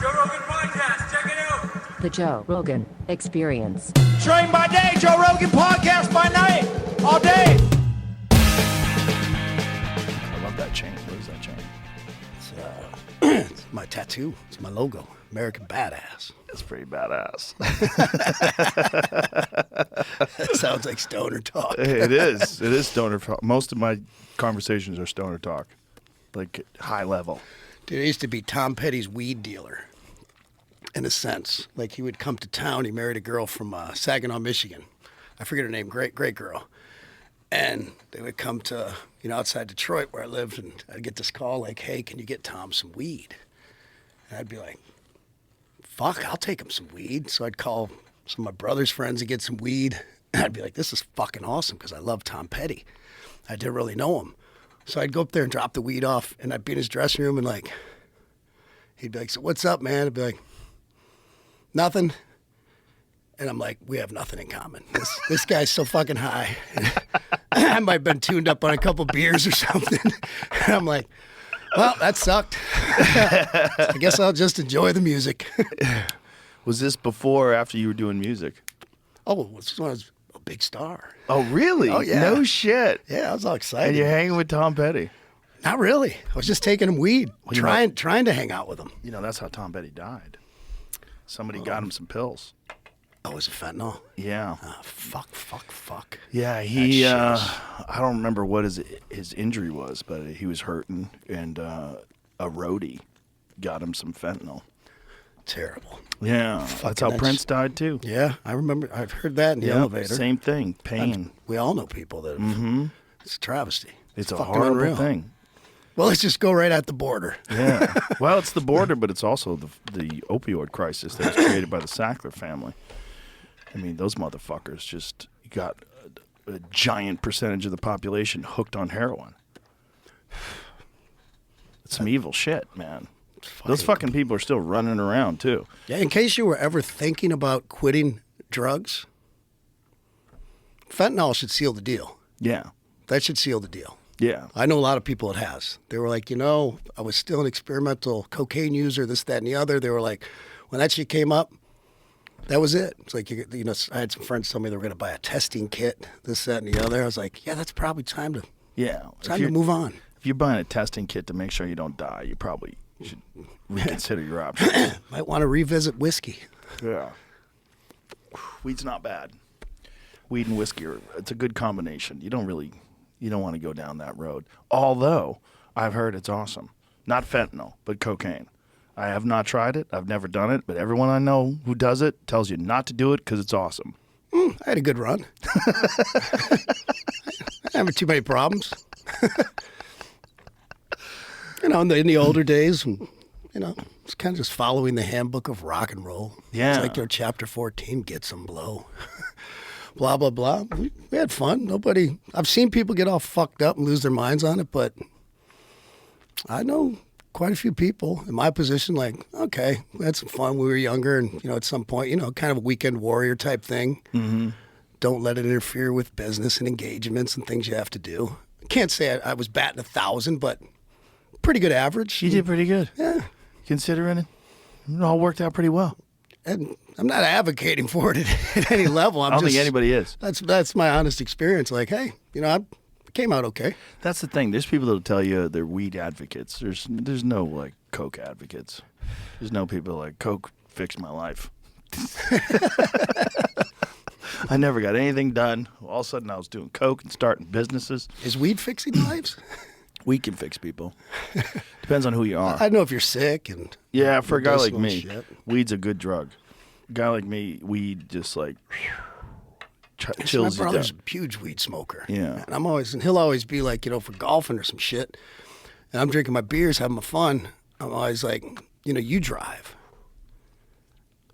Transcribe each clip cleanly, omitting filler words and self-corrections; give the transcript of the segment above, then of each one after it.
Joe Rogan Podcast. Check it out. The Joe Rogan Experience. Train by day, Joe Rogan Podcast by night, all day. I love that chain. What is that chain? It's my tattoo. It's my logo. American Badass. It's pretty badass. That sounds like stoner talk. It is. It is stoner talk. Most of my conversations are stoner talk, like high level. Dude, I used to be Tom Petty's weed dealer, in a sense. Like, he would come to town. He married a girl from Saginaw, Michigan. I forget her name. Great girl. And they would come to, outside Detroit where I lived, and I'd get this call like, hey, can you get Tom some weed? And I'd be like, fuck, I'll take him some weed. So I'd call some of my brother's friends to get some weed. And I'd be like, this is fucking awesome because I love Tom Petty. I didn't really know him. So I'd go up there and drop the weed off, and I'd be in his dressing room, and like, he'd be like, so what's up, man? I'd be like, nothing. And I'm like, we have nothing in common. This guy's so fucking high. I might have been tuned up on a couple beers or something. And I'm like, well, that sucked. I guess I'll just enjoy the music. Was this before or after you were doing music? Oh, this was when I was a big star. Oh, really? Oh, yeah. No shit. Yeah, I was all excited. And you're hanging with Tom Petty? Not really. I was just taking him weed, trying to hang out with him. That's how Tom Petty died. Somebody got him some pills. Oh, was it fentanyl? Yeah. Oh, fuck. Yeah, he, I don't remember what his injury was, but he was hurting, and a roadie got him some fentanyl. Terrible. Yeah, that's how Prince died, too. Yeah, I remember. I've heard that in the elevator. Same thing, pain. We all know people that have. It's a travesty. It's a fucking horrible unreal. thing. Well, let's just go right at the border. Yeah. Well, it's the border, but it's also the opioid crisis that was created by the Sackler family. I mean, those motherfuckers just got a giant percentage of the population hooked on heroin. It's some evil shit, man. Those fucking people are still running around, too. Yeah, in case you were ever thinking about quitting drugs, fentanyl should seal the deal. Yeah. That should seal the deal. Yeah. I know a lot of people it has. They were like, I was still an experimental cocaine user, this, that, and the other. They were like, when that shit came up, that was it. It's like, I had some friends tell me they were going to buy a testing kit, this, that, and the other. I was like, yeah, that's probably time to move on. If you're buying a testing kit to make sure you don't die, you probably should reconsider your options. Might want to revisit whiskey. Yeah. Weed's not bad. Weed and whiskey, it's a good combination. You don't want to go down that road. Although, I've heard it's awesome. Not fentanyl, but cocaine. I have not tried it. I've never done it. But everyone I know who does it tells you not to do it because it's awesome. I had a good run. I haven't too many problems. In the older days, it's kind of just following the handbook of rock and roll. Yeah. It's like chapter 14, get some blow. Blah, blah, blah. We had fun. I've seen people get all fucked up and lose their minds on it, but I know quite a few people in my position, like, okay, we had some fun. We were younger and, at some point, kind of a weekend warrior type thing. Mm-hmm. Don't let it interfere with business and engagements and things you have to do. I can't say I was batting 1,000, but pretty good average. You did pretty good. Yeah. Considering it all worked out pretty well. And I'm not advocating for it at any level. I don't think anybody is. That's my honest experience. Like, hey, I came out okay. That's the thing. There's people that'll tell you they're weed advocates. There's no like coke advocates. There's no people like coke fixed my life. I never got anything done. All of a sudden I was doing coke and starting businesses. Is weed fixing lives? Weed can fix people. Depends on who you are. I know if you're sick and yeah, for a guy like me, shit. Weed's a good drug. A guy like me, weed just like chills you My down. brother's a huge weed smoker. Yeah. And he'll always be like, for golfing or some shit. And I'm drinking my beers, having my fun. I'm always like, you drive.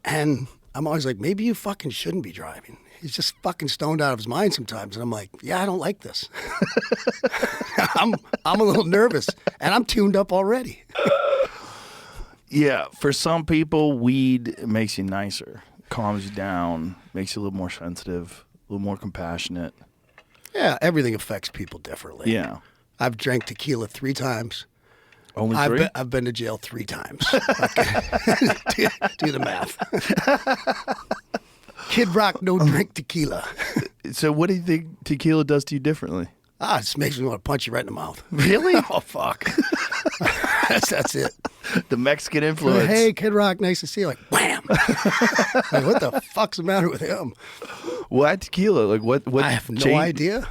And I'm always like, maybe you fucking shouldn't be driving. He's just fucking stoned out of his mind sometimes. And I'm like, yeah, I don't like this. I'm a little nervous and I'm tuned up already. Yeah, for some people, weed makes you nicer, calms you down, makes you a little more sensitive, a little more compassionate. Yeah, everything affects people differently. Yeah. I've drank tequila 3 times. Only 3? I've been to jail 3 times. Do the math. Kid Rock, no drink tequila. So what do you think tequila does to you differently? It just makes me want to punch you right in the mouth. Really? Oh, fuck. That's it. The Mexican influence. Hey, Kid Rock, nice to see you. Like, wham! Like, what the fuck's the matter with him? Why tequila? Like what? I have no idea.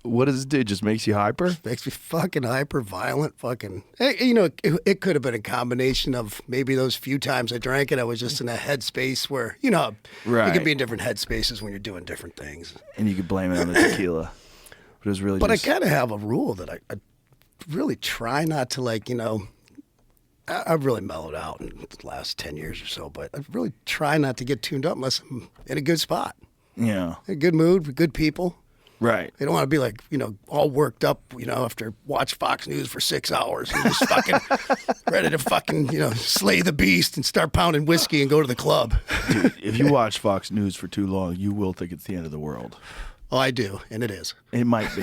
What does it do? It just makes you hyper? Makes me fucking hyper violent. Fucking, you know, it could have been a combination of maybe those few times I drank it. I was just in a headspace where, you know, Right. you can be in different headspaces when you're doing different things. And you could blame it on the tequila. But it was really But just... I kind of have a rule that I really try not to, like, you know, I've really mellowed out in the last 10 years or so, but I really try not to get tuned up unless I'm in a good spot, Yeah. in a good mood with good people. Right. They don't want to be like, you know, all worked up, you know, after watch Fox News for 6 hours and just fucking ready to fucking, you know, slay the beast and start pounding whiskey and go to the club. Dude, if you watch Fox News for too long, you will think it's the end of the world. Oh, I do, and it is. It might be.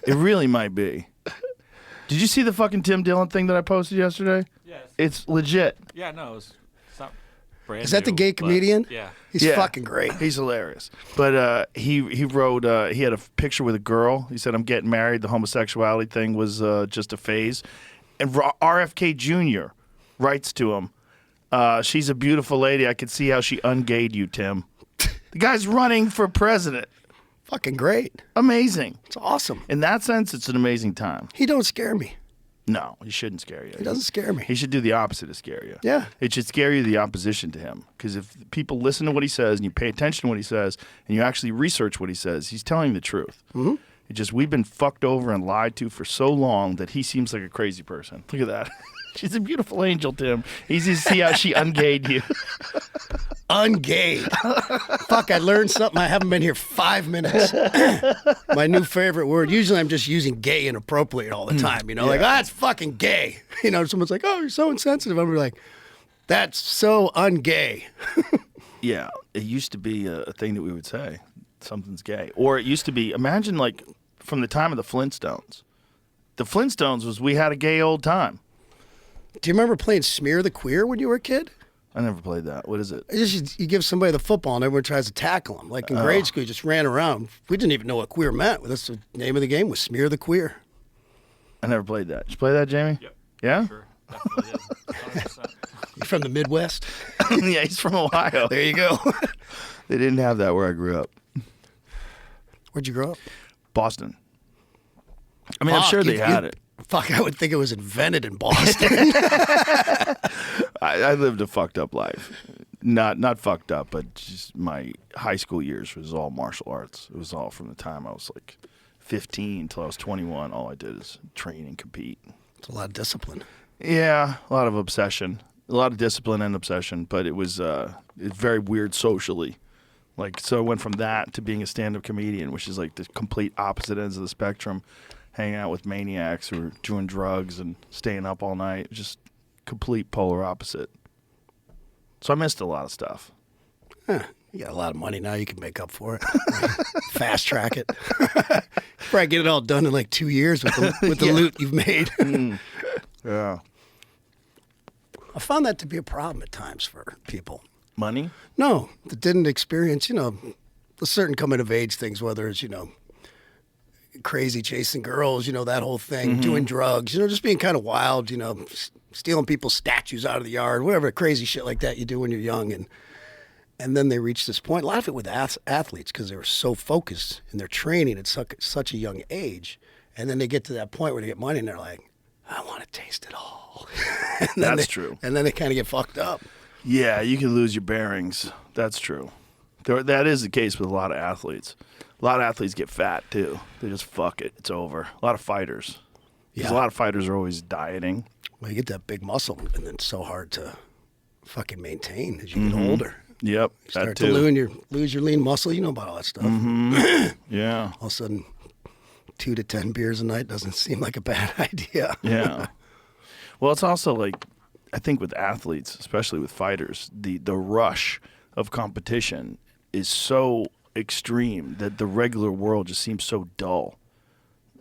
It really might be. Did you see the fucking Tim Dillon thing that I posted yesterday? Yes. It's legit. Yeah, no, it's not brand Is that the new, gay but comedian? Yeah. He's fucking great. He's hilarious. But he wrote, he had a picture with a girl. He said, I'm getting married. The homosexuality thing was just a phase. And RFK Jr. writes to him, she's a beautiful lady. I could see how she ungayed you, Tim. The guy's running for president. Fucking great. Amazing. It's awesome. In that sense, it's an amazing time. He don't scare me. No, he shouldn't scare you. He doesn't scare me. He should do the opposite of scare you. Yeah. It should scare you the opposition to him. Because if people listen to what he says and you pay attention to what he says and you actually research what he says, he's telling the truth. Mm-hmm. It just, we've been fucked over and lied to for so long that he seems like a crazy person. Look at that. She's a beautiful angel, Tim. Easy to see how she ungayed you. Ungayed. Fuck, I learned something. I haven't been here 5 minutes. My new favorite word. Usually I'm just using gay inappropriate all the time, you know, like, that's fucking gay. You know, someone's like, oh, you're so insensitive. I'm like, that's so ungay. Yeah, it used to be a thing that we would say. Something's gay. Or it used to be, imagine like from the time of the Flintstones. The Flintstones was, we had a gay old time. Do you remember playing Smear the Queer when you were a kid? I never played that. What is it? It's just, you give somebody the football and everyone tries to tackle them. Like in grade school, you just ran around. We didn't even know what queer meant. That's the name of the game, was Smear the Queer. I never played that. Did you play that, Jamie? Yep. Yeah? Sure. Definitely did. 100%. You're from the Midwest? Yeah, he's from Ohio. There you go. They didn't have that where I grew up. Where'd you grow up? Boston. I mean, I'm Fuck, sure they had it. Fuck, I would think it was invented in Boston. I lived a fucked up life. Not fucked up, but just my high school years was all martial arts. It was all from the time I was like 15 till I was 21. All I did is train and compete. It's a lot of discipline. Yeah, a lot of obsession. A lot of discipline and obsession, but it was it's very weird socially. Like, so I went from that to being a stand-up comedian, which is like the complete opposite ends of the spectrum, hanging out with maniacs who are doing drugs and staying up all night. Just complete polar opposite. So I missed a lot of stuff. Huh. You got a lot of money now. You can make up for it. Fast track it. Probably get it all done in like 2 years with the loot you've made. Yeah. I found that to be a problem at times for people. Money? No, that didn't experience, you know, the certain coming of age things, whether it's, you know, crazy chasing girls, you know, that whole thing, doing drugs, you know, just being kind of wild, you know, stealing people's statues out of the yard, whatever crazy shit like that you do when you're young. And then they reach this point, a lot of it with athletes, because they were so focused in their training at such a young age. And then they get to that point where they get money and they're like, I want to taste it all. That's true. And then they kind of get fucked up. Yeah, you can lose your bearings. That's true. That is the case with a lot of athletes. A lot of athletes get fat, too. They just fuck it. It's over. A lot of fighters. Because a lot of fighters are always dieting. Well, you get that big muscle, and then it's so hard to fucking maintain as you get older. Yep, You start that to too. lose your lean muscle. You know about all that stuff. Yeah, All of a sudden, 2 to 10 beers a night doesn't seem like a bad idea. yeah. Well, it's also like, I think with athletes, especially with fighters, the rush of competition is so extreme that the regular world just seems so dull.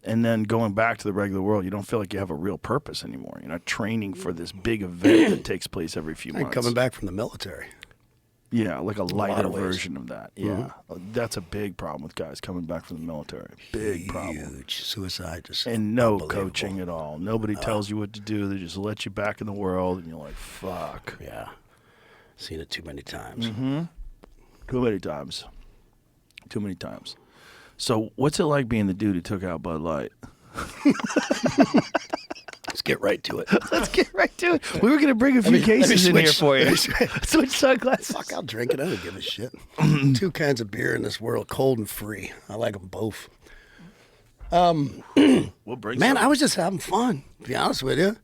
and then going back to the regular world, you don't feel like you have a real purpose anymore. You're not training for this big event that takes place every few months. Coming back from the military. Yeah, like a lighter of ways. version of that. Yeah, that's a big problem with guys coming back from the military. Big problem. Huge suicide. Just And no unbelievable. coaching at all. Nobody tells you what to do. They just let you back in the world, and you're like, fuck. Yeah. Seen it too many times. Too many times. Too many times. So what's it like being the dude who took out Bud Light? Let's get right to it. Let's get right to it. We were going to bring a few cases in here for you. Switch sunglasses. Fuck, I'll drink it. I don't give a shit. Two kinds of beer in this world, cold and free. I like them both. We'll bring Man, some. I was just having fun, to be honest with you.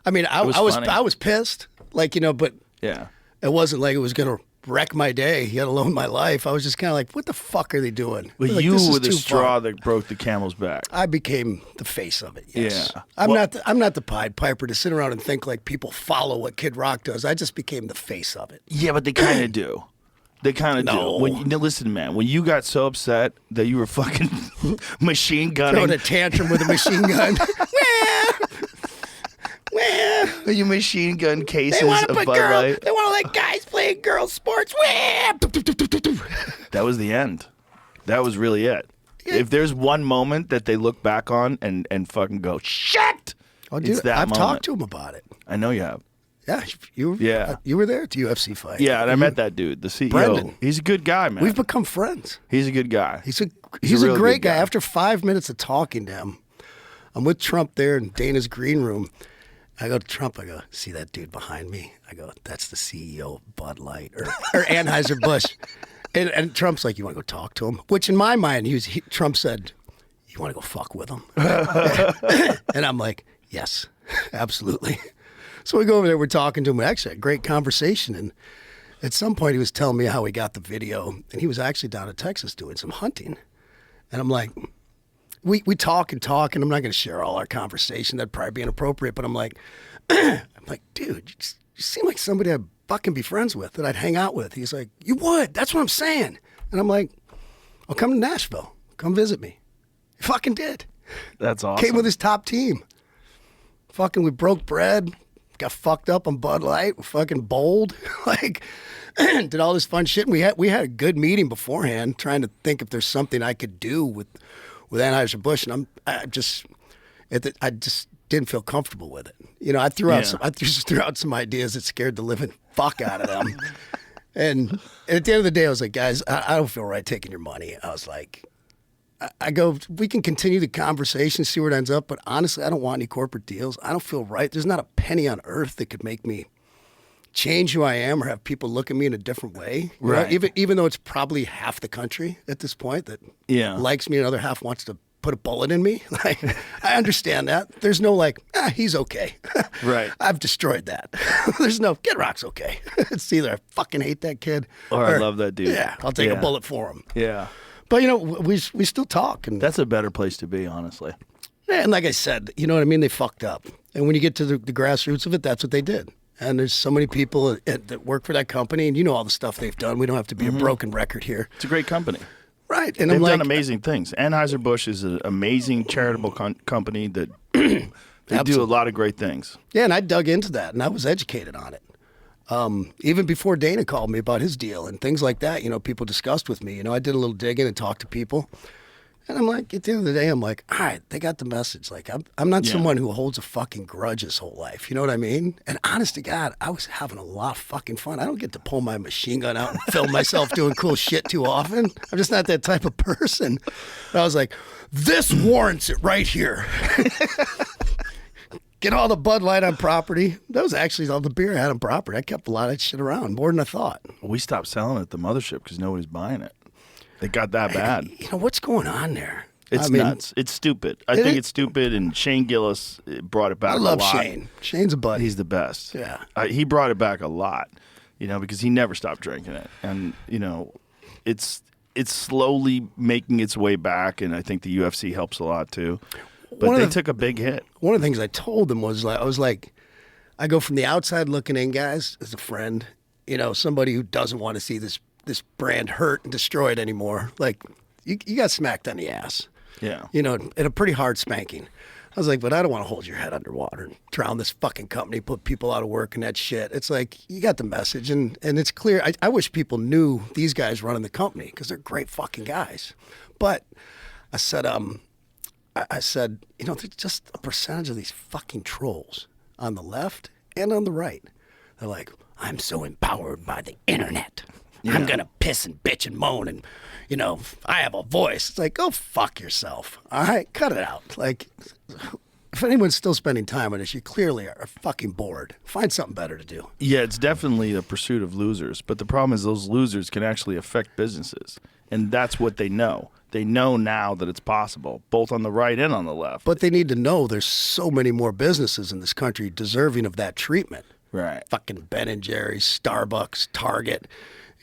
I mean, I was funny. was pissed. Like, you know, but Yeah. it wasn't like it was going to wreck my day, let alone my life. I was just kind of like, what the fuck are they doing? But Like, you this is were the too straw fun. that broke the camel's back. I became the face of it. Yes. Yeah. I'm Well- not the Pied Piper to sit around and think like people follow what Kid Rock does. I just became the face of it. Yeah, but they kind of do. They kind of No. do. When you, now listen, man, when you got so upset that you were fucking machine gunning. Throwing a tantrum with a machine gun. Well, You machine gun cases they want of to put Bud girls. Light. They want to let guys play girls sports. That was the end. That was really it. If there's one moment that they look back on and fucking go, shit, Oh, it's dude, that I've moment. talked to him about it. I know you have. Yeah, you. Yeah. You were there at the UFC fight. Yeah, and I met that dude, the CEO. Brendan. He's a good guy, man. We've become friends. He's a good guy. He's a real great good guy. guy. After 5 minutes of talking to him, I'm with Trump there in Dana's green room. I go to Trump. I go, see that dude behind me? I go, that's the CEO of Bud Light or Anheuser-Busch. And Trump's like, you want to go talk to him? Which in my mind, Trump said, you want to go fuck with him? And I'm like, yes, absolutely. So we go over there. We're talking to him. We actually had a great conversation. And at some point, he was telling me how he got the video. And he was actually down in Texas doing some hunting. And I'm like, we talk and talk, and I'm not going to share all our conversation. That'd probably be inappropriate. But I'm like, dude, you seem like somebody I'd fucking be friends with, that I'd hang out with. He's like, you would. That's what I'm saying. And I'm like, I'll come to Nashville. Come visit me. He fucking did. That's awesome. Came with his top team. Fucking, we broke bread. Got fucked up on Bud Light. We fucking bowled. Like, did all this fun shit. And we had a good meeting beforehand, trying to think if there's something I could do with Anheuser-Busch, and I just didn't feel comfortable with it. You know, I threw out some ideas that scared the living fuck out of them. And at the end of the day, I was like, guys, I don't feel right taking your money. I was like, I go, we can continue the conversation, see where it ends up, but honestly, I don't want any corporate deals. I don't feel right. There's not a penny on earth that could make me change who I am or have people look at me in a different way. You know, Right. even though it's probably half the country at this point that likes me and the other half wants to put a bullet in me. Like, I understand that. There's no like, he's okay. Right. I've destroyed that. There's no, Kid Rock's okay. It's either I fucking hate that kid Or I love that dude. Yeah, I'll take Yeah. a bullet for him. Yeah. But, you know, we still talk. And That's a better place to be, honestly. and like I said, you know what I mean? They fucked up. And when you get to the grassroots of it, that's what they did. And there's so many people that work for that company, and you know all the stuff they've done. We don't have to be a broken record here. It's a great company. Right. And They've I'm like, done amazing things. Anheuser-Busch is an amazing charitable company that they do a lot of great things. yeah, and I dug into that, and I was educated on it. Even before Dana called me about his deal and things like that, you know, people discussed with me. You know, I did a little digging and talked to people. And I'm like, at the end of the day, I'm like, all right, they got the message. Like, I'm not someone who holds a fucking grudge his whole life. You know what I mean? And honest to God, I was having a lot of fucking fun. I don't get to pull my machine gun out and film myself doing cool shit too often. I'm just not that type of person. But I was like, this warrants it right here. Get all the Bud Light on property. That was actually all the beer I had on property. I kept a lot of that shit around, more than I thought. We stopped selling it at the mothership because nobody's buying it. It got that bad. You know, what's going on there? It's I mean, nuts. It's stupid. I think it's stupid, and Shane Gillis brought it back I love a lot. Shane. Shane's a buddy. He's the best. Yeah. He brought it back a lot, you know, because he never stopped drinking it. And, you know, it's slowly making its way back, and I think the UFC helps a lot too. But they took a big hit. One of the things I told them was like, I was like, I go from the outside looking in, guys, as a friend, you know, somebody who doesn't want to see this brand hurt and destroyed anymore. Like, you got smacked on the ass. Yeah. You know, and a pretty hard spanking. I was like, but I don't want to hold your head underwater and drown this fucking company, put people out of work and that shit. It's like, you got the message, and it's clear. I wish people knew these guys running the company because they're great fucking guys. But I said, you know, there's just a percentage of these fucking trolls on the left and on the right. They're like, I'm so empowered by the internet. Yeah. I'm going to piss and bitch and moan and, you know, I have a voice. It's like, go fuck yourself. All right, cut it out. Like, if anyone's still spending time on this, you clearly are fucking bored. Find something better to do. Yeah, it's definitely the pursuit of losers. But the problem is those losers can actually affect businesses. And that's what they know. They know now that it's possible, both on the right and on the left. But they need to know there's so many more businesses in this country deserving of that treatment. Right. Fucking Ben and Jerry's, Starbucks, Target.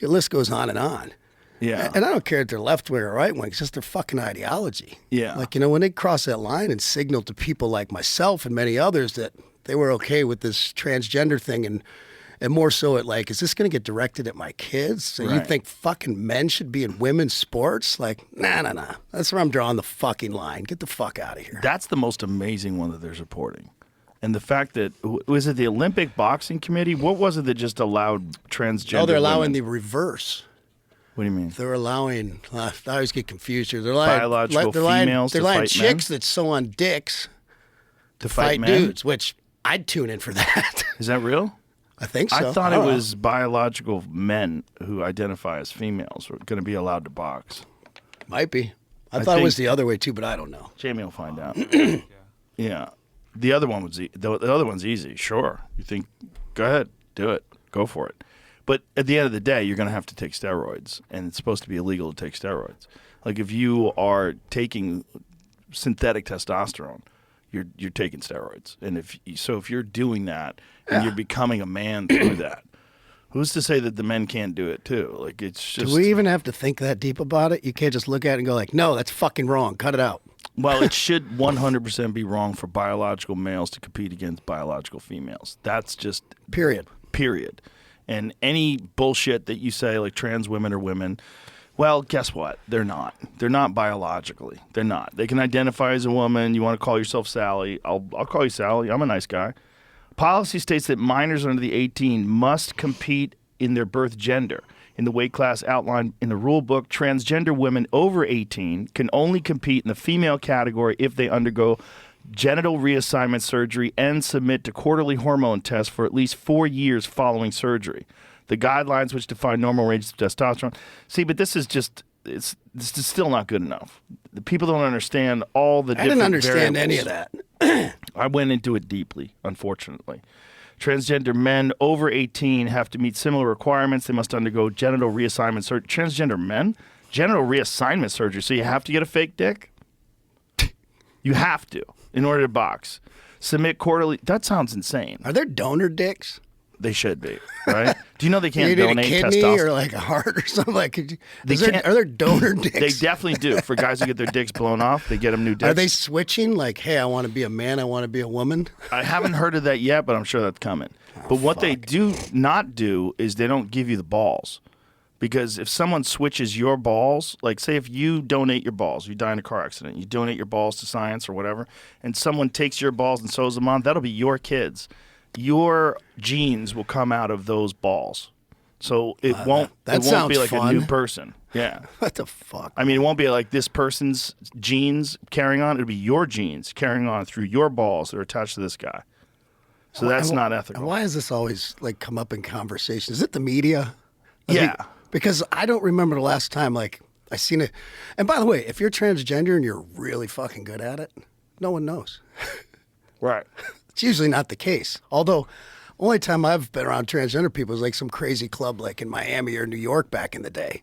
The list goes on and on. Yeah. And I don't care if they're left wing or right wing. It's just their fucking ideology. Yeah. Like, you know, when they cross that line and signal to people like myself and many others that they were okay with this transgender thing, and more so at like, is this going to get directed at my kids? So you Right. think fucking men should be in women's sports? Like, nah. That's where I'm drawing the fucking line. Get the fuck out of here. That's the most amazing one that they're supporting. And the fact that, was it the Olympic Boxing Committee? What was it that just allowed transgender Oh, they're allowing women? the reverse. What do you mean? They're allowing, I always get confused here. They're allowing Biological they're allowing- females They're to allowing fight chicks that sew on dicks To fight men? dudes, which I'd tune in for that. Is that real? I think so. I thought don't it know. was biological men who identify as females were going to be allowed to box. Might be. I I thought it was think- the other way too, but I don't know. Jamie will find out. Yeah. The other one was the other one's easy. Sure. You think, go ahead, do it. Go for it. But at the end of the day, you're going to have to take steroids, and it's supposed to be illegal to take steroids. Like if you are taking synthetic testosterone, you're taking steroids. And if you're doing that and you're becoming a man through that, who's to say that the men can't do it too? Like it's just Do we even have to think that deep about it? You can't just look at it and go like, no, that's fucking wrong. Cut it out. Well, it should 100% be wrong for biological males to compete against biological females. That's just Period. period. And any bullshit that you say like trans women are women, well, guess what? They're not. They're not biologically. They're not. They can identify as a woman. You want to call yourself Sally? I'll call you Sally. I'm a nice guy. Policy states that minors under the 18 must compete in their birth gender. In the weight class outlined in the rule book, transgender women over 18 can only compete in the female category if they undergo genital reassignment surgery and submit to quarterly hormone tests for at least 4 years following surgery. The guidelines, which define normal ranges of testosterone. See, but this is this is still not good enough. The people don't understand all the I different didn't understand variables. any of that. I went into it deeply, unfortunately. Transgender men over 18 have to meet similar requirements. They must undergo genital reassignment surgery. Transgender men? Genital reassignment surgery. So you have to get a fake dick? You have to in order to box. Submit quarterly. That sounds insane. Are there donor dicks? They should be, right? Do you know they You can't need a donate kidney testosterone? or like a heart or something? Like, They can't- are there donor dicks? They definitely do. For guys who get their dicks blown off, they get them new dicks. Are they switching? Like, hey, I want to be a man. I want to be a woman. I haven't heard of that yet, but I'm sure that's coming. But what they do not do is they don't give you the balls. Because if someone switches your balls, like say if you donate your balls, you die in a car accident, you donate your balls to science or whatever, and someone takes your balls and sews them on, that'll be your kids. Your genes will come out of those balls. So it won't that it won't sounds be like a fun. new person. Yeah. What the fuck? I mean, it won't be like this person's genes carrying on. It'll be your genes carrying on through your balls that are attached to this guy. So that's not ethical. And why does this always like come up in conversation? Is it the media? Yeah. Because I don't remember the last time like I seen it. And by the way, if you're transgender and you're really fucking good at it, no one knows. Right. It's usually not the case. Although, only time I've been around transgender people is like some crazy club like in Miami or New York back in the day.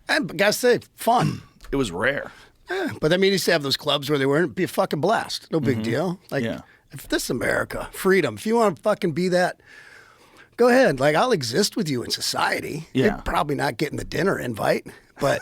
And gotta say, fun. It was rare. Yeah, but I mean, you used to have those clubs where they weren't. It'd be a fucking blast. No big deal. Like, Yeah. if this is America, freedom. If you want to fucking be that, go ahead. Like, I'll exist with you in society. Yeah. You're probably not getting the dinner invite, but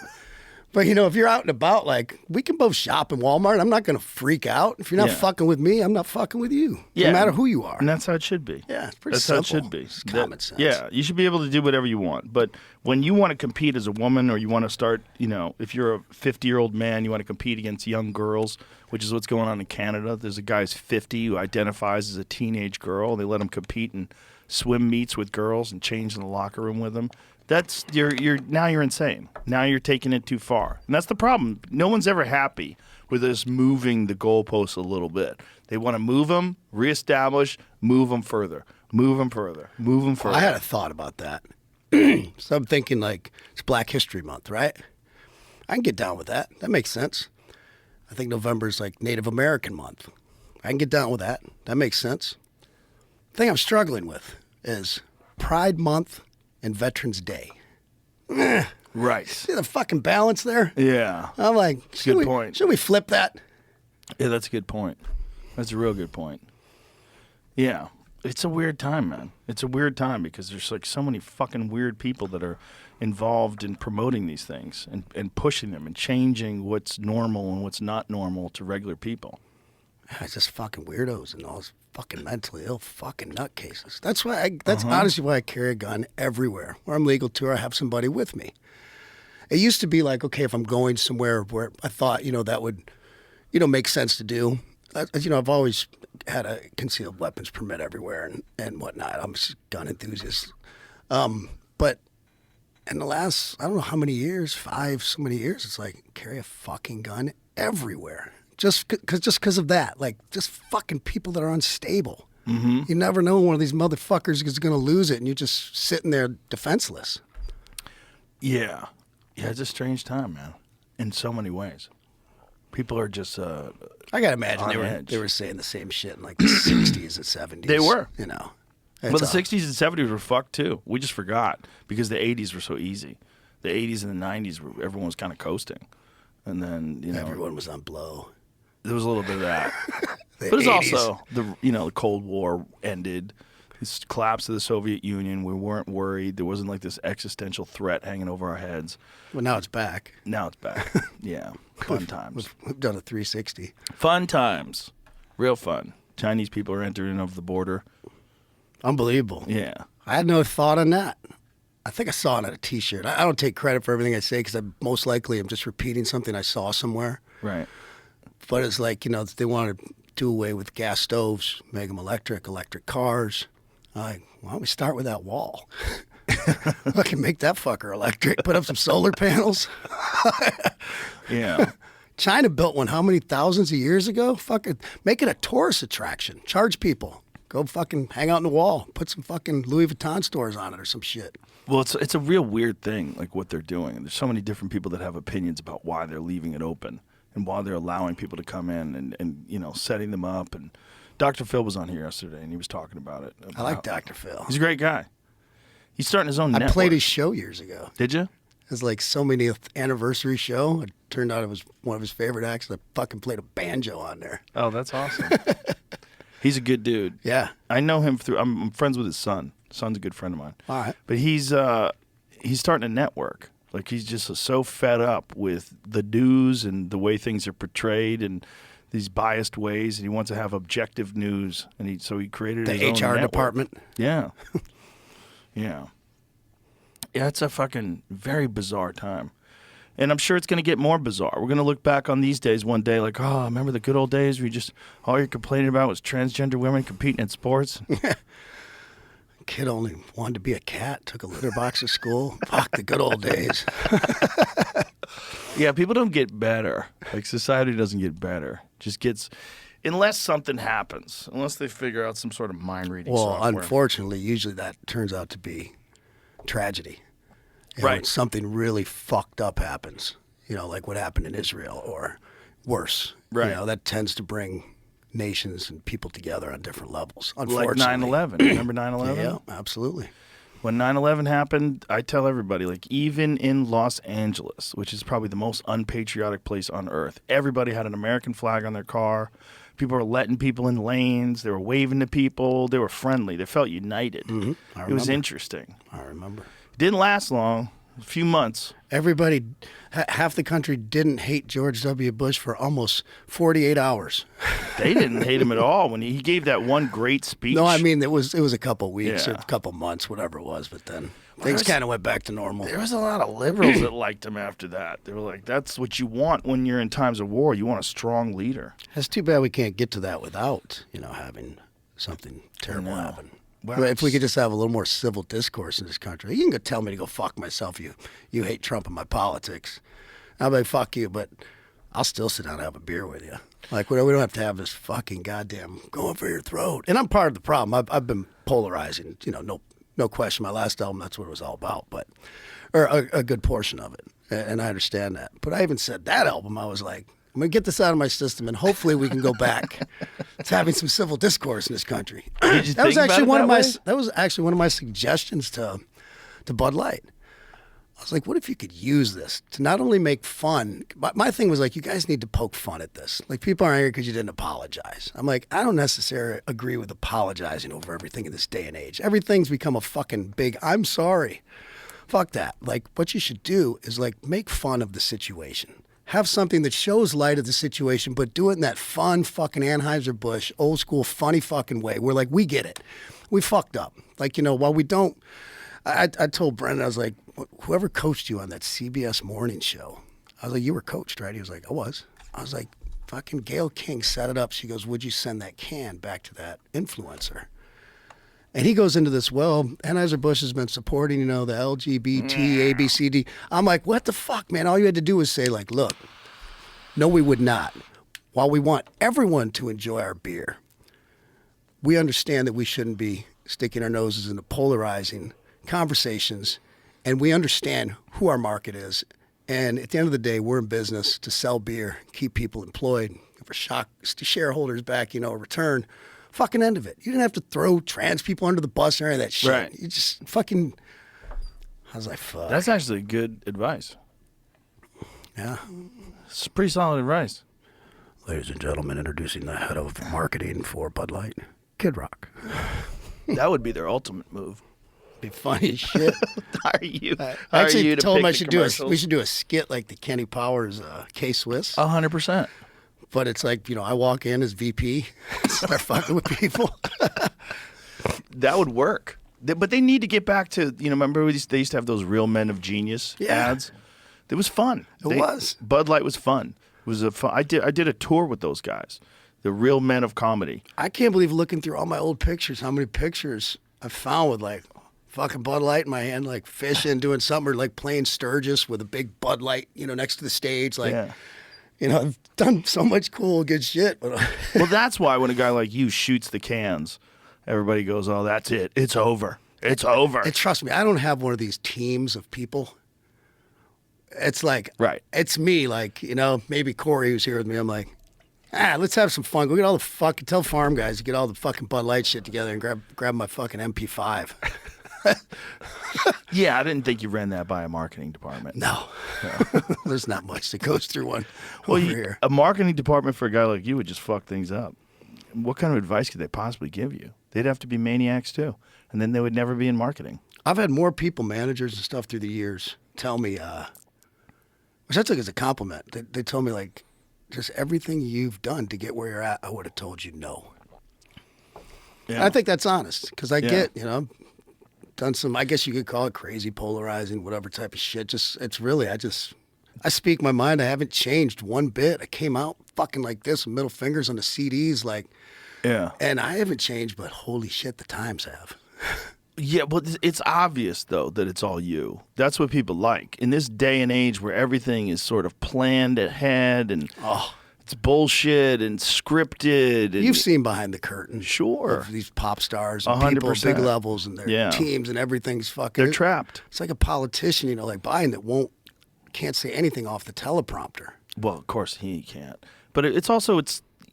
But, if you're out and about, like, we can both shop in Walmart. I'm not going to freak out. If you're not Yeah. fucking with me, I'm not fucking with you. Yeah. No matter who you are. And that's how it should be. Yeah, it's pretty That's simple. how it should be. It's common sense. Yeah, you should be able to do whatever you want. But when you want to compete as a woman or you want to start, if you're a 50-year-old man, you want to compete against young girls, which is what's going on in Canada. There's a guy who's 50 who identifies as a teenage girl. They let him compete in swim meets with girls and change in the locker room with them. That's now you're insane. Now you're taking it too far. And that's the problem. No one's ever happy with us moving the goalposts a little bit. They want to move them, reestablish, move them further, move them further, move them further. I had a thought about that. So I'm thinking, like, it's Black History Month, right? I can get down with that. That makes sense. I think November's like Native American Month. I can get down with that. That makes sense. The thing I'm struggling with is Pride Month and Veterans Day. Right. See the fucking balance there? Yeah. I'm like, Good point. Should we flip that? Yeah, that's a good point. That's a real good point. Yeah. It's a weird time, man. It's a weird time because there's like so many fucking weird people that are involved in promoting these things and pushing them and changing what's normal and what's not normal to regular people. It's just fucking weirdos and all those fucking mentally ill fucking nutcases. That's why. That's honestly why I carry a gun everywhere. Where I'm legal to, or I have somebody with me. It used to be like, okay, if I'm going somewhere where I thought, that would, make sense to do. I've always had a concealed weapons permit everywhere and whatnot. I'm just a gun enthusiast. But in the last, I don't know how many years, so many years, it's like carry a fucking gun everywhere. Just because of that, like just fucking people that are unstable. Mm-hmm. You never know when one of these motherfuckers is going to lose it, and you're just sitting there defenseless. Yeah, it's a strange time, man. In so many ways, people are just. I gotta imagine they were saying the same shit in like the '60s and '70s. They were, But the '60s and '70s were fucked too. We just forgot because the '80s were so easy. The '80s and the '90s, everyone was kind of coasting, and then everyone was on blow. There was a little bit of that. The But it's 80s. also the Cold War ended. This collapse of the Soviet Union. We weren't worried. There wasn't like this existential threat hanging over our heads. Well, now it's back. Now it's back. Yeah. Fun times. We've done a 360. Fun times. Real fun. Chinese people are entering over the border. Unbelievable. Yeah. I had no thought on that. I think I saw it on a T-shirt. I don't take credit for everything I say because I most likely am just repeating something I saw somewhere. Right. But it's like, they want to do away with gas stoves, make them electric cars. Like, why don't we start with that wall? I can make that fucker electric. Put up some solar panels. Yeah. China built one how many thousands of years ago? Fucking make it a tourist attraction. Charge people. Go fucking hang out in the wall. Put some fucking Louis Vuitton stores on it or some shit. Well, it's a real weird thing, like what they're doing. And there's so many different people that have opinions about why they're leaving it open and why they're allowing people to come in and setting them up. And Dr. Phil was on here yesterday, and he was talking about it. I like Dr. Phil. He's a great guy. He's starting his own network. I played his show years ago. Did you? It was like so many anniversary show. It turned out it was one of his favorite acts. I fucking played a banjo on there. Oh, that's awesome. He's a good dude. Yeah. I know him through. I'm friends with his son. Son's a good friend of mine. All right. But he's starting a network. Like he's just so fed up with the news and the way things are portrayed and these biased ways, and he wants to have objective news. And so he created The his own HR network. department. Yeah. Yeah. Yeah, it's a fucking very bizarre time. And I'm sure it's going to get more bizarre. We're going to look back on these days one day like, oh, remember the good old days where all you're complaining about was transgender women competing in sports? Kid only wanted to be a cat, took a litter box to school. Fuck the good old days. Yeah, people don't get better. Like society doesn't get better. Just gets, unless something happens, unless they figure out some sort of mind reading Well, software. unfortunately, usually that turns out to be tragedy. Right. When something really fucked up happens, like what happened in Israel or worse. Right. That tends to bring nations and people together on different levels, Like unfortunately. 9/11. Remember 9/11? Yeah, absolutely. When 9/11 happened, I tell everybody, like even in Los Angeles, which is probably the most unpatriotic place on earth, everybody had an American flag on their car. People were letting people in lanes. They were waving to people. They were friendly. They felt united. Mm-hmm. It was interesting. I remember. Didn't last long. A few months. Everybody, half the country didn't hate George W. Bush for almost 48 hours. They didn't hate him at all when he gave that one great speech. No, I mean, it was a couple weeks or Yeah. a couple months, whatever it was, but then things kind of went back to normal. There was a lot of liberals that liked him after that. They were like, that's what you want when you're in times of war. You want a strong leader. It's too bad we can't get to that without, having something terrible know. happen. Well, If we could just have a little more civil discourse in this country. You can go tell me to go fuck myself. You hate Trump and my politics. I'll be like, fuck you, but I'll still sit down and have a beer with you. Like, we don't have to have this fucking goddamn going for your throat. And I'm part of the problem. I've been polarizing, no question. My last album, that's what it was all about, or a good portion of it. And I understand that. But I even said that album, I was like, I'm going to get this out of my system, and hopefully we can go back to having some civil discourse in this country. Did you That was think about actually it one of that my way? that was actually one of my suggestions to Bud Light. I was like, what if you could use this to not only make fun? My thing was like, you guys need to poke fun at this. Like, people aren't angry because you didn't apologize. I'm like, I don't necessarily agree with apologizing over everything in this day and age. Everything's become a fucking big, I'm sorry. Fuck that. Like, what you should do is like make fun of the situation. Have something that shows light of the situation, but do it in that fun fucking Anheuser-Busch, old school, funny fucking way. We're like, we get it. We fucked up. Like, while we don't, I told Brendan, I was like, whoever coached you on that CBS morning show, I was like, you were coached, right? He was like, I was. I was like, fucking Gail King set it up. She goes, would you send that can back to that influencer? And he goes into this, well, Anheuser-Busch has been supporting, the LGBT, ABCD. I'm like, what the fuck, man? All you had to do was say, like, look, no, we would not. While we want everyone to enjoy our beer, we understand that we shouldn't be sticking our noses into polarizing conversations, and we understand who our market is. And at the end of the day, we're in business to sell beer, keep people employed, for shareholders back, a return. Fucking end of it. You didn't have to throw trans people under the bus or any of that shit. Right. You just fucking. I was like, fuck. That's actually good advice. Yeah. It's pretty solid advice. Ladies and gentlemen, introducing the head of marketing for Bud Light, Kid Rock. That would be their ultimate move. Be funny as shit. Are you? I Are actually you to told him pick I the should commercials? we should do a skit like the Kenny Powers K-Swiss. 100%. But it's like, I walk in as VP, start fucking with people. That would work. But they need to get back to, remember they used to have those Real Men of Genius ads? It was fun. It was. Bud Light was fun. It was fun. I did a tour with those guys, the Real Men of Comedy. I can't believe looking through all my old pictures, how many pictures I found with like fucking Bud Light in my hand, like fishing, doing something, or like playing Sturgis with a big Bud Light, next to the stage. Like, I've done so much cool, good shit. But Well, that's why when a guy like you shoots the cans, everybody goes, oh, that's it. It's over. It's over. And trust me, I don't have one of these teams of people. It's like, Right. It's me, like, maybe Corey who's here with me. I'm like, let's have some fun. Go get all the fucking, tell farm guys to get all the fucking Bud Light shit together and grab my fucking MP5. Yeah, I didn't think you ran that by a marketing department. No. There's not much that goes through one Well, over here. a marketing department for a guy like you would just fuck things up. What kind of advice could they possibly give you? They'd have to be maniacs too, and then they would never be in marketing. I've had more people, managers and stuff through the years tell me, which I took as a compliment. They told me, like, just everything you've done to get where you're at, I would have told you no. Yeah. And I think that's honest because I Yeah. get, done some, I guess you could call it crazy, polarizing, whatever type of shit. It's really, I speak my mind. I haven't changed one bit. I came out fucking like this with middle fingers on the CDs, like, Yeah. and I haven't changed, but holy shit, the times have. Yeah, but it's obvious, though, that it's all you. That's what people like. In this day and age where everything is sort of planned ahead and it's bullshit and scripted. And You've seen behind the curtain. Sure. Of these pop stars and 100%. people at big levels and their teams and everything's fucking. They're trapped. It's like a politician, like Biden that can't say anything off the teleprompter. Well, of course he can't. But it's also,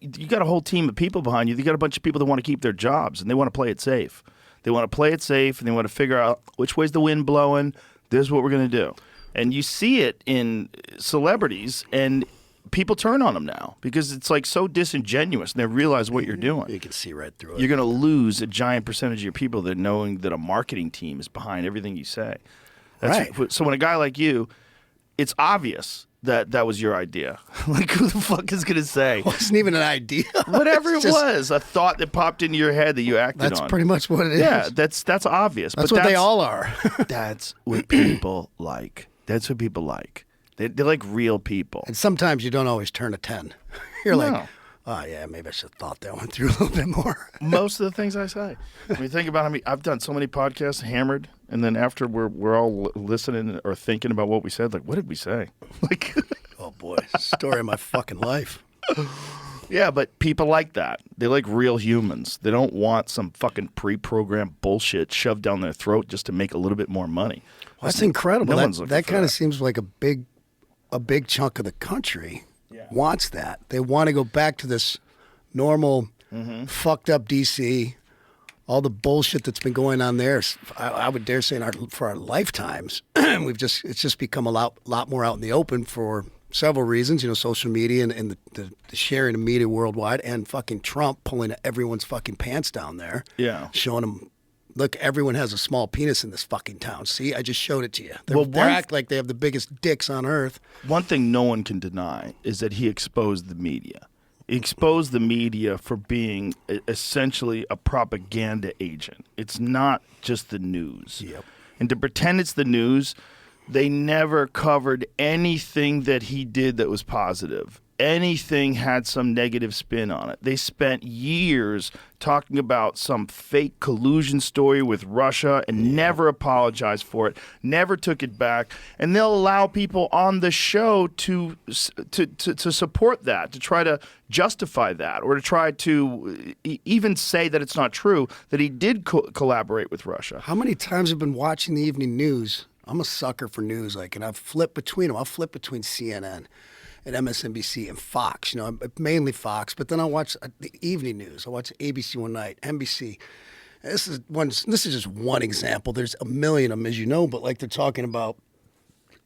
you got a whole team of people behind you. You got a bunch of people that want to keep their jobs and they want to play it safe. They want to play it safe and they want to figure out which way's the wind blowing. This is what we're going to do. And you see it in celebrities and people turn on them now because it's like so disingenuous and they realize what you're doing. You can see right through it. You're going to lose a giant percentage of your people that knowing that a marketing team is behind everything you say. Right. So when a guy like you, it's obvious that was your idea. Like, who the fuck is going to say? It wasn't even an idea. Whatever It's it just- was, a thought that popped into your head that you acted on. That's pretty much what it is. Yeah, that's obvious. That's but what they all are. That's what people like. That's what people like. They're like real people. And sometimes you don't always turn a 10. You're No. like, oh, yeah, maybe I should have thought that one through a little bit more. Most of the things I say. When you think about it, I've done so many podcasts hammered, and then after we're all listening or thinking about what we said, like, what did we say? Like, Oh, boy. Story of my fucking life. yeah, but people like that. They like real humans. They don't want some fucking pre-programmed bullshit shoved down their throat just to make a little bit more money. That's incredible. No one's looking that for kind of seems like a big chunk of the country wants that. They want to go back to this normal, fucked up DC. All the bullshit that's been going on there, I would dare say, for our lifetimes, it's just become a lot more out in the open for several reasons. You know, social media and the sharing of media worldwide, and fucking Trump pulling everyone's fucking pants down there. Yeah. Showing them, look, everyone has a small penis in this fucking town. See, I just showed it to you. They one- act like they have the biggest dicks on earth. One thing no one can deny is that he exposed the media. He exposed the media for being essentially a propaganda agent. It's not just the news. Yep. And to pretend it's the news, they never covered anything that he did that was positive. Anything had some negative spin on it. They spent years talking about some fake collusion story with Russia and never apologized for it, never took it back. And they'll allow people on the show to support that, to try to justify that, or to try to even say that it's not true, that he did collaborate with Russia. How many times have I been watching the evening news? I'm a sucker for news, and I've flipped between them. I'll flip between CNN and MSNBC and Fox. You know, mainly Fox, but then I watch the evening news. I watch ABC one night, NBC. This is just one example. There's a million of them, as you know, but like they're talking about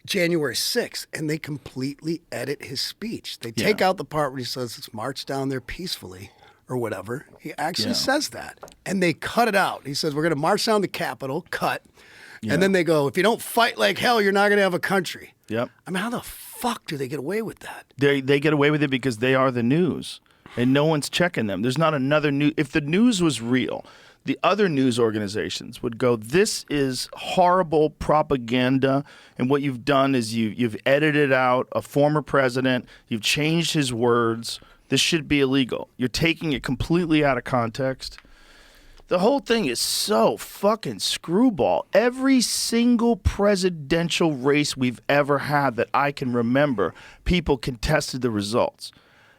January 6th, and they completely edit his speech. They take out the part where he says, let's march down there peacefully or whatever. He actually says that, and they cut it out. He says, we're going to march down the Capitol, cut. Yeah. And then they go, if you don't fight like hell, you're not going to have a country. Yep. I mean, how the fuck do they get away with that? They get away with it because they are the news, and no one's checking them. There's not another news. If the news was real, the other news organizations would go, this is horrible propaganda, and what you've done is you've edited out a former president, you've changed his words. This should be illegal. You're taking it completely out of context. The whole thing is so fucking screwball. Every single presidential race we've ever had that I can remember, people contested the results.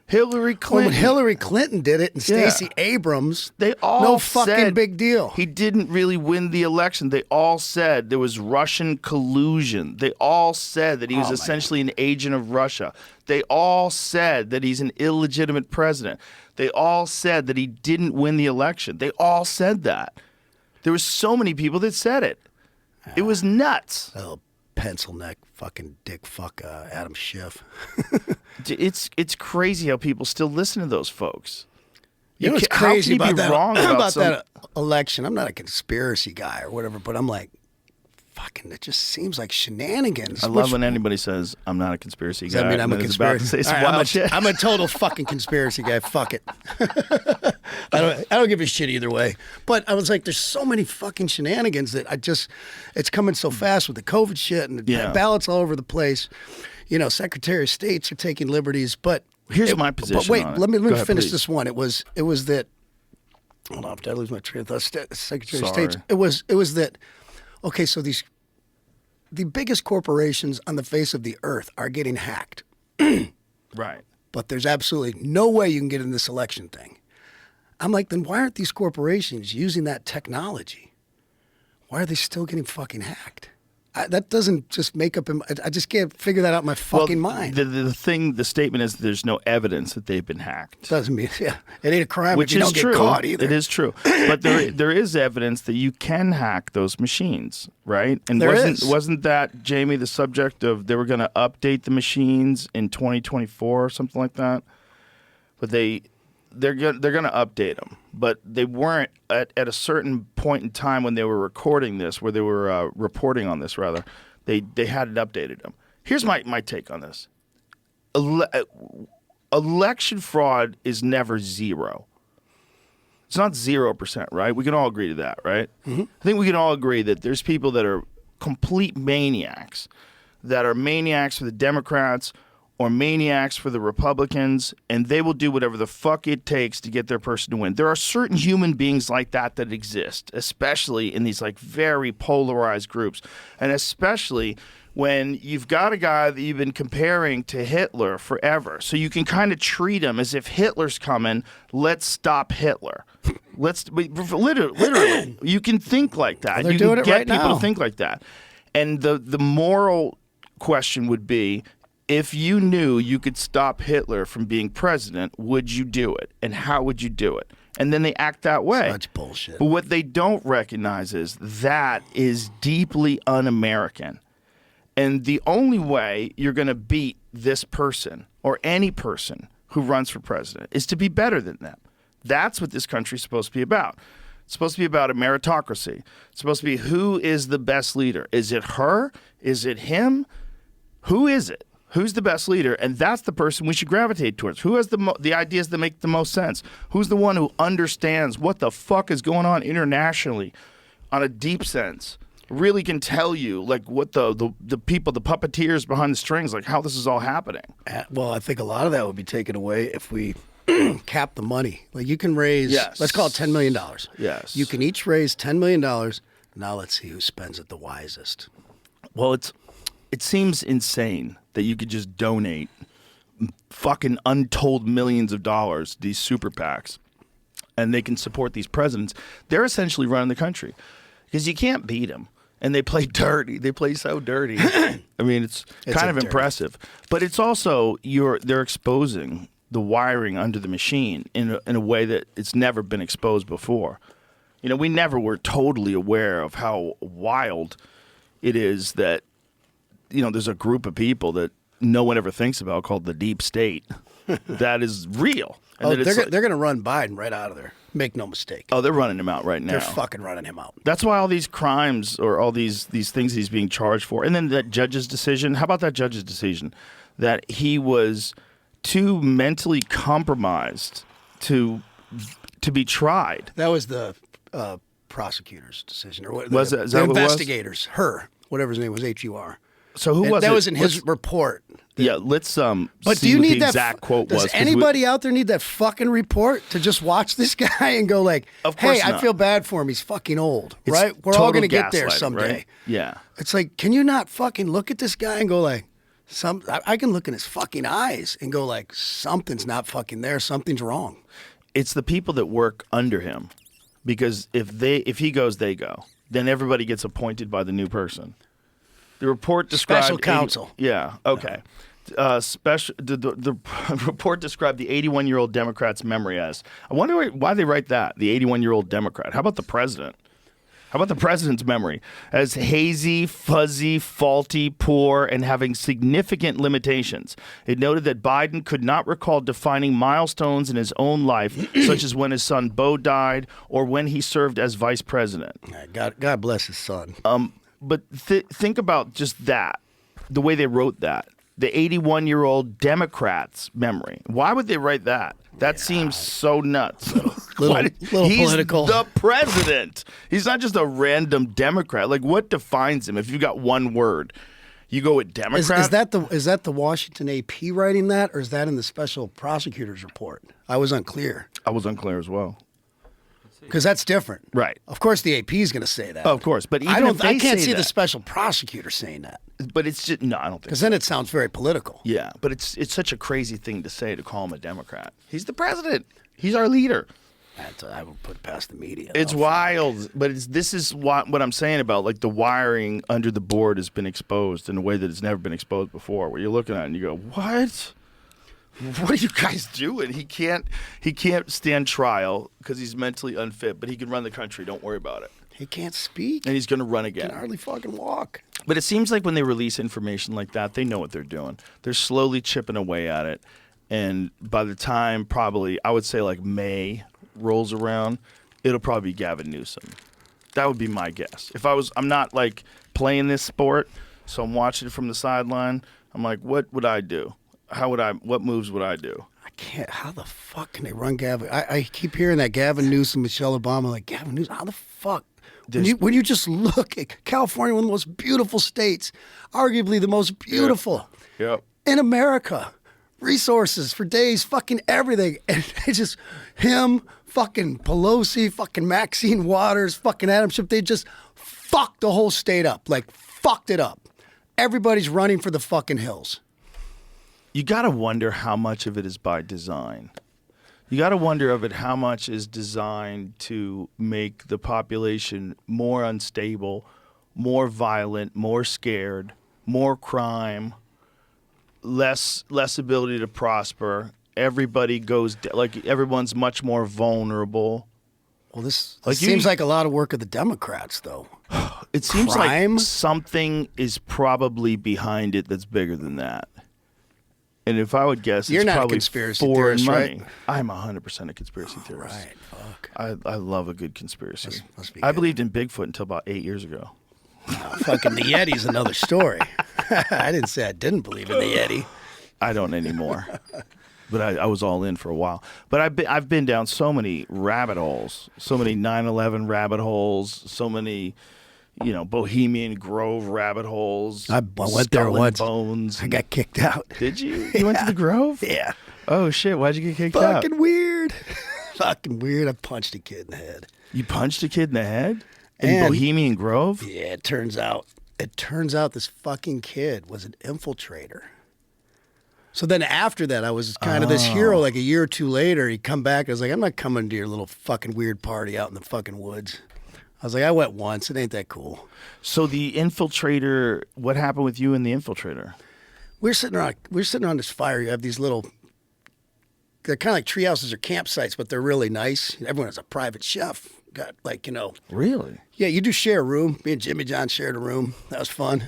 Hillary Well, Clinton. when Hillary Clinton did it and Yeah. Stacey Abrams, They all no fucking said big deal. He didn't really win the election. They all said there was Russian collusion. They all said that he was essentially an agent of Russia. They all said that he's an illegitimate president. They all said that he didn't win the election. They all said that. There were so many people that said it. It was nuts. Oh, pencil neck, fucking dick, fuck Adam Schiff. It's crazy how people still listen to those folks. You know what's how can crazy you be about that? wrong about some- that election? I'm not a conspiracy guy or whatever, but I'm like, fucking, it just seems like shenanigans. I love when anybody says, I'm not a conspiracy Does guy. that mean I'm a and is about to conspiracy? say some All right, wild shit. I'm a total fucking conspiracy guy. Fuck it. I don't give a shit either way. But I was like, there's so many fucking shenanigans that it's coming so fast with the COVID shit and the ballots all over the place. You know, Secretary of States are taking liberties, but Here's my position But wait, on it. let me Go ahead, finish please. this one. It was that. Hold on, did I lose my train of thought? Secretary of Sorry. State. It was that. Okay, so the biggest corporations on the face of the earth are getting hacked. Right. But there's absolutely no way you can get in this election thing. I'm like, then why aren't these corporations using that technology? Why are they still getting fucking hacked? That doesn't just make up. I just can't figure that out in my fucking mind. The statement is there's no evidence that they've been hacked. Doesn't mean, it ain't a crime Which if you is don't true. get caught either. It is true. But there is evidence that you can hack those machines, right? And There is. wasn't that, Jamie, the subject of they were going to update the machines in 2024 or something like that? But they're going to update them, but they weren't at a certain point in time when they were recording this, where they were reporting on this rather. They hadn't updated them. Here's my take on this. Election fraud is never zero. It's not 0%, right? We can all agree to that, right? Mm-hmm. I think we can all agree that there's people that are complete maniacs, that are maniacs for the Democrats or maniacs for the Republicans, and they will do whatever the fuck it takes to get their person to win. There are certain human beings like that exist, especially in these like very polarized groups, and especially when you've got a guy that you've been comparing to Hitler forever. So you can kind of treat him as if Hitler's coming, let's stop Hitler. Literally, you can think like that. They're you doing can it get right people now. to think like that. And the moral question would be, if you knew you could stop Hitler from being president, would you do it? And how would you do it? And then they act that way. Such bullshit. But what they don't recognize is that is deeply un-American. And the only way you're going to beat this person or any person who runs for president is to be better than them. That's what this country's supposed to be about. It's supposed to be about a meritocracy. It's supposed to be, who is the best leader? Is it her? Is it him? Who is it? Who's the best leader? And that's the person we should gravitate towards. Who has the ideas that make the most sense? Who's the one who understands what the fuck is going on internationally on a deep sense? Really can tell you like what the people, the puppeteers behind the strings, like how this is all happening. Well, I think a lot of that would be taken away if we cap the money. Like you can raise, let's call it $10 million. Yes. You can each raise $10 million. Now let's see who spends it the wisest. Well, it seems insane that you could just donate fucking untold millions of dollars to these super PACs and they can support these presidents. They're essentially running the country because you can't beat them. And they play dirty. They play so dirty. I mean, it's kind of impressive. But it's also they're exposing the wiring under the machine in a way that it's never been exposed before. You know, we never were totally aware of how wild it is that, you know, there's a group of people that no one ever thinks about called the deep state that is real. And they're going to run Biden right out of there. Make no mistake. Oh, they're running him out right now. They're fucking running him out. That's why all these crimes or all these things he's being charged for. And then that judge's decision. How about that judge's decision? That he was too mentally compromised to be tried. That was the prosecutor's decision. Or what? Was the, is the that what it was? investigators. Whatever his name was, HUR. So who was it? That was in his report. Yeah, let's But see do you what need the that exact quote does was. anybody out there need that fucking report to just watch this guy and go like, Of course hey, I not. feel bad for him. He's fucking old, It's right? We're all total going to get there gaslighting, someday. right? Yeah. It's like, can you not fucking look at this guy and go like, I can look in his fucking eyes and go like, something's not fucking there. Something's wrong. It's the people that work under him, because if he goes, they go. Then everybody gets appointed by the new person. The report described Special counsel. Yeah. Okay. The report described the 81-year-old Democrat's memory as. I wonder why they write that. The 81-year-old Democrat. How about the president? How about the president's memory? As hazy, fuzzy, faulty, poor, and having significant limitations. It noted that Biden could not recall defining milestones in his own life, such as when his son Beau died or when he served as vice president. God bless his son. But think about just that, the way they wrote that. The 81-year-old Democrat's memory. Why would they write that? That seems so nuts. Little He's political. the president. He's not just a random Democrat. Like, what defines him? If you got one word, you go with Democrat. Is that the Washington AP writing that, or is that in the special prosecutor's report? I was unclear. I was unclear as well. Because that's different. Right. Of course the AP is going to say that. Of course. But even I if they can't say see the that- special prosecutor saying that. But it's just, no, I don't think Because so. then it sounds very political. Yeah, but it's such a crazy thing to say, to call him a Democrat. He's the president. He's our leader. I would put it past the media. It's though. wild, but this is what I'm saying about, like, the wiring under the board has been exposed in a way that it's never been exposed before, where you're looking at it and you go, what? What are you guys doing? He can't stand trial because he's mentally unfit, but he can run the country. Don't worry about it. He can't speak. And he's going to run He can again. hardly fucking walk. But it seems like when they release information like that, they know what they're doing. They're slowly chipping away at it. And by the time probably, I would say like May rolls around, it'll probably be Gavin Newsom. That would be my guess. I'm not like playing this sport, so I'm watching it from the sideline. I'm like, what would I do? What moves would I do? I can't. How the fuck can they run Gavin? I keep hearing that Gavin Newsom, Michelle Obama, like Gavin Newsom. How the fuck? When you just look at California, one of the most beautiful states, arguably the most beautiful in America. Resources for days, fucking everything. And it's just him, fucking Pelosi, fucking Maxine Waters, fucking Adam Schiff. They just fucked the whole state up. Like, fucked it up. Everybody's running for the fucking hills. You got to wonder how much of it is by design. You got to wonder of it how much is designed to make the population more unstable, more violent, more scared, more crime, less ability to prosper. Everybody goes like everyone's much more vulnerable. Well, this seems like a lot of work of the Democrats, though. It seems Crime? like something is probably behind it that's bigger than that. And if I would guess, You're it's not a probably conspiracy foreign theorist, money. right? I'm 100% a conspiracy theorist. Right, fuck. I love a good conspiracy. Must be I good. believed in Bigfoot until about 8 years ago. Fucking the Yeti's another story. I didn't say I didn't believe in the Yeti. I don't anymore. But I was all in for a while. But I've been down so many rabbit holes, so many 9/11 rabbit holes, so many, Bohemian Grove rabbit holes. I went there Skull and once. Bones. I got kicked out. Did you? You went to the Grove? Yeah. Oh shit! Why'd you get kicked out? Fucking weird. Fucking weird. I punched a kid in the head. You punched a kid in the head in And- Bohemian Grove? Yeah, it turns out this fucking kid was an infiltrator. So then after that, I was kind of this hero. Like a year or two later, he'd come back. I was like, I'm not coming to your little fucking weird party out in the fucking woods. I was like, I went once. It ain't that cool. So the infiltrator, what happened with you and the infiltrator? We're sitting on this fire. You have these little, they're kind of like tree houses or campsites, but they're really nice. Everyone has a private chef. Got like, Really? Yeah, you do share a room. Me and Jimmy John shared a room. That was fun.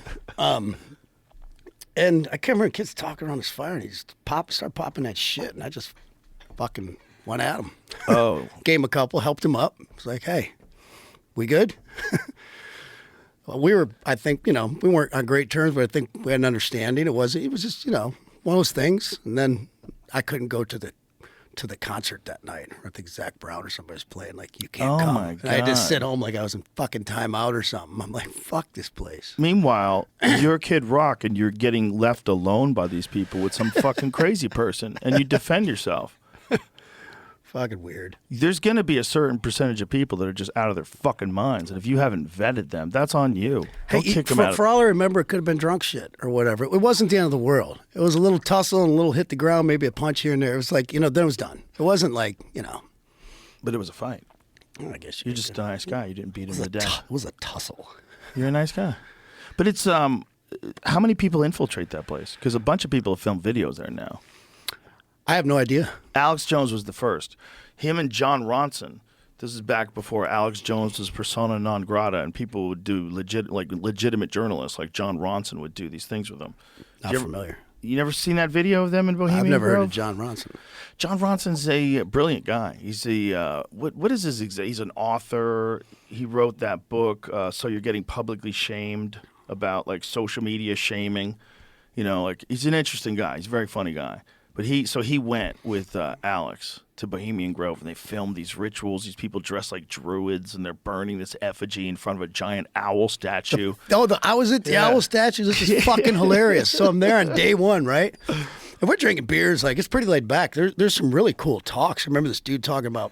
And I can't remember kids talking around this fire, and he just started popping that shit, and I just fucking went at him. Oh. Gave him a couple, helped him up. It's like, hey, we good? Well, I think, we weren't on great terms, but I think we had an understanding. It was just, one of those things. And then I couldn't go to the concert that night. I think Zach Brown or somebody was playing, like, you can't come. My And I had to God. sit home like I was in fucking timeout or something. I'm like, fuck this place. Meanwhile, you're Kid Rock and you're getting left alone by these people with some fucking crazy person and you defend yourself. Fucking weird. There's going to be a certain percentage of people that are just out of their fucking minds. And if you haven't vetted them, that's on you. Hey, Don't kick them out. for all I remember, it could have been drunk shit or whatever. It wasn't the end of the world. It was a little tussle and a little hit the ground, maybe a punch here and there. It was like, then it was done. It wasn't like, But it was a fight. I guess You're just a nice guy. You didn't beat him to death. It was a tussle. You're a nice guy. But it's, how many people infiltrate that place? Because a bunch of people have filmed videos there now. I have no idea. Alex Jones was the first. Him and John Ronson. This is back before Alex Jones was persona non grata, and people would do legitimate journalists like John Ronson would do these things with them. Not familiar. You never seen that video of them in Bohemian I've never heard Grove? of John Ronson. John Ronson's a brilliant guy. He's what is his exact? He's an author. He wrote that book. So You're Getting Publicly Shamed, about like social media shaming. He's an interesting guy. He's a very funny guy. But he went with Alex to Bohemian Grove, and they filmed these rituals. These people dressed like druids, and they're burning this effigy in front of a giant owl statue. I was at the owl statue. This is fucking hilarious. So I'm there on day one, right? And we're drinking beers. Like, it's pretty laid back. There's some really cool talks. I remember this dude talking about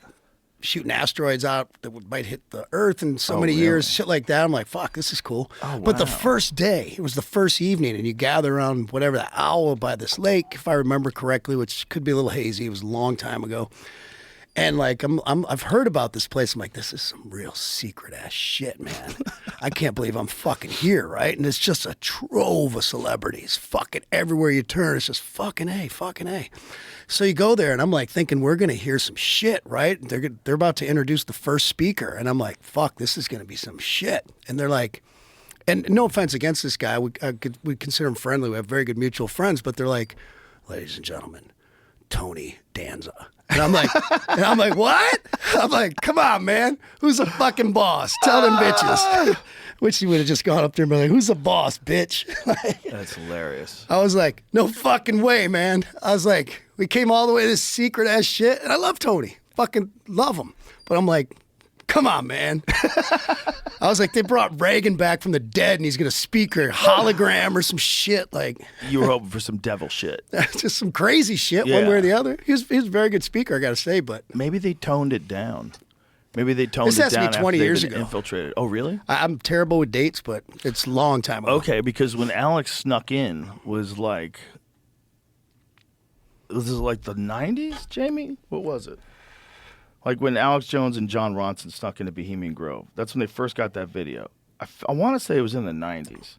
shooting asteroids out that might hit the Earth in so many years, shit like that. I'm like, fuck, this is cool. Oh, But the wow. first day, it was the first evening, and you gather around whatever, the owl by this lake, if I remember correctly, which could be a little hazy. It was a long time ago. And like, I've heard about this place. I'm like, this is some real secret ass shit, man. I can't believe I'm fucking here, right? And it's just a trove of celebrities, fucking everywhere you turn. It's just fucking A, fucking A. So you go there, and I'm like thinking we're gonna hear some shit, right? They're about to introduce the first speaker, and I'm like, fuck, this is gonna be some shit. And they're like, and no offense against this guy, we consider him friendly. We have very good mutual friends, but they're like, ladies and gentlemen, Tony Danza. And I'm like, what? I'm like, come on, man. Who's the fucking boss? Tell them bitches. Which she would have just gone up there and been like, who's the boss, bitch? That's hilarious. I was like, no fucking way, man. I was like, we came all the way to this secret ass shit. And I love Tony. Fucking love him. But I'm like, come on, man. I was like, they brought Reagan back from the dead and he's going to speak or hologram or some shit. Like, You were hoping for some devil shit. just some crazy shit one way or the other. He was a very good speaker, I got to say, but Maybe they toned it down. Maybe they toned This it has to be down 20 after they've years been ago. infiltrated. Oh, really? I'm terrible with dates, but it's a long time ago. Okay, because when Alex snuck in was like the 90s, Jamie? What was it? Like when Alex Jones and John Ronson snuck into Bohemian Grove. That's when they first got that video. I want to say it was in the 90s.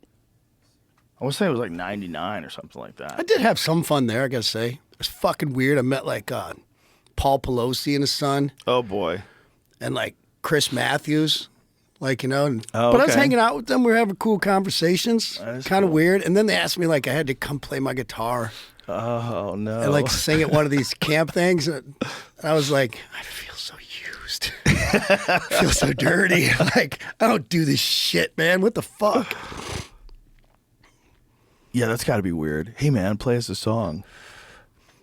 I want to say it was like 99 or something like that. I did have some fun there, I got to say. It was fucking weird. I met like Paul Pelosi and his son. Oh, boy. And like Chris Matthews, like, you know. Oh, but I was okay. hanging out with them. We were having cool conversations. That's Kind of cool. weird. And then they asked me like I had to come play my guitar Oh, no. and like sing at one of these camp things. And I was like, I feel so used. I feel so dirty. Like, I don't do this shit, man. What the fuck? Yeah, that's got to be weird. Hey, man, play us a song.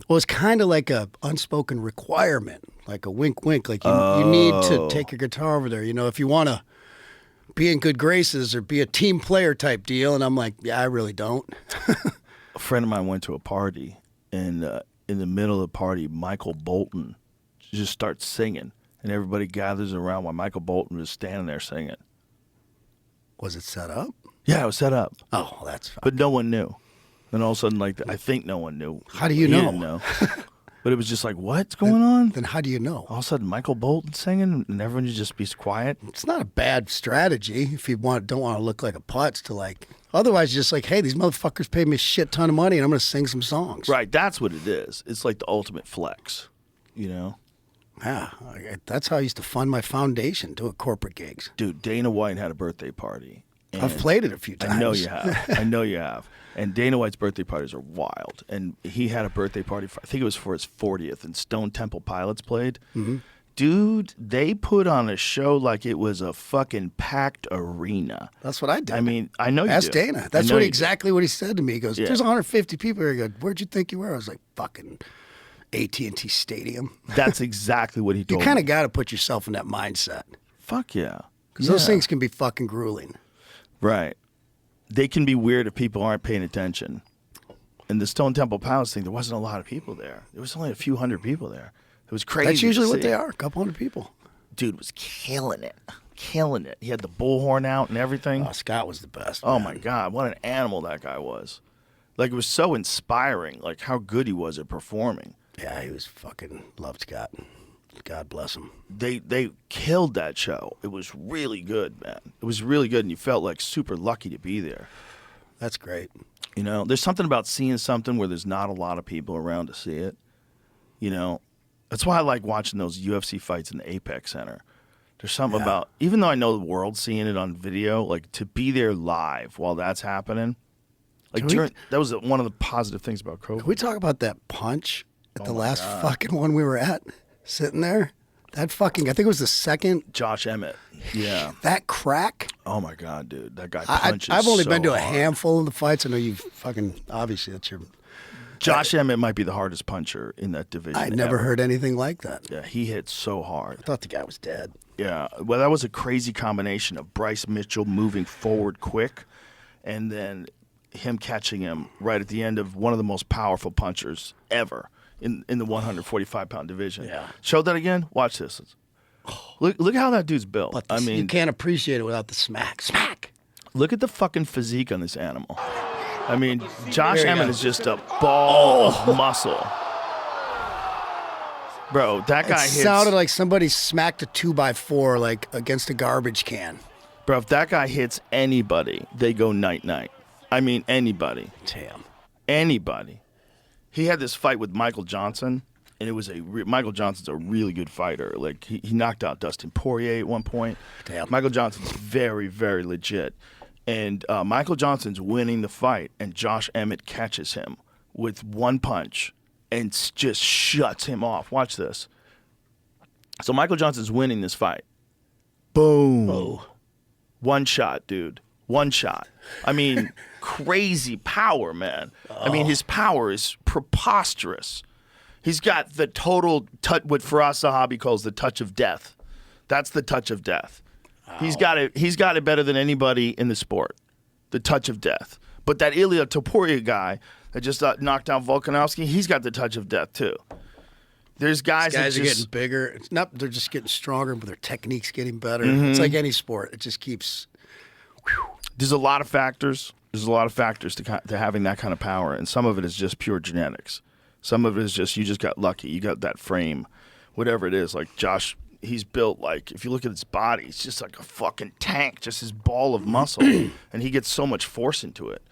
Well, it's kind of like a unspoken requirement, like a wink, wink. Like you need to take your guitar over there. You know, if you want to be in good graces or be a team player type deal. And I'm like, yeah, I really don't. A friend of mine went to a party, and in the middle of the party, Michael Bolton just starts singing, and everybody gathers around while Michael Bolton was standing there singing. Was it set up? Yeah, it was set up, Oh, well, that's fine. but no one knew. Then all of a sudden, like, I think no one knew. How do you He know? didn't know. But it was just like, what's going on? Then how do you know? All of a sudden, Michael Bolton singing, and everyone just be quiet. It's not a don't want to look like a putz to like. Otherwise, just like, hey, these motherfuckers paid me a shit ton of money, and I'm gonna sing some songs. Right, that's what it is. It's like the ultimate flex, you know? Yeah, that's how I used to fund my foundation, doing corporate gigs. Dude, Dana White had a birthday party. I've played it a few times. I know you have. I know you have. And Dana White's birthday parties are wild. And he had a birthday party, I think it was for his 40th, and Stone Temple Pilots played. Mm-hmm. Dude, they put on a show like it was a fucking packed arena. That's what I did. I mean, I know you Ask do. Dana. I That's know what you do. exactly what he said to me. He goes, Yeah. "There's 150 people here." He goes, "Where'd you think you were?" I was like, "Fucking AT&T Stadium." That's exactly what he You told kind me. of got to put yourself in that mindset Fuck yeah. because those things can be fucking grueling. Right. They can be weird if people aren't paying attention. And the Stone Temple Pilots thing, there wasn't a lot of people there. There was only a few hundred people there. It was crazy. That's usually to what see. they are. A couple hundred people. Dude was killing it. Killing it. He had the bullhorn out and everything. Oh, Scott was the best. Oh man. my God, what an animal that guy was. Like, it was so inspiring, like how good he was at performing. Yeah, he was fucking loved Scott. God bless him. They killed that show. It was really good, man. It was really good, and you felt like super lucky to be there. That's great. You know, there's something about seeing something where there's not a lot of people around to see it. You know, that's why I like watching those UFC fights in the Apex Center. There's something about, even though I know the world's seeing it on video, like to be there live while that's happening. Like that was one of the positive things about COVID. Can we talk about that punch at the my last God. fucking one we were at? Sitting there? That fucking, I think it was the second. Josh Emmett. Yeah. That crack. Oh my God, dude. That guy I, punches I've only so been to a hard. handful of the fights. I know you've fucking, obviously that's your. Josh Emmett might be the hardest puncher in that division. I never ever. heard anything like that. Yeah, he hit so hard. I thought the guy was dead. Yeah, well, that was a crazy combination of Bryce Mitchell moving forward quick, and then him catching him right at the end of one of the most powerful punchers ever in the 145-pound division. Yeah. Show that again. Watch this. Look how that dude's built. But I you mean, can't appreciate it without the smack. Smack. look at the fucking physique on this animal. I mean, Josh There you Emmett go. is just a ball of muscle. Bro, that guy It hits. sounded like somebody smacked a 2x4 like against a garbage can. Bro, if that guy hits anybody, they go night-night. I mean, anybody. Damn. Anybody. He had this fight with Michael Johnson, and it was Michael Johnson's a really good fighter. Like, he knocked out Dustin Poirier at one point. Damn. Michael Johnson's very, very legit. And Michael Johnson's winning the fight, and Josh Emmett catches him with one punch and just shuts him off. Watch this. So Michael Johnson's winning this fight. Boom. Oh. One shot, dude. One shot. I mean, crazy power, man. I mean, his power is preposterous. He's got the total touch, what Firas Zahabi calls the touch of death. That's the touch of death. He's got it better than anybody in the sport. The touch of death. But that Ilia Topuria guy that just knocked down Volkanovski, he's got the touch of death too. There's guys These guys that are just, getting bigger. It's not they're just getting stronger, but their technique's getting better. Mm-hmm. It's like any sport. It just keeps. there's a lot of factors. There's a lot of factors to having that kind of power, and some of it is just pure genetics. Some of it is just you just got lucky. You got that frame, whatever it is. Like Josh, he's built like, if you look at his body, it's just like a fucking tank, just his ball of muscle, and he gets so much force into it.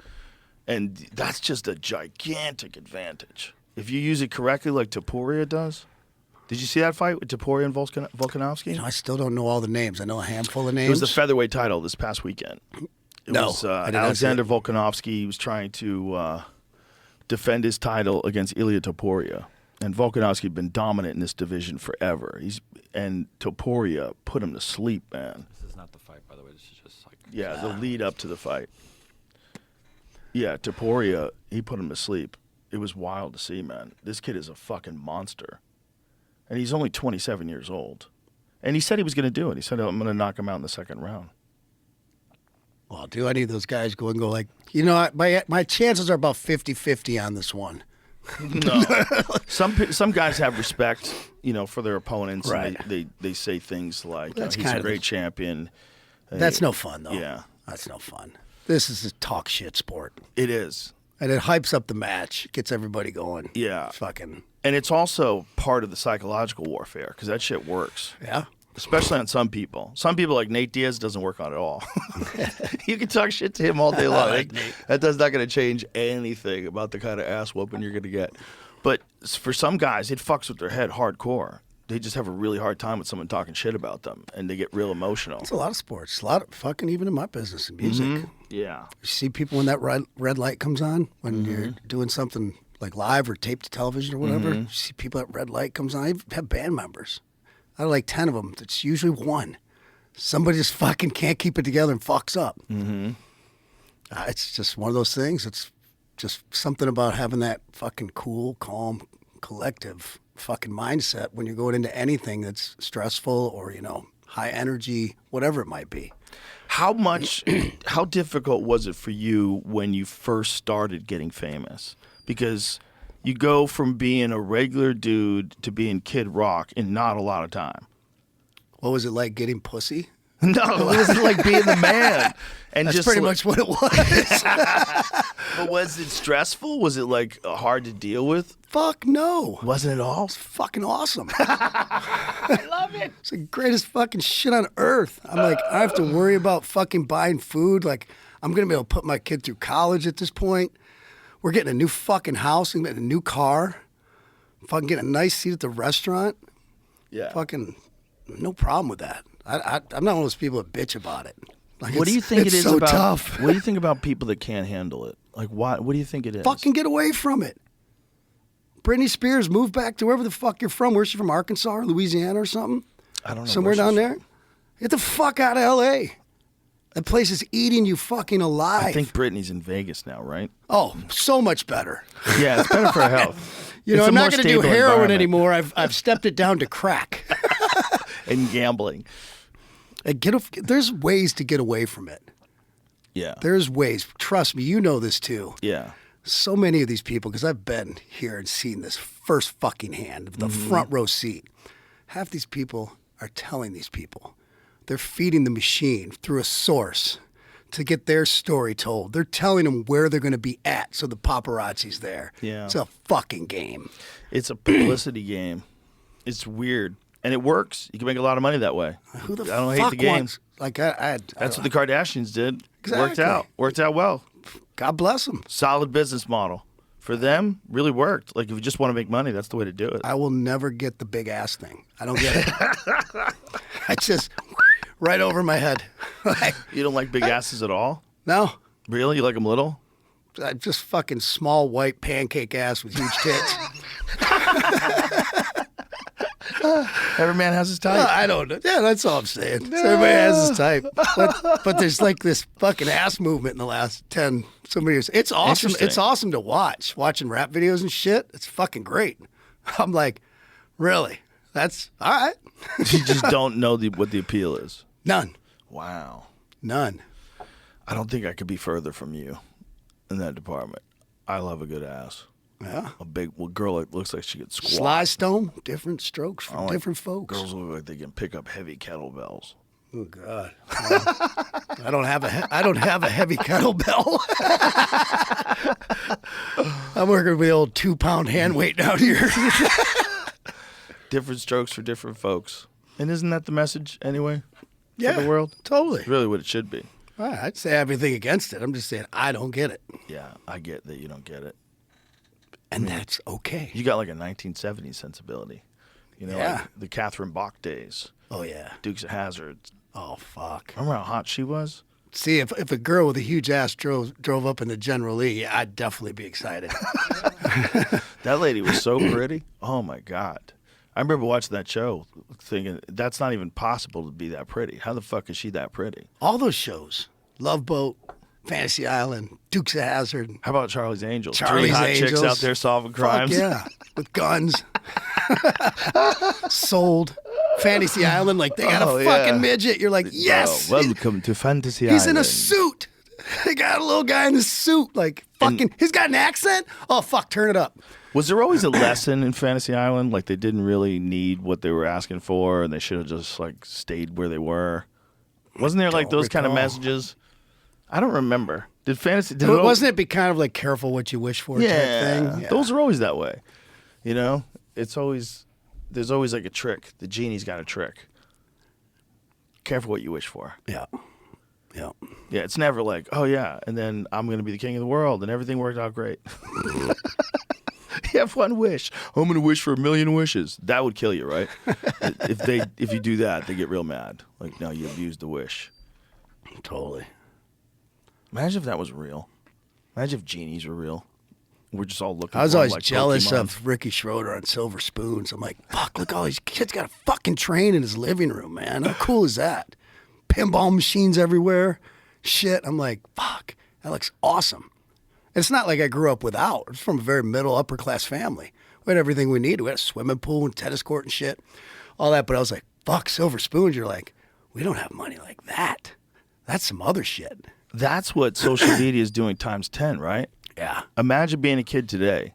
And that's just a gigantic advantage. If you use it correctly like Topuria does. Did you see that fight with Topuria and Volkanovski? You know, I still don't know all the names. I know a handful of names. It was the featherweight title this past weekend. It No, was I did not see Alexander it. Volkanovski. He was trying to defend his title against Ilia Topuria. And Volkanovski had been dominant in this division forever. And Topuria put him to sleep, man. This is not the fight, by the way. This is just like. Yeah, the lead up to the fight. Yeah, Topuria, he put him to sleep. It was wild to see, man. This kid is a fucking monster. And he's only 27 years old. And he said he was going to do it. He said, I'm going to knock him out in the second round. Well, do any of those guys go and go like, you know, my chances are about 50-50 on this one. No. Some guys have respect, you know, for their opponents. Right. And they say things like, That's he's kind a of great champion. That's no fun, though. Yeah. That's no fun. This is a talk shit sport. It is. And it hypes up the match, gets everybody going. Yeah. Fucking. And it's also part of the psychological warfare because that shit works. Yeah. Especially on some people. Some people like Nate Diaz doesn't work on at all. You can talk shit to him all day long. That's not going to change anything about the kind of ass whooping you're going to get. But for some guys, it fucks with their head hardcore. They just have a really hard time with someone talking shit about them, and they get real emotional. It's a lot of sports. A lot of fucking, even in my business and music. Yeah. You see people when that red light comes on, when you're doing something like live or taped to television or whatever. You see people that red light comes on. I have band members. Out of like 10 of them, it's usually one. Somebody just fucking can't keep it together and fucks up. It's just one of those things. It's just something about having that fucking cool, calm, collective fucking mindset when you're going into anything that's stressful or, you know, high energy, whatever it might be. How difficult was it for you when you first started getting famous? Because you go from being a regular dude to being Kid Rock in not a lot of time. What was it like getting pussy? No, it wasn't like being the man. And That's just pretty like, much what it was. But was it stressful? Was it like hard to deal with? Fuck no. Wasn't it all? It's fucking awesome. I love it. It's the greatest fucking shit on earth. I'm like, I have to worry about fucking buying food. Like, I'm going to be able to put my kid through college at this point. We're getting a new fucking house and getting a new car. Fucking getting a nice seat at the restaurant. Yeah. Fucking no problem with that. I'm not one of those people that bitch about it. Like, What do you think it is so about? tough. What do you think about people that can't handle it? Like, what do you think it is? Fucking get away from it. Britney Spears moved back to wherever the fuck you're from. Where's she from? Arkansas or Louisiana or something? I don't know. Somewhere where down she's there. Get the fuck out of L.A. That place is eating you fucking alive. I think Britney's in Vegas now, right? Oh, so much better. Yeah, it's better for her health. You know, It's a I'm more not going to do stable heroin environment. anymore. I've stepped it down to crack. And gambling. And there's ways to get away from it. Yeah. There's ways. Trust me, you know this too. Yeah. So many of these people, because I've been here and seen this first fucking hand, the front row seat. Half these people are telling these people. They're feeding the machine through a source to get their story told. They're telling them where they're going to be at so the paparazzi's there. Yeah. It's a fucking game. It's a publicity game. It's weird. And it works. You can make a lot of money that way. Who the I don't fuck hate the game. wants... Like, I That's what the Kardashians did. Exactly. Worked out well. God bless them. Solid business model. For them, really worked. Like, if you just want to make money, that's the way to do it. I will never get the big ass thing. I don't get it. I just right over my head. Like, You don't like big asses at all? no, Really? You like them little? just fucking small white pancake ass with huge tits. Every man has his type. I don't know. Yeah, that's all I'm saying. So everybody has his type. But there's like this fucking ass movement in the last 10 so many years. It's awesome. Interesting. It's awesome to watch. Watching rap videos and shit. It's fucking great. I'm like, really? That's all right. You just don't know what the appeal is. None. Wow. None. I don't think I could be further from you in that department. I love a good ass. Yeah. A big girl that looks like she could squat. Sly Stone, different strokes for I like different folks. Girls look like they can pick up heavy kettlebells. Oh God. I don't have a heavy kettlebell. I'm working with the old 2-pound hand weight down here. Different strokes for different folks. And isn't that the message anyway? Yeah, For the world? totally. It's really what it should be. All right, I'd say everything against it. I'm just saying I don't get it, Yeah, I get that you don't get it. and that's okay. You got like a 1970s sensibility. You know, Yeah. like the Catherine Bach days, Oh yeah. Dukes of Hazzard. Oh fuck. Remember how hot she was? See, if a girl with a huge ass drove up in the General Lee, I'd definitely be excited. That lady was so pretty. Oh my God. I remember watching that show thinking, that's not even possible to be that pretty. How the fuck is she that pretty? All those shows, Love Boat, Fantasy Island, Dukes of Hazzard, How about Charlie's Angels? Charlie's Three hot Angels. chicks out there solving Fuck crimes. yeah, with guns. Sold. Fantasy Island, like they got Oh, a yeah. fucking midget. You're like, yes. Oh, welcome to Fantasy He's Island. in a suit. They got a little guy in a suit. Like, fucking, he's got an accent? Oh, fuck, turn it up. Was there always a lesson in Fantasy Island? Like they didn't really need what they were asking for and they should have just like stayed where they were? Wasn't there like Don't those kind of recall. messages? I don't remember. Did Wasn't it be kind of like careful what you wish for type thing? Yeah. Those are always that way. You know? There's always like a trick. The genie's got a trick. Careful what you wish for. Yeah. Yeah. Yeah, it's never like, oh yeah, and then I'm going to be the king of the world and everything worked out great. You have one wish. I'm going to wish for 1,000,000 wishes. That would kill you, right? If you do that, they get real mad. Like, no, you abused the wish. Totally. Imagine if that was real. Imagine if genies were real. We're just all looking I was for 'em always like jealous Pokemon. of Ricky Schroeder on Silver Spoons. I'm like, fuck, look, all these kids got a fucking train in his living room, man. How cool is that? Pinball machines everywhere. Shit. I'm like, fuck, that looks awesome. And it's not like I grew up without. I'm from a very middle, upper class family. We had everything we needed. We had a swimming pool and tennis court and shit, all that. But I was like, fuck, Silver Spoons. You're like, we don't have money like that. That's some other shit. That's what social media is doing times 10, right? Yeah. Imagine being a kid today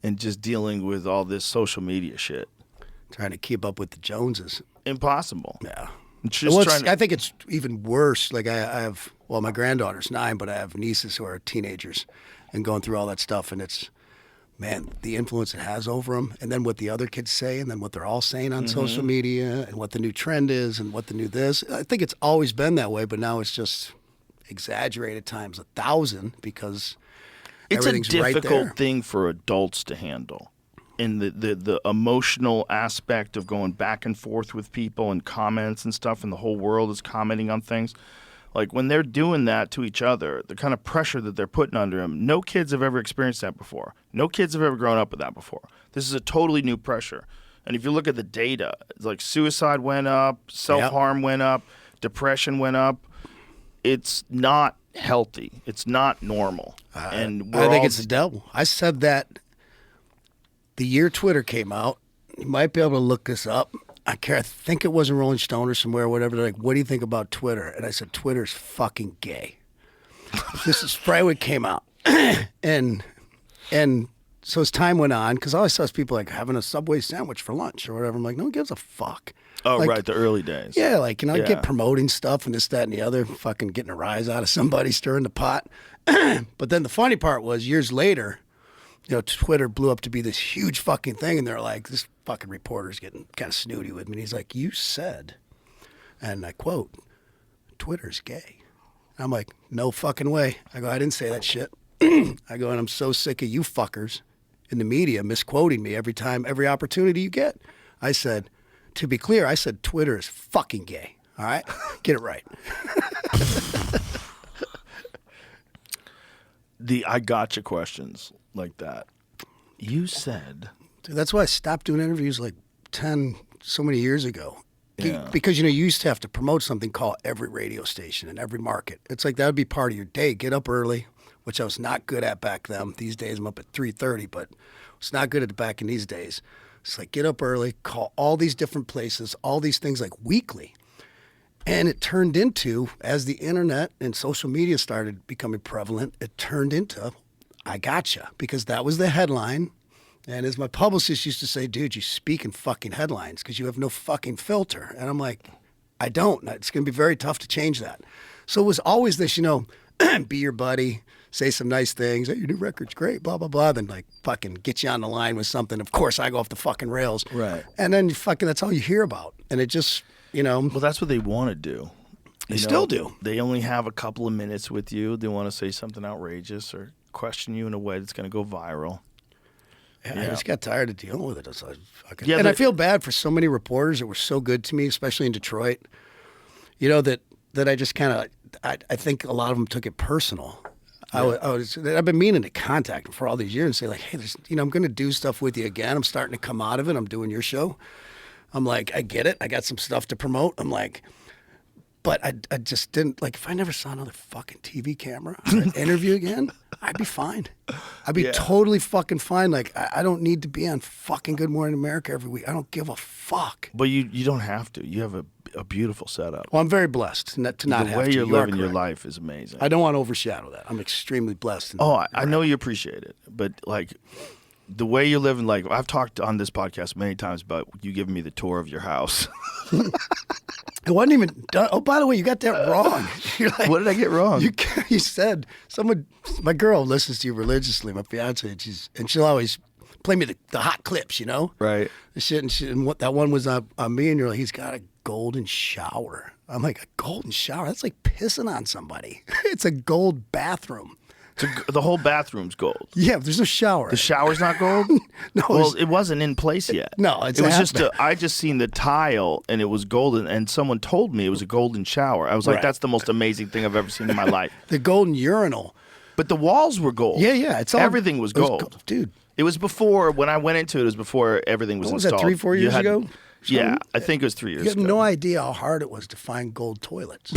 and just dealing with all this social media shit. Trying to keep up with the Joneses. Impossible. Yeah. It's just Well, trying to, I think it's even worse. Like I have, well, my granddaughter's 9, but I have nieces who are teenagers and going through all that stuff. And it's, man, the influence it has over them. And then what the other kids say and then what they're all saying on social media and what the new trend is and what the new this. I think it's always been that way, but now it's just exaggerated times 1,000 because it's a everything's right there. difficult thing for adults to handle. In the emotional aspect of going back and forth with people and comments and stuff, and the whole world is commenting on things. Like when they're doing that to each other, the kind of pressure that they're putting under them, no kids have ever experienced that before. No kids have ever grown up with that before. This is a totally new pressure. And if you look at the data, it's like suicide went up, self-harm went up, depression went up. It's not healthy. It's not normal. And I think it's the devil. I said that the year Twitter came out. You might be able to look this up. I think it was in Rolling Stone or somewhere, or whatever. They're like, what do you think about Twitter? And I said, Twitter's fucking gay. This is right when it came out. and so as time went on, because all I saw is people like having a Subway sandwich for lunch or whatever. I'm like, no one gives a fuck. Oh, Like, right, the early days. yeah, like, Yeah. get promoting stuff and this, that, and the other, fucking getting a rise out of somebody, stirring the pot. But then the funny part was years later, Twitter blew up to be this huge fucking thing. And they're like, this fucking reporter's getting kind of snooty with me. And he's like, you said, and I quote, Twitter's gay. And I'm like, no fucking way. I go, I didn't say that shit. I go, and I'm so sick of you fuckers in the media misquoting me every opportunity you get. I said, to be clear, I said Twitter is fucking gay. All right? Get it right. The I gotcha questions like that. You said Dude, that's why I stopped doing interviews like 10 so many years ago. Yeah. Because, you used to have to promote something called every radio station in every market. It's like that would be part of your day. Get up early, which I was not good at back then. These days I'm up at 3:30, but it's not good at it back in these days. It's like get up early, call all these different places, all these things like weekly. And it turned into, as the internet and social media started becoming prevalent, it turned into, I gotcha, because that was the headline. And as my publicist used to say, dude, you speak in fucking headlines because you have no fucking filter. And I'm like, I don't. It's going to be very tough to change that. So it was always this, be your buddy, say some nice things. Hey, your new record's great, blah, blah, blah. Then like fucking get you on the line with something. Of course, I go off the fucking rails. Right. And then fucking that's all you hear about. And it just, Well, that's what they want to do. They still do. They only have a couple of minutes with you. They want to say something outrageous or question you in a way that's going to go viral. I just got tired of dealing with it. Yeah, and I feel bad for so many reporters that were so good to me, especially in Detroit. That I just kind of, I think a lot of them took it personal. Yeah. I've been meaning to contact them for all these years and say like, hey, I'm going to do stuff with you again. I'm starting to come out of it. I'm doing your show. I'm like, I get it. I got some stuff to promote. I'm like, but I just didn't, like, if I never saw another fucking TV camera or an interview again, I'd be fine. I'd be totally fucking fine. Like, I don't need to be on fucking Good Morning America every week. I don't give a fuck. But you don't have to. You have a beautiful setup. Well, I'm very blessed to not have to. The way you're living your life is amazing. I don't want to overshadow that. I'm extremely blessed. I know you appreciate it, but like the way you're living, like I've talked on this podcast many times about you giving me the tour of your house. It wasn't even done. Oh, by the way, you got that wrong. You're like, what did I get wrong? You said my girl listens to you religiously, my fiance, and she'll always play me the hot clips, Right. The shit, and what that one was on me, and you're like, he's got a golden shower. I'm like, a golden shower? That's like pissing on somebody. It's a gold bathroom. The whole bathroom's gold. Yeah, but there's no shower. The shower's not gold? No. Well, it wasn't in place yet. No, it was just I just seen the tile and it was golden, and someone told me it was a golden shower. I was like, that's the most amazing thing I've ever seen in my life. The golden urinal. But the walls were gold. Yeah. Everything was gold. Dude. It was before, when I went into it, it was before everything was installed. What was that, 3-4 years ago? Yeah, I think it was 3 years ago. You have no idea how hard it was to find gold toilets.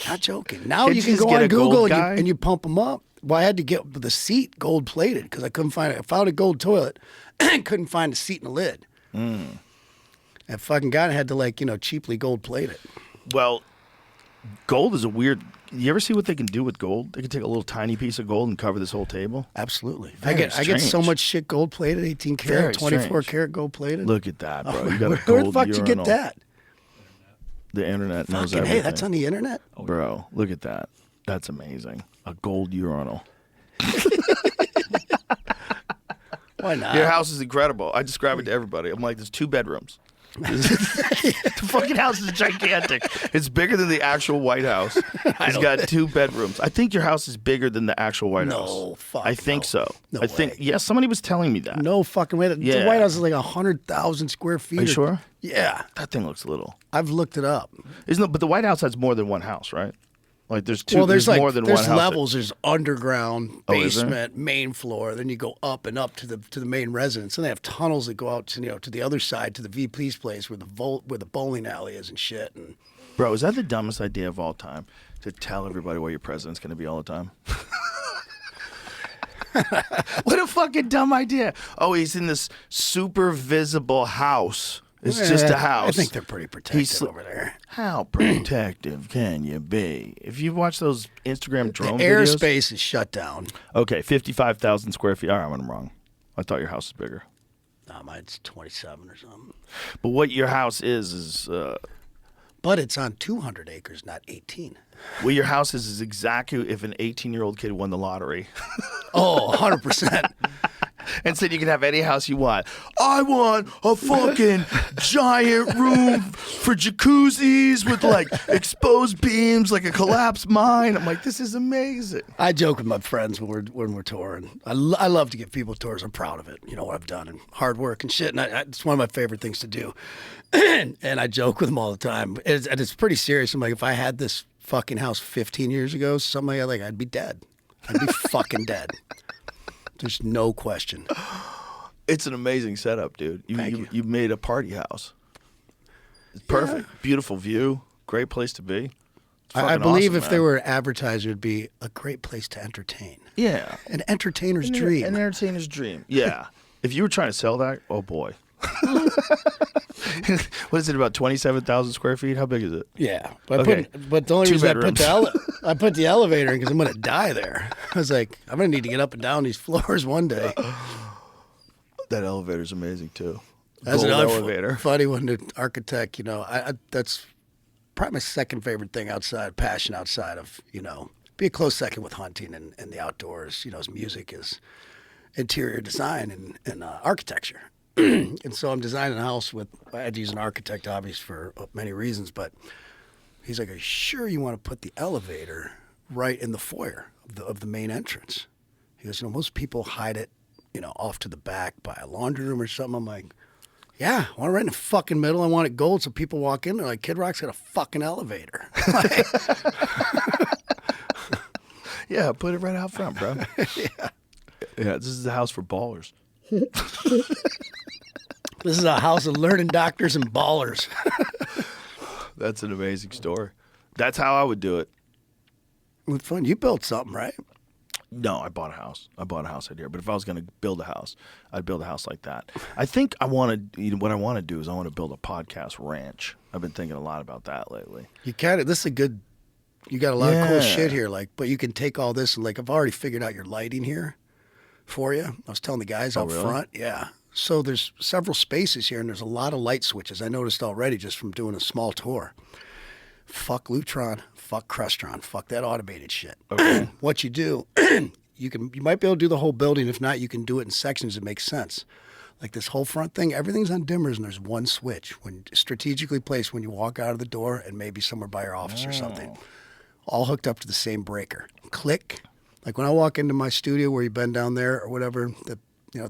Not joking. Now Can't you you can just go get on a gold Google guy? and you pump them up. Well, I had to get the seat gold plated because I couldn't find it. I found a gold toilet and couldn't find a seat in the lid. That fucking guy had to cheaply gold plate it. Well, gold is a weird. You ever see what they can do with gold? They can take a little tiny piece of gold and cover this whole table. Absolutely. Very I get so strange. much shit gold plated, 18 Very karat, 24 strange. karat gold plated. Look at that, bro. You got a Where gold the fuck did you get urinal. that? The internet knows Fucking, everything. hey, that's on the internet? Bro, look at that. That's amazing. A gold urinal. Why not? Your house is incredible. I describe it to everybody. I'm like, there's 2 bedrooms. The fucking house is gigantic. It's bigger than the actual White House. It's got 2 bedrooms. I think your house is bigger than the actual White House. No, fuck. I think so. No I think, way. yeah, somebody was telling me that. No fucking way. The Yeah. White House is like 100,000 square feet. Are you sure? Yeah. That thing looks little. I've looked it up. Isn't it? But the White House has more than one house, right? Like there's 2. Well, there's more than there's one house. levels. There's underground, Oh, is there? basement, main floor. Then you go up and up to the main residence. And they have tunnels that go out to to the other side to the VP's place where the bowling alley is and shit. And Bro, is that the dumbest idea of all time? To tell everybody where your president's going to be all the time? What a fucking dumb idea. Oh, he's in this super visible house. It's just a house. I think they're pretty protected over there. How protective can you be? If you watch those Instagram drone The videos. airspace is shut down. Okay, 55,000 square feet. All right, I'm wrong. I thought your house was bigger. No, mine's 27 or something. But what your house is But it's on 200 acres, not 18. what your house is exactly if an 18-year-old kid won the lottery. Oh, 100%. And said you can have any house you want. I want a fucking giant room for jacuzzis with like exposed beams, like a collapsed mine. I'm like, this is amazing. I joke with my friends when we're touring. I love to give people tours. I'm proud of it. You know what I've done and hard work and shit. And it's one of my favorite things to do. And I joke with them all the time. And it's pretty serious. I'm like, if I had this fucking house 15 years ago, something like that, I'd be dead. I'd be fucking dead. There's no question. It's an amazing setup, dude. Thank you. You made a party house. It's perfect. Beautiful view. Great place to be. It's I fucking believe awesome, if man. there were advertisers, it'd be a great place to entertain. Yeah. An entertainer's dream. An entertainer's dream. Yeah. If you were trying to sell that, oh boy. What is it, about 27,000 square feet? How big is it? Yeah, but Okay. but the only 2 reason bedrooms. I put the elevator in because I'm gonna die there. I was like, I'm gonna need to get up and down these floors one day. That elevator's amazing too. That's Gold another elevator. funny one. The architect, I that's probably my second favorite thing passion outside of be a close second with hunting and the outdoors. His music is interior design and architecture. And so I'm designing a house I had to use an architect, obviously, for many reasons, but he's like, are you sure you want to put the elevator right in the foyer of the main entrance? He goes, most people hide it, off to the back by a laundry room or something. I'm like, yeah, I want it right in the fucking middle. I want it gold so people walk in, they're like, Kid Rock's got a fucking elevator. Yeah, put it right out front, bro. Yeah, this is the house for ballers. This is a house of learning doctors and ballers. That's an amazing story. That's how I would do it. With fun. You built something, right? No, I bought a house. I bought a house out here. But if I was going to build a house, I'd build a house like that. I think what I want to do is I want to build a podcast ranch. I've been thinking a lot about that lately. You this is a good, you got a lot of cool Yeah. shit here. But you can take all this and I've already figured out your lighting here for you. I was telling the guys out really? front. Yeah. So there's several spaces here and there's a lot of light switches. I noticed already just from doing a small tour. Fuck Lutron, fuck Crestron, fuck that automated shit. Okay. What you do, you might be able to do the whole building. If not, you can do it in sections that make sense. Like this whole front thing, everything's on dimmers and there's one switch strategically placed when you walk out of the door and maybe somewhere by your office or something. All hooked up to the same breaker. Click. Like when I walk into my studio where you've been down there or whatever,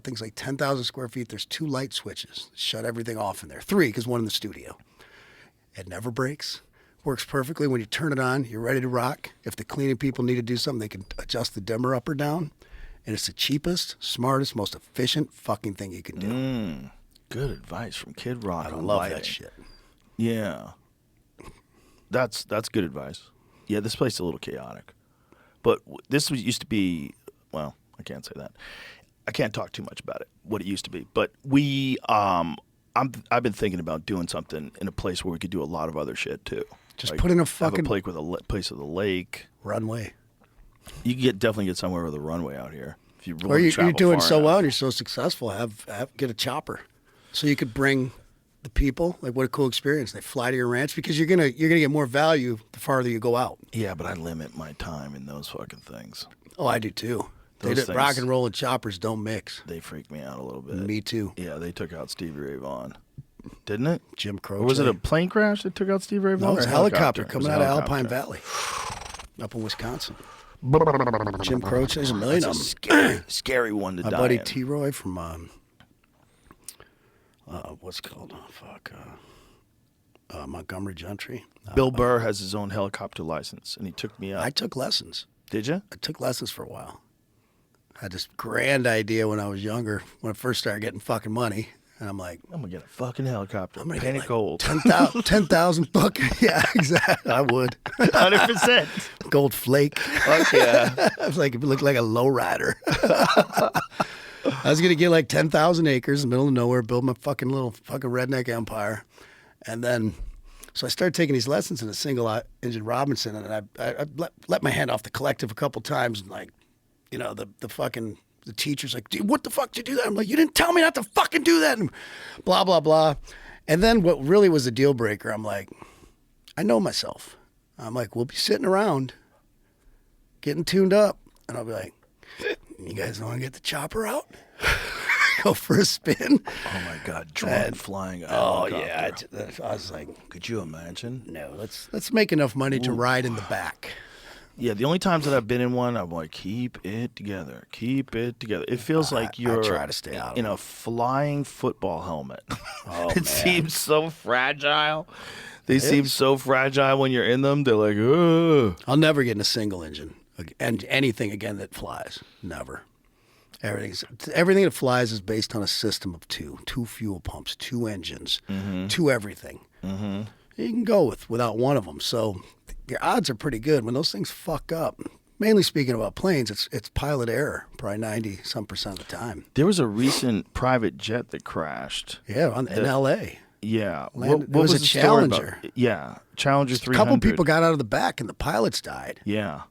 things like 10,000 square feet, there's 2 light switches. Shut everything off in there. 3 because one in the studio. It never breaks. Works perfectly. When you turn it on, you're ready to rock. If the cleaning people need to do something, they can adjust the dimmer up or down. And it's the cheapest, smartest, most efficient fucking thing you can do. Good advice from Kid Rock. I on love lighting. that shit. Yeah. That's good advice. Yeah, this place is a little chaotic. But used to be, well, I can't say that. I can't talk too much about it, what it used to be. But I've been thinking about doing something in a place where we could do a lot of other shit too. Just put in a fucking have a place with a lake. runway. You can definitely get somewhere with a runway out here. If you Or you're doing so well enough. and you're so successful, get a chopper. So you could bring the people, like what a cool experience. They fly to your ranch because you're gonna get more value the farther you go out. Yeah, but I limit my time in those fucking things. Oh, I do too. Those things- Rock and roll and choppers don't mix. They freak me out a little bit. Me too. Yeah, they took out Stevie Ray Vaughan. Didn't it? Jim Croce. Or was it a plane crash that took out Stevie Ray Vaughan? No, it was or a helicopter It was coming a out of helicopter. Alpine Valley, up in Wisconsin. Jim Croce, there's a million That's of a them. scary one to My die buddy in. T-Roy from what's it called? Montgomery Gentry. Bill Burr has his own helicopter license, and he took me out. I took lessons. Did you? I took lessons for a while. I had this grand idea when I was younger, when I first started getting fucking money. And I'm like, I'm going to get a fucking helicopter. I'm going to Paint get it like gold. 10,000 fucking, yeah, exactly. I would. 100%. Gold flake. Fuck yeah. I was like, it looked like a lowrider. I was going to get like 10,000 acres in the middle of nowhere, build my fucking little fucking redneck empire. And then, so I started taking these lessons in a single engine Robinson, and I let my hand off the collective a couple times, and like, the teacher's like, dude, what the fuck did you do that? I'm like, you didn't tell me not to fucking do that, and blah, blah, blah. And then what really was a deal breaker, I'm like, I know myself. I'm like, we'll be sitting around getting tuned up, and I'll be like, you guys want to get the chopper out? Go for a spin? Oh, my God. Drone flying a Oh, helicopter. yeah. I was like, Could you imagine? no, let's make enough money to ride in the back. Yeah, the only times that I've been in one, I'm like, keep it together. Keep it together. It feels like you're try to stay out of in them. a flying football helmet. Oh, It man. seems so fragile. They seem so fragile when you're in them. They're like, ugh. I'll never get in a single engine and anything again that flies. Never. Everything that flies is based on a system of two fuel pumps, 2 engines, 2 everything. Mm-hmm. You can go without one of them. So your odds are pretty good when those things fuck up. Mainly speaking about planes, it's pilot error, probably 90% of the time. There was a recent private jet that crashed. Yeah, in L.A. Yeah. What was a the story about? Challenger. Yeah, Challenger 300. A couple people got out of the back and the pilots died. Yeah.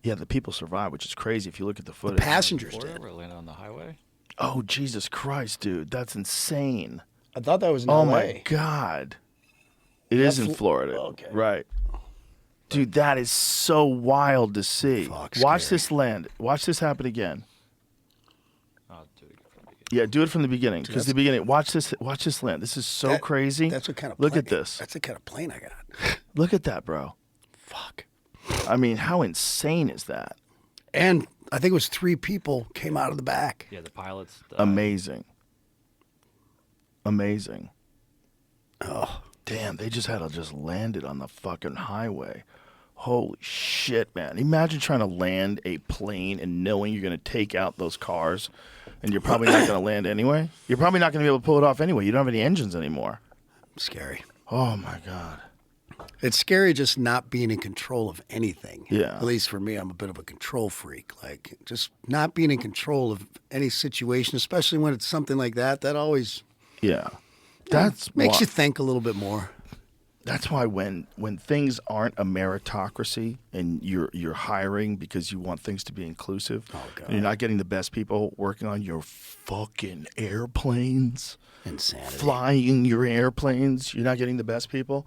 Yeah, the people survived, which is crazy if you look at the The footage. passengers Or did. ever landed on the highway? Oh, Jesus Christ, dude. That's insane. I thought that was in Oh, L.A. my God. It is in Florida. Okay. Right. Dude, that is so wild to see. Fuck, Watch scary. this land. Watch this happen again. I'll do it from the beginning. Yeah, do it from the beginning. Because the beginning. Watch this land. This is so crazy. That's what kind of Look plane, at this. That's the kind of plane I got. Look at that, bro. Fuck. I mean, how insane is that? And I think it was 3 people came out of the back. Yeah, the pilots. Amazing. Amazing. Oh, Damn, they just had to just land it on the fucking highway. Holy shit, man. Imagine trying to land a plane and knowing you're going to take out those cars and you're probably not going to land anyway. You're probably not going to be able to pull it off anyway. You don't have any engines anymore. scary. Oh, my God. It's scary just not being in control of anything. Yeah. At least for me, I'm a bit of a control freak. Like, just not being in control of any situation, especially when it's something like that, that always Yeah. That's makes why, you think a little bit more. That's why when things aren't a meritocracy and you're hiring because you want things to be inclusive, God. and you're not getting the best people working on your fucking airplanes, Insanity. flying your airplanes, you're not getting the best people.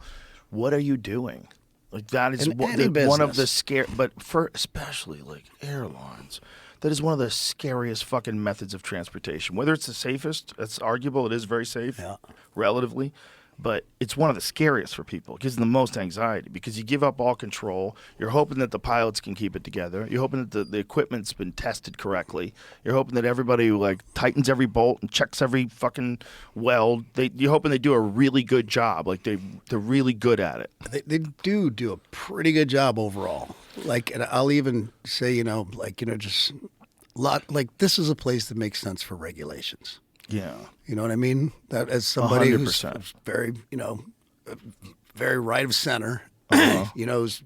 What are you doing? Like that is In one any of the business. scare. But for especially like airlines, that is one of the scariest fucking methods of transportation. Whether it's the safest, it's arguable. It is very safe, Yeah. relatively. But it's one of the scariest for people. It gives them the most anxiety because you give up all control. You're hoping that the pilots can keep it together. You're hoping that the equipment's been tested correctly. You're hoping that everybody like tightens every bolt and checks every fucking weld. You're hoping they do a really good job. Like they're really good at it. They do a pretty good job overall. Like, and I'll even say, just like this is a place that makes sense for regulations. Yeah. You know what I mean? That as somebody who's 100%. very, very right of center, who's,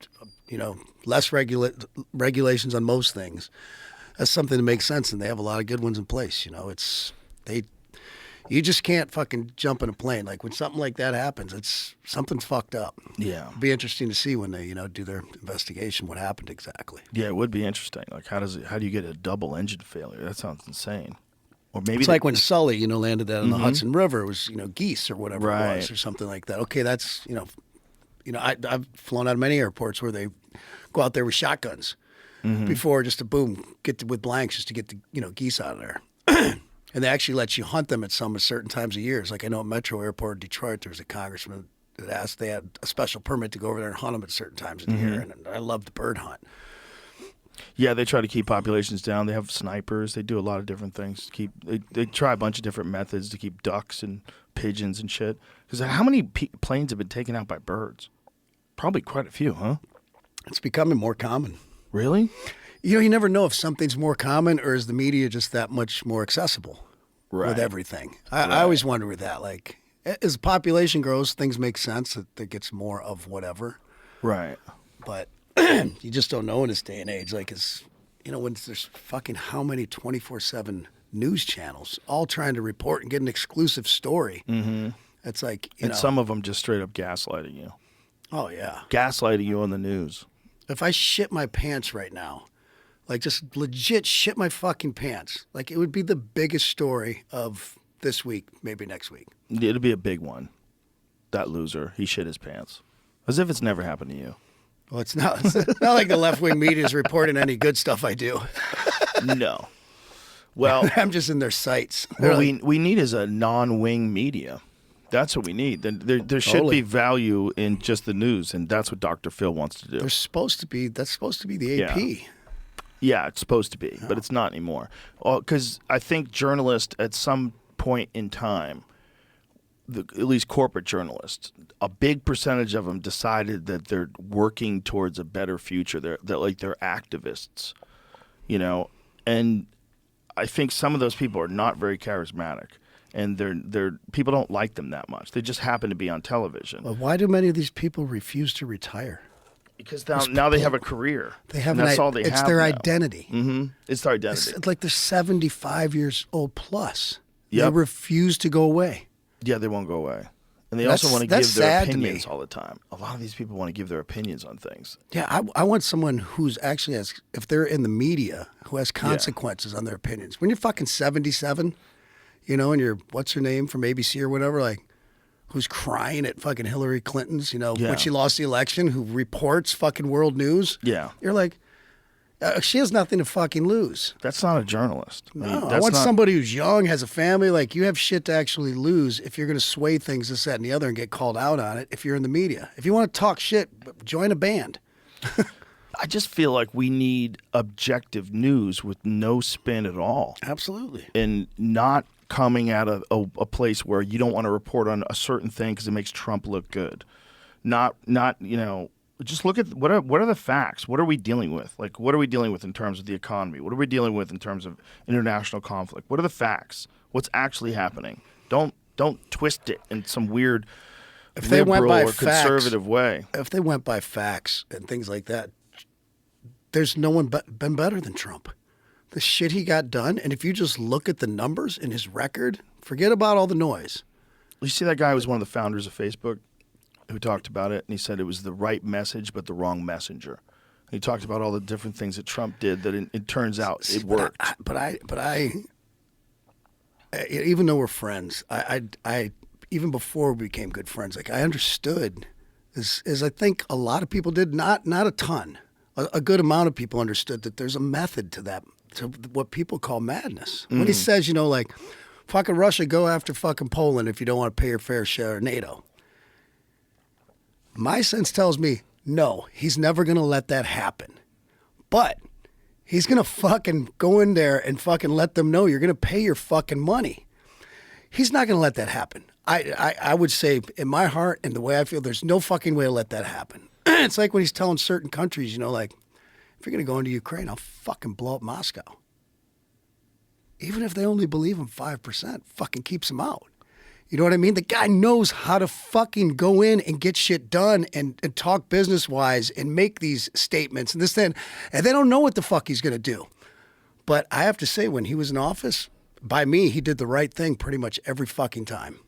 less regulations on most things. That's something that makes sense, and they have a lot of good ones in place. You just can't fucking jump in a plane. Like when something like that happens, it's something's fucked up. Yeah. It'd be interesting to see when they, do their investigation what happened exactly. Yeah, it would be interesting. Like how do you get a double engine failure? That sounds insane. Or maybe It's like when Sully, landed that on the Hudson River. It was, geese or whatever it was Right. or something like that. Okay, that's, I've flown out of many airports where they go out there with shotguns before just to boom, with blanks just to get the, geese out of there. And they actually let you hunt them at certain times of years. Like I know at Metro Airport in Detroit, there was a congressman that asked, they had a special permit to go over there and hunt them at certain times of the year. And I love the bird hunt. Yeah, they try to keep populations down. They have snipers. They do a lot of different things. They try a bunch of different methods to keep ducks and pigeons and shit. Because how many planes have been taken out by birds? Probably quite a few, huh? It's becoming more common. Really? You never know if something's more common or is the media just that much more accessible Right. with everything. I always wonder with that. Like, as the population grows, things make sense that there gets more of whatever. Right. But you just don't know in this day and age. Like, when there's fucking how many 24/7 news channels all trying to report and get an exclusive story. Mm-hmm. It's like, And some of them just straight up gaslighting you. oh, yeah. Gaslighting you on the news. If I shit my pants right now, like just legit shit my fucking pants, like it would be the biggest story of this week, maybe next week. It'll be a big one. That loser, he shit his pants. As if it's never happened to you. Well, it's not like the left-wing media is reporting any good stuff I do. No. Well, I'm just in their sites. what we need is a non-wing media. That's what we need. There should Totally. be value in just the news, and that's what Dr. Phil wants to do. That's supposed to be the AP. Yeah. Yeah, it's supposed to be, but it's not anymore. Because I think journalists at some point in time, at least corporate journalists, a big percentage of them decided that they're working towards a better future. They're activists, and I think some of those people are not very charismatic, and they're people don't like them that much. They just happen to be on television. Well, why do many of these people refuse to retire? Because now they have a career. They have and that's all they have. It's their now. identity. Mm-hmm. It's their identity. It's like they're 75 years old plus. Yep. They refuse to go away. Yeah, they won't go away. And they That's- also want to that's give their sad to me. opinions all the time. A lot of these people want to give their opinions on things. Yeah, I want someone who's actually has, if they're in the media, who has consequences on their opinions. When you're fucking 77, you know, and you're, what's her name from ABC or whatever, like, who's crying at fucking Hillary Clinton's, you know, Yeah. when she lost the election, who reports fucking world news. Yeah. You're like, she has nothing to fucking lose. That's not a journalist. No, I that's want not- somebody who's young, has a family. Like, you have shit to actually lose if you're going to sway things, this, that, and the other, and get called out on it if you're in the media. If you want to talk shit, join a band. I just feel like we need objective news with no spin at all. Absolutely. And not coming at a place where you don't want to report on a certain thing because it makes Trump look good. Not you know, just look at what are the facts? What are we dealing with? Like, what are we dealing with in terms of the economy? What are we dealing with in terms of international conflict? What are the facts? What's actually happening? Don't twist it in some weird If they went liberal by or facts, conservative way. if they went by facts and things like that, there's no one been better than Trump. The shit he got done, and if you just look at the numbers in his record, forget about all the noise. You see that guy was one of the founders of Facebook who talked about it, and he said it was the right message but the wrong messenger. And he talked about all the different things that Trump did that it turns out it worked. But I, even though we're friends, I even before we became good friends, like I understood, as I think a lot of people did, not a ton, a good amount of people understood that there's a method to that, to what people call madness. When he says, you know, like, fucking Russia, go after fucking Poland if you don't want to pay your fair share of NATO. My sense tells me, no, he's never going to let that happen. But he's going to fucking go in there and fucking let them know you're going to pay your fucking money. He's not going to let that happen. I would say in my heart and the way I feel, there's no fucking way to let that happen. It's like when he's telling certain countries, you know, like, if you're going to go into Ukraine, I'll fucking blow up Moscow. Even if they only believe him 5%, fucking keeps him out. You know what I mean? The guy knows how to fucking go in and get shit done and talk business-wise and make these statements and this, then, and they don't know what the fuck he's going to do. But I have to say, when he was in office, by me, he did the right thing pretty much every fucking time.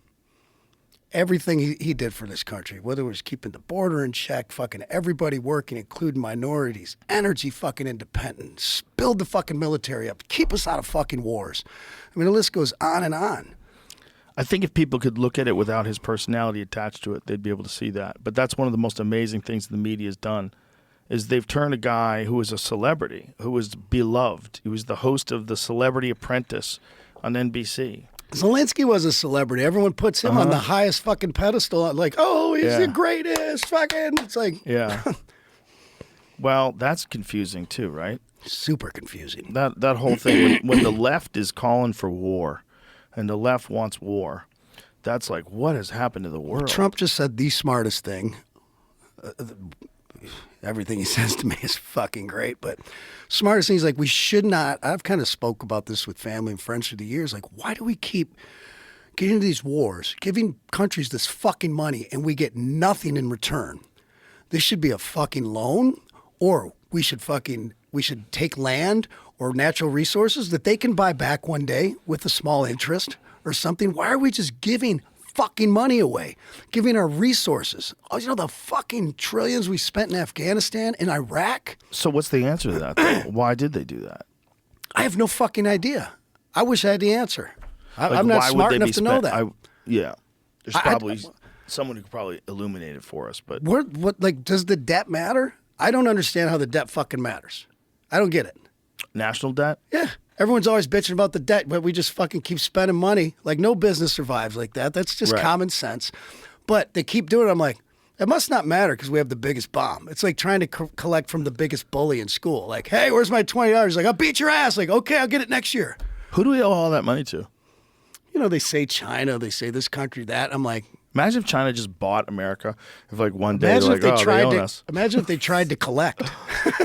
Everything he did for this country, whether it was keeping the border in check, fucking everybody working, including minorities, energy fucking independence, build the fucking military up, keep us out of fucking wars. I mean, the list goes on and on. I think if people could look at it without his personality attached to it, they'd be able to see that. But that's one of the most amazing things the media has done, is they've turned a guy who was a celebrity, who was beloved. He was the host of The Celebrity Apprentice on NBC. Zelensky was a celebrity. Everyone puts him on the highest fucking pedestal. Like, oh, he's the greatest. Fucking, it's like, yeah. Well, that's confusing too, right? Super confusing. That whole thing when the left is calling for war, and the left wants war, that's like, what has happened to the world? Trump just said the smartest thing. Everything he says to me is fucking great, but smartest thing is like, we should not, I've kind of spoke about this with family and friends through the years, like, why do we keep getting into these wars, giving countries this fucking money, and we get nothing in return? This should be a fucking loan, or we should take land or natural resources that they can buy back one day with a small interest or something. Why are we just giving fucking money away, giving our resources? Oh, you know, the fucking trillions we spent in Afghanistan and Iraq? So what's the answer to that, though? Why did they do that? I have no fucking idea. I wish I had the answer. Like, I'm not why would smart they enough be to know spent- that. Yeah. There's probably someone who could probably illuminate it for us, but What, like, does the debt matter? I don't understand how the debt fucking matters. I don't get it. national debt? Yeah. Everyone's always bitching about the debt, but we just fucking keep spending money. Like, no business survives like that. That's just Right. common sense. But they keep doing it. I'm like, it must not matter because we have the biggest bomb. It's like trying to collect from the biggest bully in school. Like, hey, where's my $20? Like, I'll beat your ass. Like, okay, I'll get it next year. Who do we owe all that money to? You know, they say China, they say this country, that. I'm like, Imagine if China just bought America. If like one day imagine they're if they like, oh, they tried own to. us. Imagine if they tried to collect.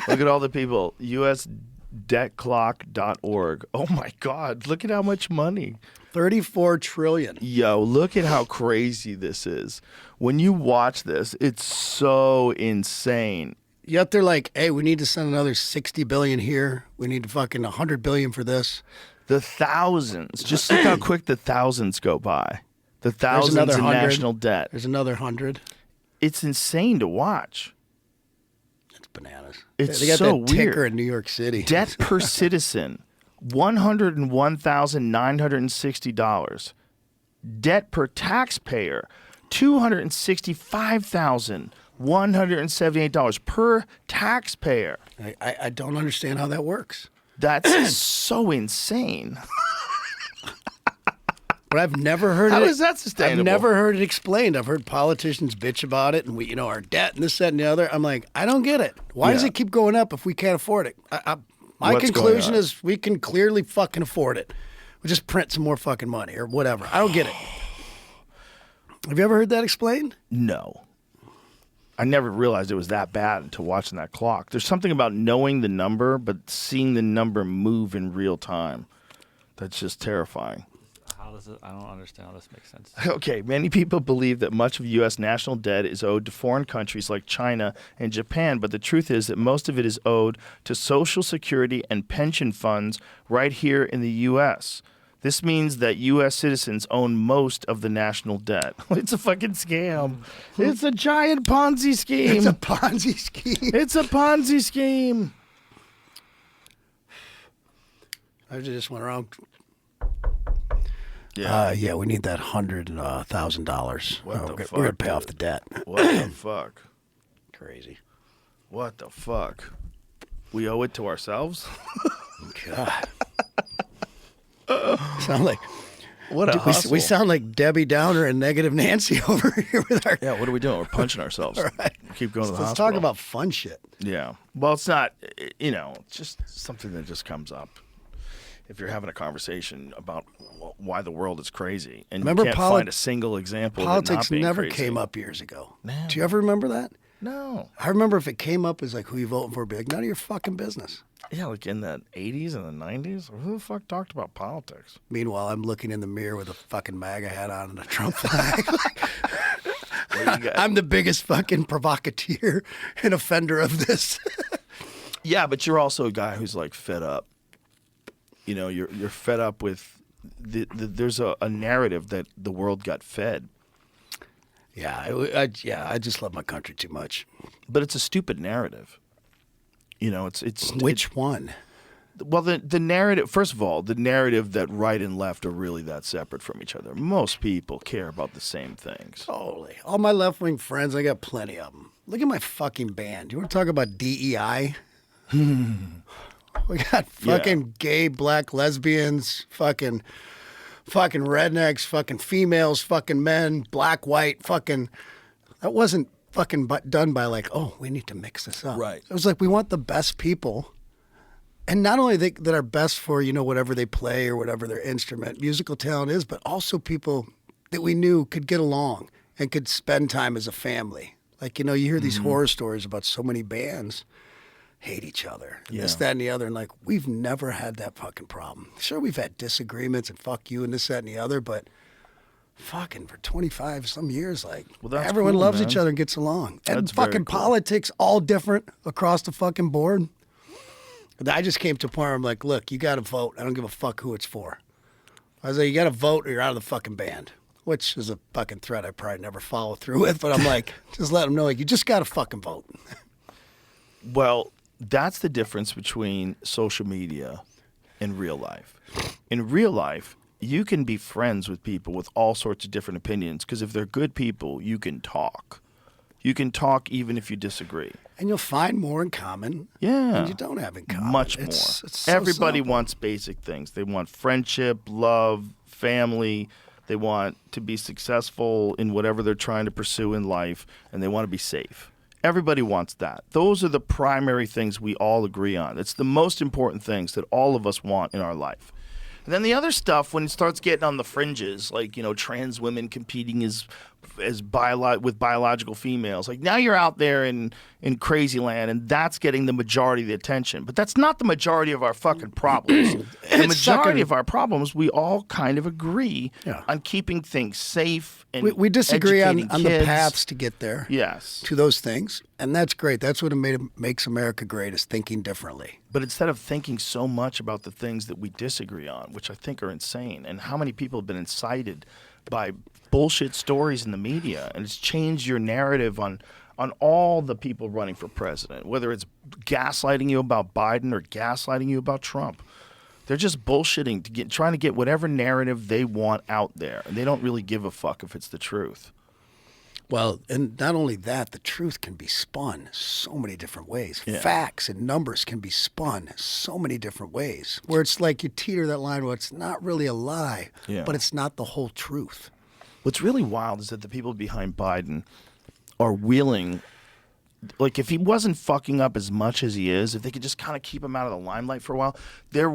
Look at all the people. U.S. Debtclock.org. Oh my God, look at how much money. 34 trillion. Yo, look at how crazy this is. When you watch this, it's so insane. Yet they're like, hey, we need to send another 60 billion here. We need fucking 100 billion for this. The thousands. Just look how quick the thousands go by. The thousands another in 100. national debt. There's another 100. It's insane to watch. That's bananas. It's they got so that ticker weird. in New York City. Debt per citizen, $101,960. Debt per taxpayer, $265,178 per taxpayer. I don't understand how that works. That's so insane. But I've never heard How it. is that sustainable? I've never heard it explained. I've heard politicians bitch about it, and we, our debt and this, that, and the other. I'm like, I don't get it. Why does Yeah. it keep going up if we can't afford it? My What's conclusion going on? is we can clearly fucking afford it. We just print some more fucking money or whatever. I don't get it. Have you ever heard that explained? No. I never realized it was that bad until watching that clock. There's something about knowing the number, but seeing the number move in real time. That's just terrifying. How does it? I don't understand how this makes sense. Okay, many people believe that much of U.S. national debt is owed to foreign countries like China and Japan, but the truth is that most of it is owed to Social Security and pension funds right here in the U.S. This means that U.S. citizens own most of the national debt. It's a fucking scam. It's a giant Ponzi scheme. It's a Ponzi scheme. It's a Ponzi scheme. I just went around. Yeah. Yeah, we need that $100,000. What the We're gonna fuck, pay off dude? the debt. What the fuck? Crazy. What the fuck? We owe it to ourselves? God. Sound like What a hustle. we sound like Debbie Downer and Negative Nancy over here with our. Yeah, what are we doing? We're punching ourselves. Right. Keep going to the Let's hospital. talk about fun shit. Yeah. Well, it's not, it's just something that just comes up. If you're having a conversation about why the world is crazy and Remember you can't find a single example of it not Politics being never crazy. came up years ago. No. Do you ever remember that? No. I remember if it came up as like who you voting for, be like none of your fucking business. Yeah, like in the 80s and the 90s? Who the fuck talked about politics? Meanwhile, I'm looking in the mirror with a fucking MAGA hat on and a Trump flag. Well, you got- I'm the biggest fucking provocateur and offender of this. Yeah, but you're also a guy who's like fed up. You're fed up with there's a narrative that the world got fed. Yeah, I just love my country too much. But it's a stupid narrative. It's Which one? Well, the narrative, first of all, the narrative that right and left are really that separate from each other. Most people care about the same things. Totally. All my left wing friends, I got plenty of them. Look at my fucking band. You want to talk about DEI? We got fucking gay, black, lesbians, fucking rednecks, fucking females, fucking men, black, white, fucking. That wasn't fucking done by like, oh, we need to mix this up. Right. It was like we want the best people. And not only that are best for, whatever they play or whatever their instrument, musical talent is, but also people that we knew could get along and could spend time as a family. Like, you hear these horror stories about so many bands hate each other. And this, that, and the other. And like, we've never had that fucking problem. Sure, we've had disagreements and fuck you and this, that, and the other, but fucking for 25 some years, like, Well, that's everyone cool, loves man. each other and gets along. And That's very fucking cool. politics, all different across the fucking board. I just came to a point where I'm like, look, you got to vote. I don't give a fuck who it's for. I was like, you got to vote or you're out of the fucking band, which is a fucking threat I probably never follow through with. But I'm like, just let them know, like, you just got to fucking vote. Well, that's the difference between social media and real life. In real life, you can be friends with people with all sorts of different opinions because if they're good people, you can talk. You can talk even if you disagree. And you'll find more in common Yeah. than you don't have in common. Much more. It's so Everybody simple. wants basic things. They want friendship, love, family. They want to be successful in whatever they're trying to pursue in life, and they want to be safe. Everybody wants that. Those are the primary things we all agree on. It's the most important things that all of us want in our life. And then the other stuff, when it starts getting on the fringes, like, trans women competing as with biological females. Like now you're out there in crazy land, and that's getting the majority of the attention. But that's not the majority of our fucking problems. The majority of our problems, we all kind of agree on keeping things safe and we disagree on educating the kids. paths to get there. Yes. To those things, and that's great. That's what makes America great, is thinking differently. But instead of thinking so much about the things that we disagree on, which I think are insane, and how many people have been incited by bullshit stories in the media, and it's changed your narrative on all the people running for president, whether it's gaslighting you about Biden or gaslighting you about Trump. They're just bullshitting trying to get whatever narrative they want out there, and they don't really give a fuck if it's the truth. Well, and not only that, the truth can be spun so many different ways. Yeah. Facts and numbers can be spun so many different ways, where it's like you teeter that line where it's not really a lie, but it's not the whole truth. What's really wild is that the people behind Biden are willing, like if he wasn't fucking up as much as he is, if they could just kind of keep him out of the limelight for a while, they're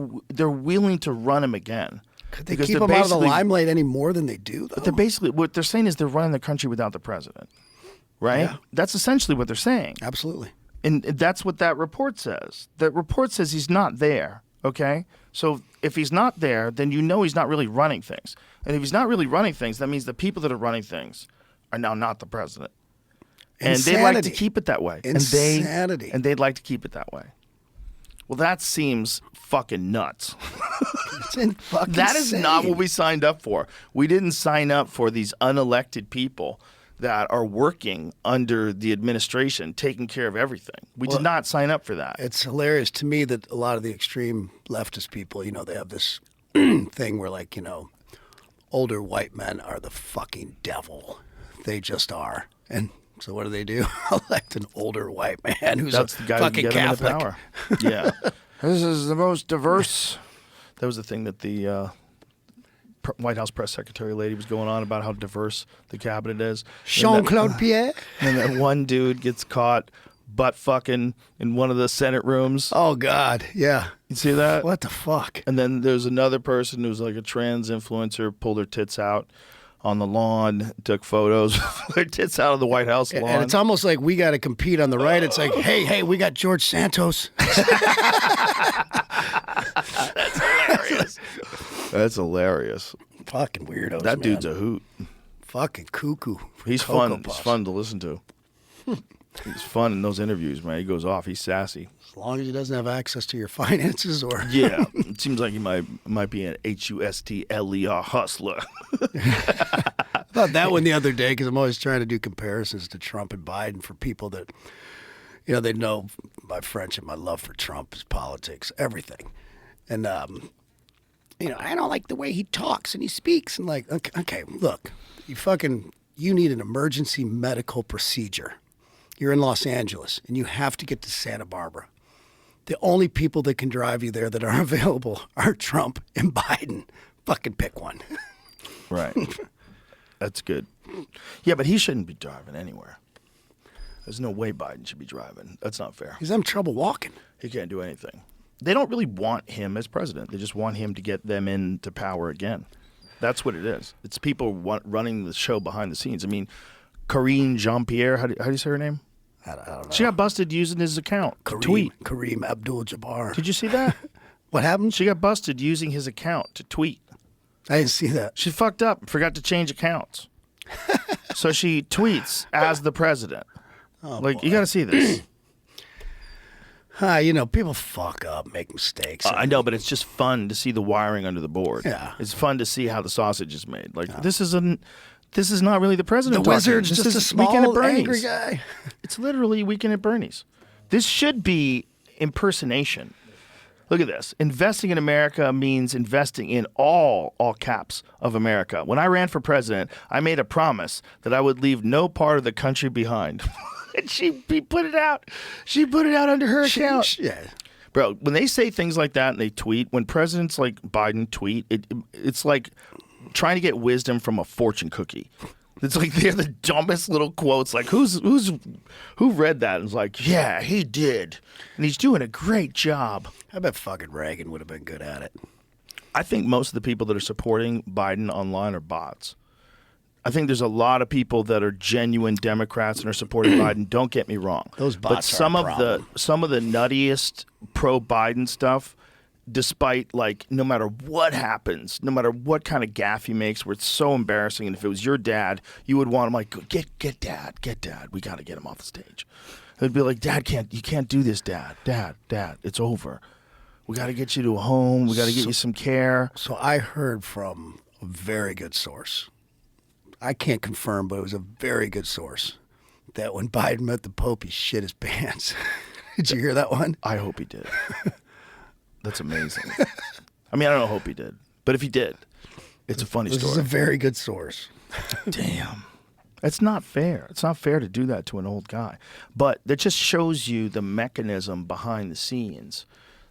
willing to run him again. Could they keep them out of the limelight any more than they do, though? But they're basically, what they're saying is they're running the country without the president, right? Yeah. That's essentially what they're saying. Absolutely. And that's what that report says. That report says he's not there, okay? So if he's not there, then you know he's not really running things. And if he's not really running things, that means the people that are running things are now not the president. And they like to keep it that way. Insanity. And they'd like to keep it that way. Well, that seems fucking nuts. It's fucking That is not what we signed up for. We didn't sign up for these unelected people that are working under the administration, taking care of everything. We did not sign up for that. It's hilarious to me that a lot of the extreme leftist people, they have this thing where, like, older white men are the fucking devil. They just are. And so what do? Elect an older white man who's That's the guy fucking who get him Catholic. into power. Yeah. This is the most diverse. That was the thing that the White House press secretary lady was going on about how diverse the cabinet is. Jean-Claude Pierre. And then one dude gets caught butt fucking in one of the Senate rooms. Oh, God. Yeah. You see that? What the fuck? And then there's another person who's like a trans influencer, pulled her tits out on the lawn, took photos with their tits out of the White House lawn. And it's almost like we got to compete on the right. It's like, hey, we got George Santos. That's hilarious. That's hilarious. Fucking weirdos, That man. dude's a hoot. Fucking cuckoo. He's Cocoa fun. Puffs. He's fun to listen to. He's fun in those interviews, man. He goes off. He's sassy. As long as he doesn't have access to your finances or... Yeah. It seems like he might be an HUSTLER hustler. I thought that one the other day because I'm always trying to do comparisons to Trump and Biden for people that, they know my friendship, my love for Trump, his politics, everything. And, I don't like the way he talks and he speaks. And like, okay, look, you need an emergency medical procedure. You're in Los Angeles and you have to get to Santa Barbara. The only people that can drive you there that are available are Trump and Biden. Fucking pick one. Right. That's good. Yeah, but he shouldn't be driving anywhere. There's no way Biden should be driving. That's not fair. He's having trouble walking. He can't do anything. They don't really want him as president. They just want him to get them into power again. That's what it is. It's people running the show behind the scenes. I mean, Karine Jean-Pierre, how do you say her name? I don't know. She got busted using his account to tweet. Kareem Abdul-Jabbar. Did you see that? What happened? She got busted using his account to tweet. I didn't see that. She fucked up and forgot to change accounts. So she tweets as the president. You got to see this. People fuck up, make mistakes. I know, but it's just fun to see the wiring under the board. Yeah. It's fun to see how the sausage is made. This is not really the president The talking. wizard's This just a is Weekend at small, Bernie's. angry guy. It's literally Weekend at Bernie's. This should be impersonation. Look at this. Investing in America means investing in all caps of America. When I ran for president, I made a promise that I would leave no part of the country behind. And she put it out. She put it out under her account. Yeah. Bro, when they say things like that and they tweet, when presidents like Biden tweet, it's like trying to get wisdom from a fortune cookie. It's like they're the dumbest little quotes. Like who read that and was like, yeah, he did, and he's doing a great job. I bet fucking Reagan would have been good at it. I think most of the people that are supporting Biden online are bots. I think there's a lot of people that are genuine Democrats and are supporting Biden. Don't get me wrong. Those but bots some are a of problem. some of the nuttiest pro-Biden stuff, despite like no matter what happens, no matter what kind of gaffe he makes, where it's so embarrassing. And if it was your dad, you would want him like get dad. We got to get him off the stage. It'd be like, you can't do this, dad. It's over. We got to get you to a home. We got to get you some care. So I heard from a very good source. I can't confirm, but it was a very good source that when Biden met the Pope, he shit his pants. Did you hear that one? I hope he did. That's amazing. I mean, I don't hope he did, but if he did, it's a funny This story. is a very good source. Damn. It's not fair. It's not fair to do that to an old guy. But that just shows you the mechanism behind the scenes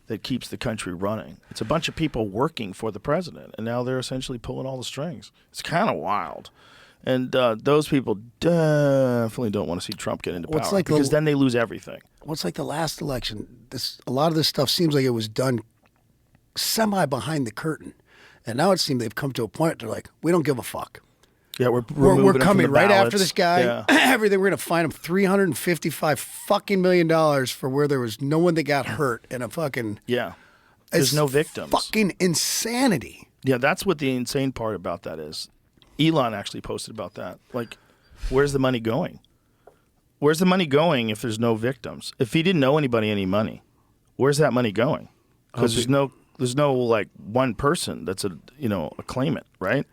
that keeps the country running. It's a bunch of people working for the president, and now they're essentially pulling all the strings. It's kind of wild. And those people definitely don't want to see Trump get into power because then they lose everything. Well, it's like the last election. A lot of this stuff seems like it was done semi behind the curtain. And now it seems they've come to a point they're like, we don't give a fuck. Yeah, we're coming right after this guy. Yeah. Everything. We're going to fine him $355 fucking million for where there was no one that got hurt in a fucking. Yeah. There's no victims. Fucking insanity. Yeah, that's what the insane part about that is. Elon actually posted about that. Like, where's the money going? Where's the money going if there's no victims? If he didn't owe anybody any money, where's that money going? Because there's no like one person that's a claimant, right?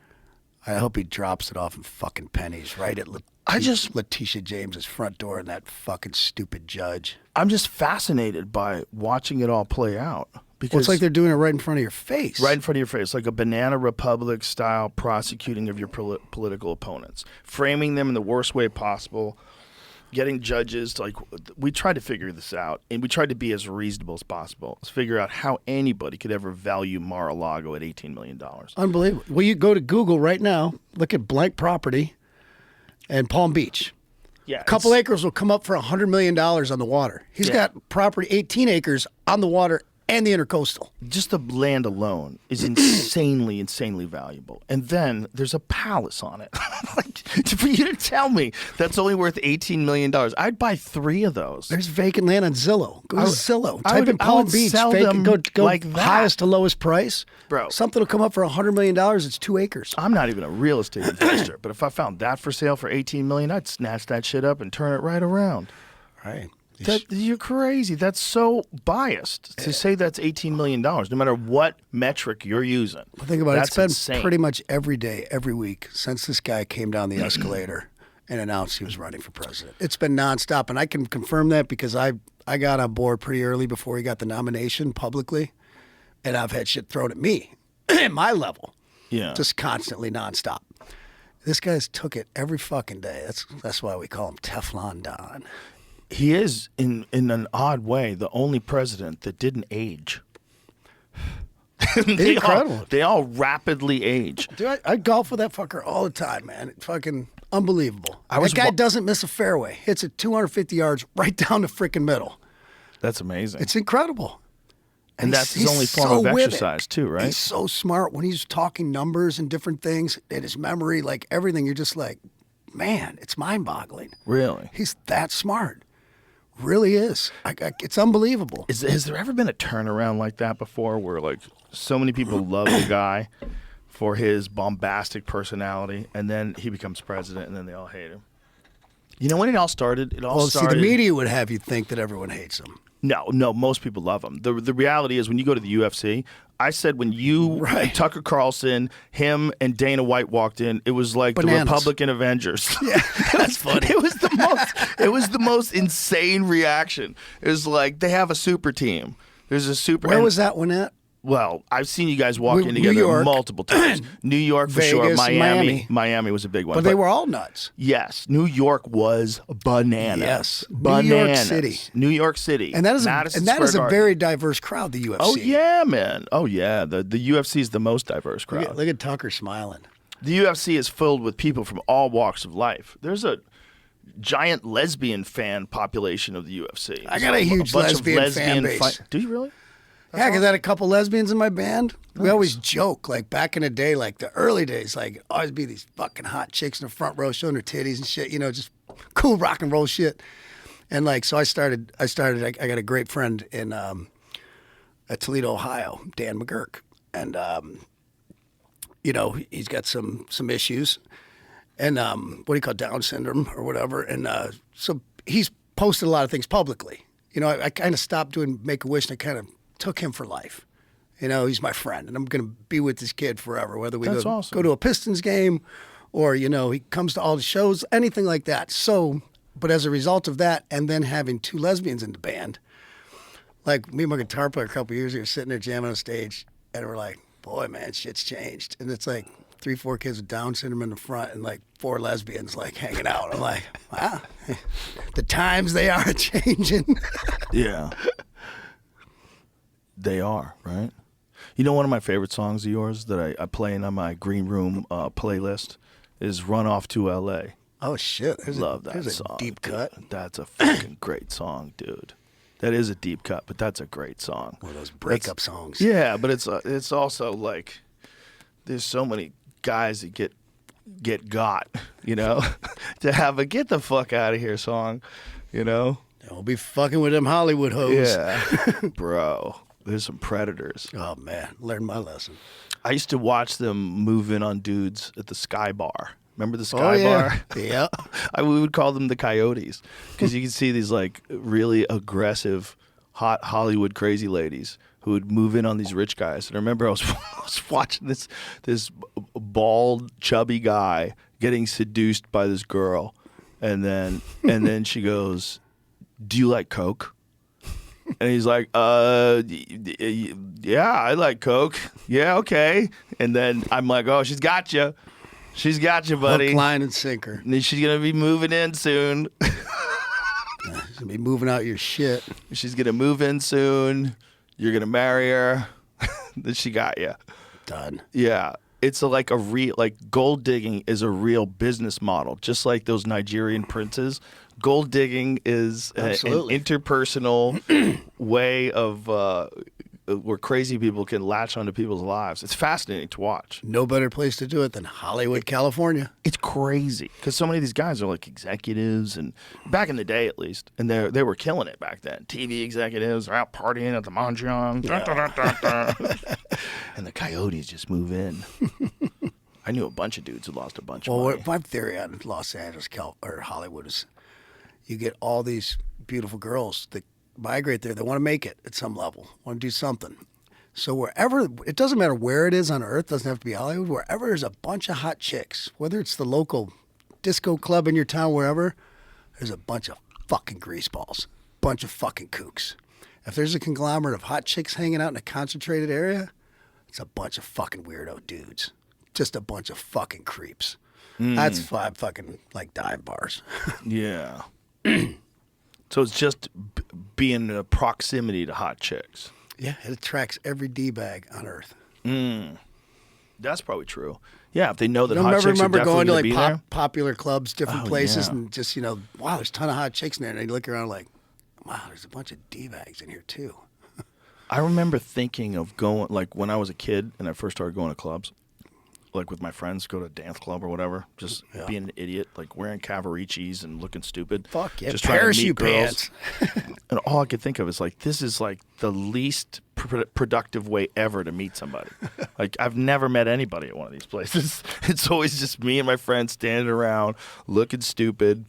I hope he drops it off in fucking pennies right at Letitia James's front door and that fucking stupid judge. I'm just fascinated by watching it all play out. Because it's like they're doing it right in front of your face. Right in front of your face, like a banana republic style prosecuting of your political opponents, framing them in the worst way possible, getting judges to, like, we tried to figure this out, and we tried to be as reasonable as possible. Let's figure out how anybody could ever value Mar-a-Lago at $18 million. Unbelievable. Well, you go to Google right now, look at blank property and Palm Beach. Yeah, a couple acres will come up for $100 million on the water. He's got property, 18 acres on the water and the intercoastal. Just the land alone is insanely valuable. And then there's a palace on it. Like, for you to tell me that's only worth $18 million, I'd buy 3 of those. There's vacant land on Zillow. Go to Zillow. Type in I Palm would Beach. sell them Go like that. Highest to lowest price. Bro. Something will come up for $100 million. It's 2 acres. I'm not even a real estate investor, but if I found that for sale for $18 million, I'd snatch that shit up and turn it right around. Right. You're crazy. That's so biased to say that's $18 million, no matter what metric you're using. Well, think about it. It's been insane. Pretty much every day, every week since this guy came down the escalator and announced he was running for president. It's been nonstop, and I can confirm that because I got on board pretty early before he got the nomination publicly, and I've had shit thrown at me at my level. Yeah. Just constantly nonstop. This guy's took it every fucking day. That's why we call him Teflon Don. He is, in an odd way, the only president that didn't age. Incredible. They all rapidly age. Dude, I golf with that fucker all the time, man. It's fucking unbelievable. That guy doesn't miss a fairway. Hits it 250 yards right down the freaking middle. That's amazing. It's incredible. And that's his only form of exercise, too, right? He's so smart when he's talking numbers and different things, and his memory, like everything. You're just like, man, it's mind-boggling. Really? He's that smart. Really is. It's unbelievable. Has there ever been a turnaround like that before where, like, so many people love the guy for his bombastic personality, and then he becomes president, and then they all hate him? You know when it all started? See, the media would have you think that everyone hates him. No, most people love him. The reality is when you go to the UFC, I said when Tucker Carlson, him, and Dana White walked in, it was like Bananas. the Republican Avengers. Yeah, that's funny. It was the most insane reaction. It was like they have a super team. There's a super. Where was that one at? Well, I've seen you guys walk in New together York. multiple times. New York for sure. Vegas, Miami was a big one. But they were all nuts. Yes, New York was bananas. Yes, bananas. New York City, and that is a very diverse crowd. The UFC. Oh yeah, man. Oh yeah. The UFC is the most diverse crowd. Look at Tucker smiling. The UFC is filled with people from all walks of life. There's a giant lesbian fan population of the UFC. I got a huge lesbian fan base. Do you really? Yeah, because I had a couple lesbians in my band. We always joke, like back in the day, like the early days, like always be these fucking hot chicks in the front row showing their titties and shit, just cool rock and roll shit. And like, so I got a great friend in at Toledo, Ohio, Dan McGurk. And, he's got some issues and what do you call Down syndrome or whatever. And so he's posted a lot of things publicly. I kind of stopped doing Make-A-Wish and I kind of took him for life. He's my friend, and I'm going to be with this kid forever, whether we go to a Pistons game or, he comes to all the shows, anything like that. So, but as a result of that, and then having two lesbians in the band, like me and my guitar player a couple years ago, sitting there jamming on stage, and we're like, boy, man, shit's changed. And it's like 3-4 kids with Down syndrome in the front and like 4 lesbians like hanging out. I'm like, wow, the times they are changing. Yeah. They are, right? One of my favorite songs of yours that I play in on my green room playlist is Run Off to L.A. Oh, shit. Love that there's song. A deep cut. Dude. That's a fucking great song, dude. That is a deep cut, but that's a great song. One of those breakup songs. Yeah, but it's also like there's so many guys that get got, to have a get the fuck out of here song, Don't be fucking with them Hollywood hoes. Yeah, bro. There's some predators. Oh, man. Learned my lesson. I used to watch them move in on dudes at the Sky Bar. Remember the Sky Bar? Yeah. We would call them the Coyotes because you could see these like really aggressive, hot Hollywood crazy ladies who would move in on these rich guys. And I remember I was watching this bald, chubby guy getting seduced by this girl. And then she goes, "Do you like Coke?" And he's like, yeah, I like Coke. Yeah, okay. And then I'm like, oh, she's got you. She's got you, buddy. Hook, line, and sinker. And she's going to be moving in soon. She's going to be moving out your shit. She's going to move in soon. You're going to marry her. Then she got you. Done. Yeah. It's like gold digging is a real business model, just like those Nigerian princes. Gold digging is an interpersonal way of where crazy people can latch onto people's lives. It's fascinating to watch. No better place to do it than Hollywood, California. It's crazy because so many of these guys are like executives, and back in the day at least, and they were killing it back then. TV executives are out partying at the Mahjong. And the Coyotes just move in. I knew a bunch of dudes who lost a bunch of money. My theory on Los Angeles or Hollywood is you get all these beautiful girls that migrate there. They want to make it at some level, want to do something. So wherever, it doesn't matter where it is on Earth, doesn't have to be Hollywood, wherever there's a bunch of hot chicks, whether it's the local disco club in your town, wherever, there's a bunch of fucking greaseballs, bunch of fucking kooks. If there's a conglomerate of hot chicks hanging out in a concentrated area, it's a bunch of fucking weirdo dudes. Just a bunch of fucking creeps. That's 5 fucking like dive bars. Yeah. So it's just being in proximity to hot chicks. Yeah, it attracts every D-bag on Earth. That's probably true. Yeah, if they know that I hot chicks are remember definitely going to be like there. popular clubs, different places, yeah. and just, wow, there's a ton of hot chicks in there. And you look around like, wow, there's a bunch of D-bags in here too. I remember thinking of going, like when I was a kid and I first started going to clubs, like with my friends, go to a dance club or whatever, just being an idiot, like wearing Cavaricis and looking stupid. Fuck yeah, just trying to meet parachute girls. pants. And all I could think of is like, this is like the least productive way ever to meet somebody. Like I've never met anybody at one of these places. It's always just me and my friends standing around, looking stupid,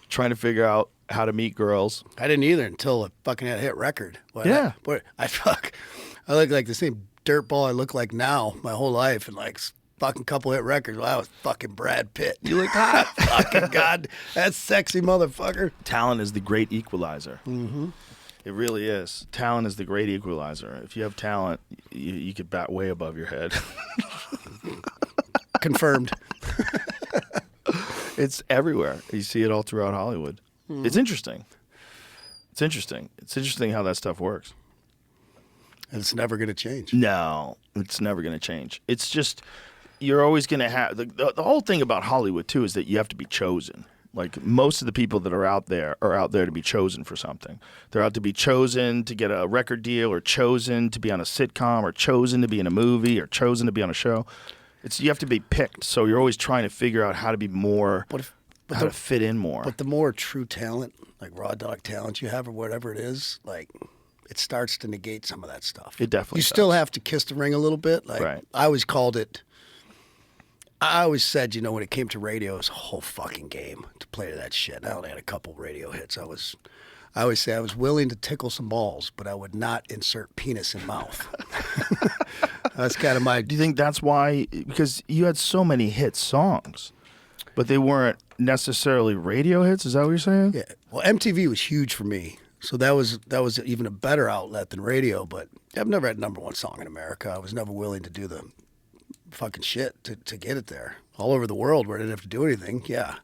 trying to figure out how to meet girls. I didn't either until I fucking had a hit record. But Yeah. I look like the same dirtball I look like now my whole life, and like fucking couple hit records. Well, I was fucking Brad Pitt. You look hot. Fucking God, that sexy motherfucker. Talent is the great equalizer. Mm-hmm. It really is. Talent is the great equalizer. If you have talent, you could bat way above your head. Confirmed. It's everywhere. You see it all throughout Hollywood. Mm-hmm. It's interesting. It's interesting how that stuff works. And it's never going to change. No, it's never going to change. It's just, you're always going to have, the whole thing about Hollywood, too, is that you have to be chosen. Like most of the people that are out there to be chosen for something. They're out to be chosen to get a record deal, or chosen to be on a sitcom, or chosen to be in a movie, or chosen to be on a show. You have to be picked. So you're always trying to figure out how to be more, how to fit in more. But the more true talent, like raw dog talent you have, or whatever it is, like it starts to negate some of that stuff. It definitely You does. still have to kiss the ring a little bit. Like Right. I always called it. I always said, when it came to radio, it was a whole fucking game to play to that shit. I only had a couple radio hits. I always say I was willing to tickle some balls, but I would not insert penis in mouth. That's kind of my. Do you think that's why? Because you had so many hit songs, but they weren't necessarily radio hits. Is that what you're saying? Yeah. Well, MTV was huge for me, so that was even a better outlet than radio. But I've never had #1 song in America. I was never willing to do the fucking shit to get it there. All over the world where I didn't have to do anything. Yeah,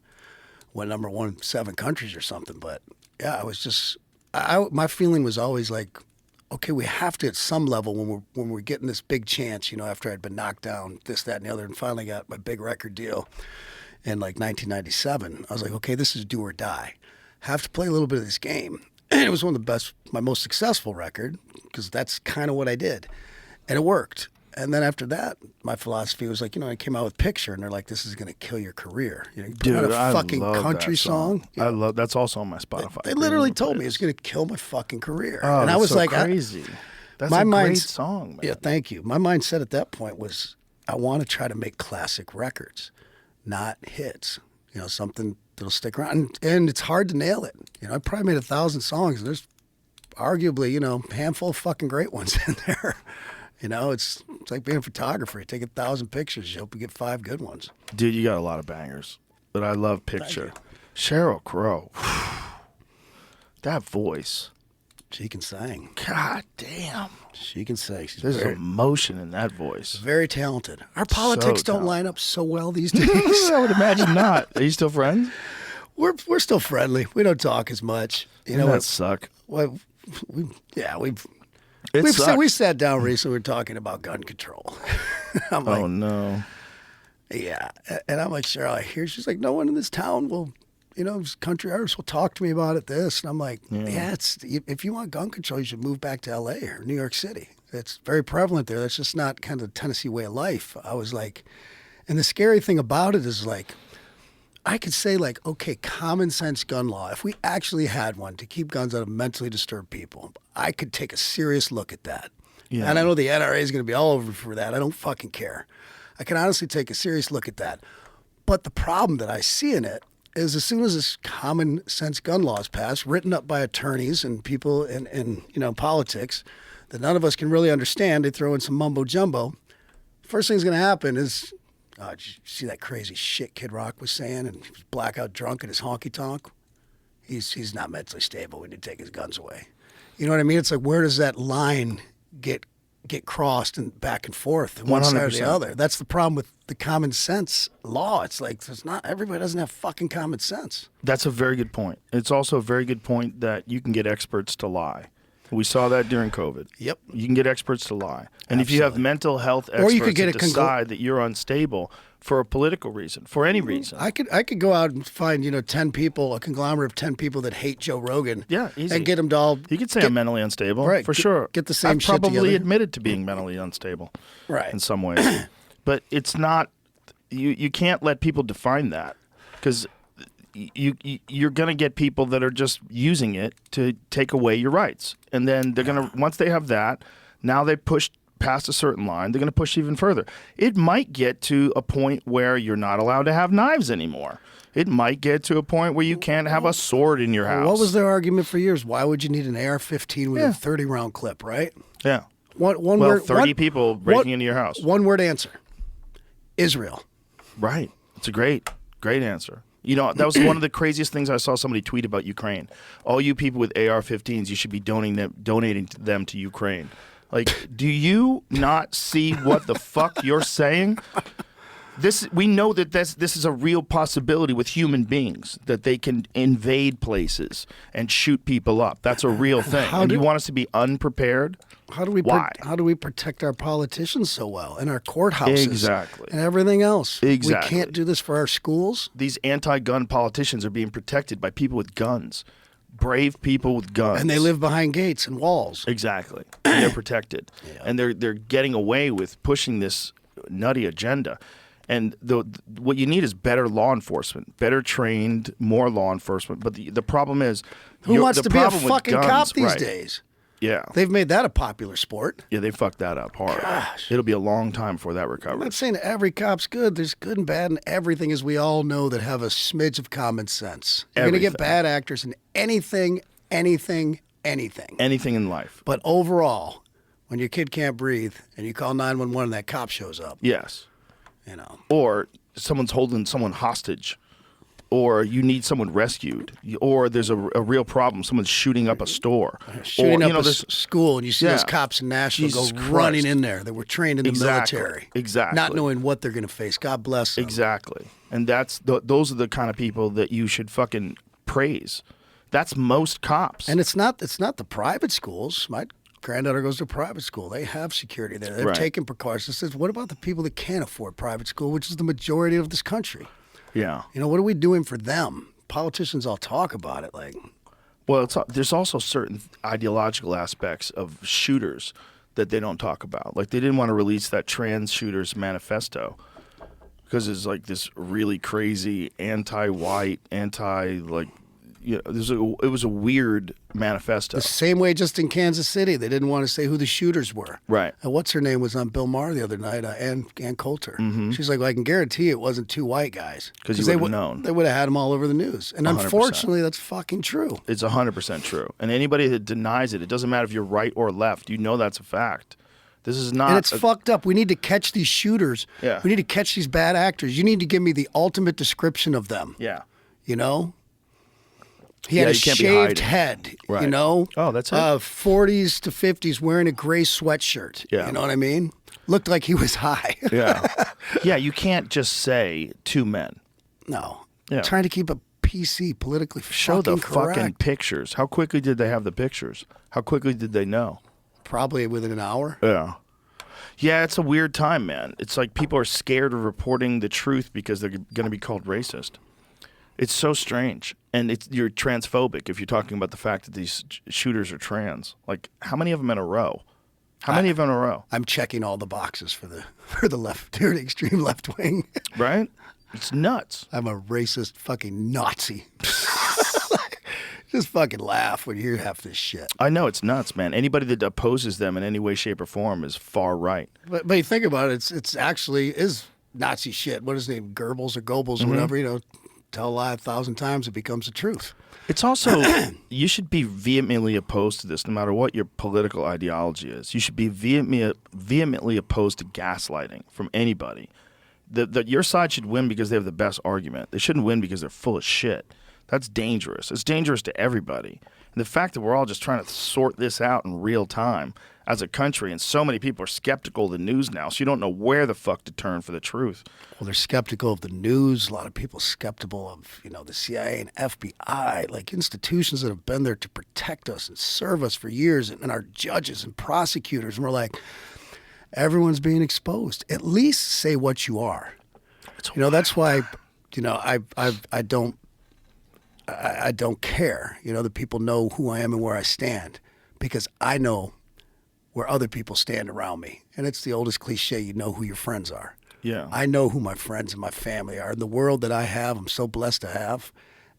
went #1 in 7 countries or something. But yeah, I was just. My feeling was always like, okay, we have to at some level when we're getting this big chance, after I'd been knocked down, this, that, and the other, and finally got my big record deal in like 1997. I was like, okay, this is do or die. Have to play a little bit of this game. And it was one of the best, my most successful record, because that's kind of what I did. And it worked. And then after that, my philosophy was like, I came out with Picture, and they're like, this is going to kill your career. You put out a fucking country song. I love that's also on my Spotify. They literally told me it's going to kill my fucking career. Oh, and I was so like, crazy. That's my a great mind's- song, man. Yeah, thank you. My mindset at that point was, I want to try to make classic records, not hits. Something that'll stick around. And it's hard to nail it. I probably made 1,000 songs, and there's arguably, a handful of fucking great ones in there. It's like being a photographer. You take 1,000 pictures, you hope you get 5 good ones. Dude, you got a lot of bangers. But I love Picture. Sheryl Crow. That voice. She can sing. God damn. She can sing. She's There's very, emotion in that voice. very talented. Our politics don't talented. line up so well these days. I would imagine not. Are you still friends? We're still friendly. We don't talk as much. Doesn't that suck? Well, It sucks. we sat down recently. We were talking about gun control. I'm like, Oh, no. yeah, and I'm like, Cheryl, I hear she's like, no one in this town will, country artists will talk to me about it. This, and I'm like, yeah, if you want gun control, you should move back to L.A. or New York City. It's very prevalent there. That's just not kind of the Tennessee way of life. I was like, and the scary thing about it is like, I could say like, okay, common sense gun law. If we actually had one to keep guns out of mentally disturbed people, I could take a serious look at that. Yeah. And I know the NRA is going to be all over for that. I don't fucking care. I can honestly take a serious look at that. But the problem that I see in it is as soon as this common sense gun law is passed, written up by attorneys and people in politics that none of us can really understand, they throw in some mumbo jumbo. First thing's going to happen is, did you see that crazy shit Kid Rock was saying? And he was blackout drunk at his honky tonk. He's not mentally stable. We need to take his guns away. You know what I mean? It's like, where does that line get crossed and back and forth, one side or the 100%. other? That's the problem with the common sense law. It's like everybody doesn't have fucking common sense. That's a very good point. It's also a very good point that you can get experts to lie. We saw that during COVID. Yep. You can get experts to lie. And if you have mental health experts Or you could get that decide that you're unstable for a political reason, for any reason. I could go out and find 10 people, a conglomerate of 10 people that hate Joe Rogan. Yeah, easy. And get them to all. You could say I'm mentally unstable, Right, for get- sure. get the same I've shit probably together. admitted to being mentally unstable, Right. in some ways. But it's not. You can't let people define that, because you're going to get people that are just using it to take away your rights, and then they're going to, once they have that, now they push past a certain line, they're going to push even further. It might get to a point where you're not allowed to have knives anymore. It might get to a point where you can't have a sword in your house. What was their argument for years? Why would you need an AR-15 with Yeah. a 30-round clip, right? Yeah. One Well, word, 30 people breaking into your house. One word answer. Israel. Right. It's a great answer. That was one of the craziest things I saw somebody tweet about Ukraine. All you people with AR-15s, you should be donating them to Ukraine. Like, do you not see what the fuck you're saying? We know that this is a real possibility with human beings, that they can invade places and shoot people up. That's a real thing. And you want us to be unprepared? How do we protect our politicians so well and our courthouses? Exactly. And everything else. Exactly. We can't do this for our schools. These anti-gun politicians are being protected by people with guns. Brave people with guns. And they live behind gates and walls. Exactly. They're protected. Yeah. And they're getting away with pushing this nutty agenda. And what you need is better law enforcement, better trained, more law enforcement. But the problem is, who wants to be a fucking guns, cop these days? Yeah. They've made that a popular sport. Yeah, they fucked that up hard. Gosh. It'll be a long time before that recovers. I'm not saying every cop's good. There's good and bad in everything, as we all know, that have a smidge of common sense. You're going to get bad actors in anything. Anything in life. But overall, when your kid can't breathe and you call 911 and that cop shows up. Yes. You know. Or someone's holding someone hostage. Or you need someone rescued, or there's a real problem. Someone's shooting up a store, shooting up a school, and you see those cops in Nashville running in there that were trained in the military, not knowing what they're going to face. God bless them. Exactly, and those are the kind of people that you should fucking praise. That's most cops, and it's not the private schools. My granddaughter goes to private school. They have security there. They're taking precautions. Says, what about the people that can't afford private school, which is the majority of this country? Yeah. You know, what are we doing for them? Politicians all talk about it Well, there's also certain ideological aspects of shooters that they don't talk about. Like, they didn't want to release that trans shooters manifesto because it's like this really crazy anti-white, it was a weird manifesto. The same way just in Kansas City, they didn't want to say who the shooters were. Right. And what's her name was on Bill Maher the other night, Ann Coulter. Mm-hmm. She's like, well, I can guarantee it wasn't two white guys. Because you would have known. They would have had them all over the news. And 100%. Unfortunately, that's fucking true. It's 100% true. And anybody that denies it, it doesn't matter if you're right or left, you know that's a fact. This is not. And it's fucked up. We need to catch these shooters. Yeah. We need to catch these bad actors. You need to give me the ultimate description of them. Yeah. You know? He had a shaved head, right. You know? Oh, that's it? 40s to 50s, wearing a gray sweatshirt. Yeah. You know what I mean? Looked like he was high. Yeah. Yeah, you can't just say two men. No. Yeah. Trying to keep a PC, politically Show the correct. fucking pictures. How quickly did they have the pictures? How quickly did they know? Probably within an hour. Yeah. Yeah, it's a weird time, man. It's like people are scared of reporting the truth because they're going to be called racist. It's so strange. And you're transphobic if you're talking about the fact that these shooters are trans. Like, how many of them in a row? How many of them in a row? I'm checking all the boxes for the left, the extreme left wing. Right? It's nuts. I'm a racist fucking Nazi. Just fucking laugh when you hear half this shit. I know, it's nuts, man. Anybody that opposes them in any way, shape, or form is far right. But you think about it, it's actually is Nazi shit. What is his name? Goebbels or Goebbels or whatever, you know. Tell a lie 1,000 times, it becomes the truth. It's also, you should be vehemently opposed to this no matter what your political ideology is. You should be vehemently opposed to gaslighting from anybody. Your side should win because they have the best argument. They shouldn't win because they're full of shit. That's dangerous. It's dangerous to everybody. And the fact that we're all just trying to sort this out in real time as a country, and so many people are skeptical of the news now, so you don't know where the fuck to turn for the truth. Well, they're skeptical of the news. A lot of people skeptical of, the CIA and FBI, like institutions that have been there to protect us and serve us for years, and our judges and prosecutors. And we're like, everyone's being exposed. At least say what you are. That's why, I don't care. The people know who I am and where I stand, because I know where other people stand around me. And it's the oldest cliche, you know who your friends are. Yeah. I know who my friends and my family are. The world that I have, I'm so blessed to have.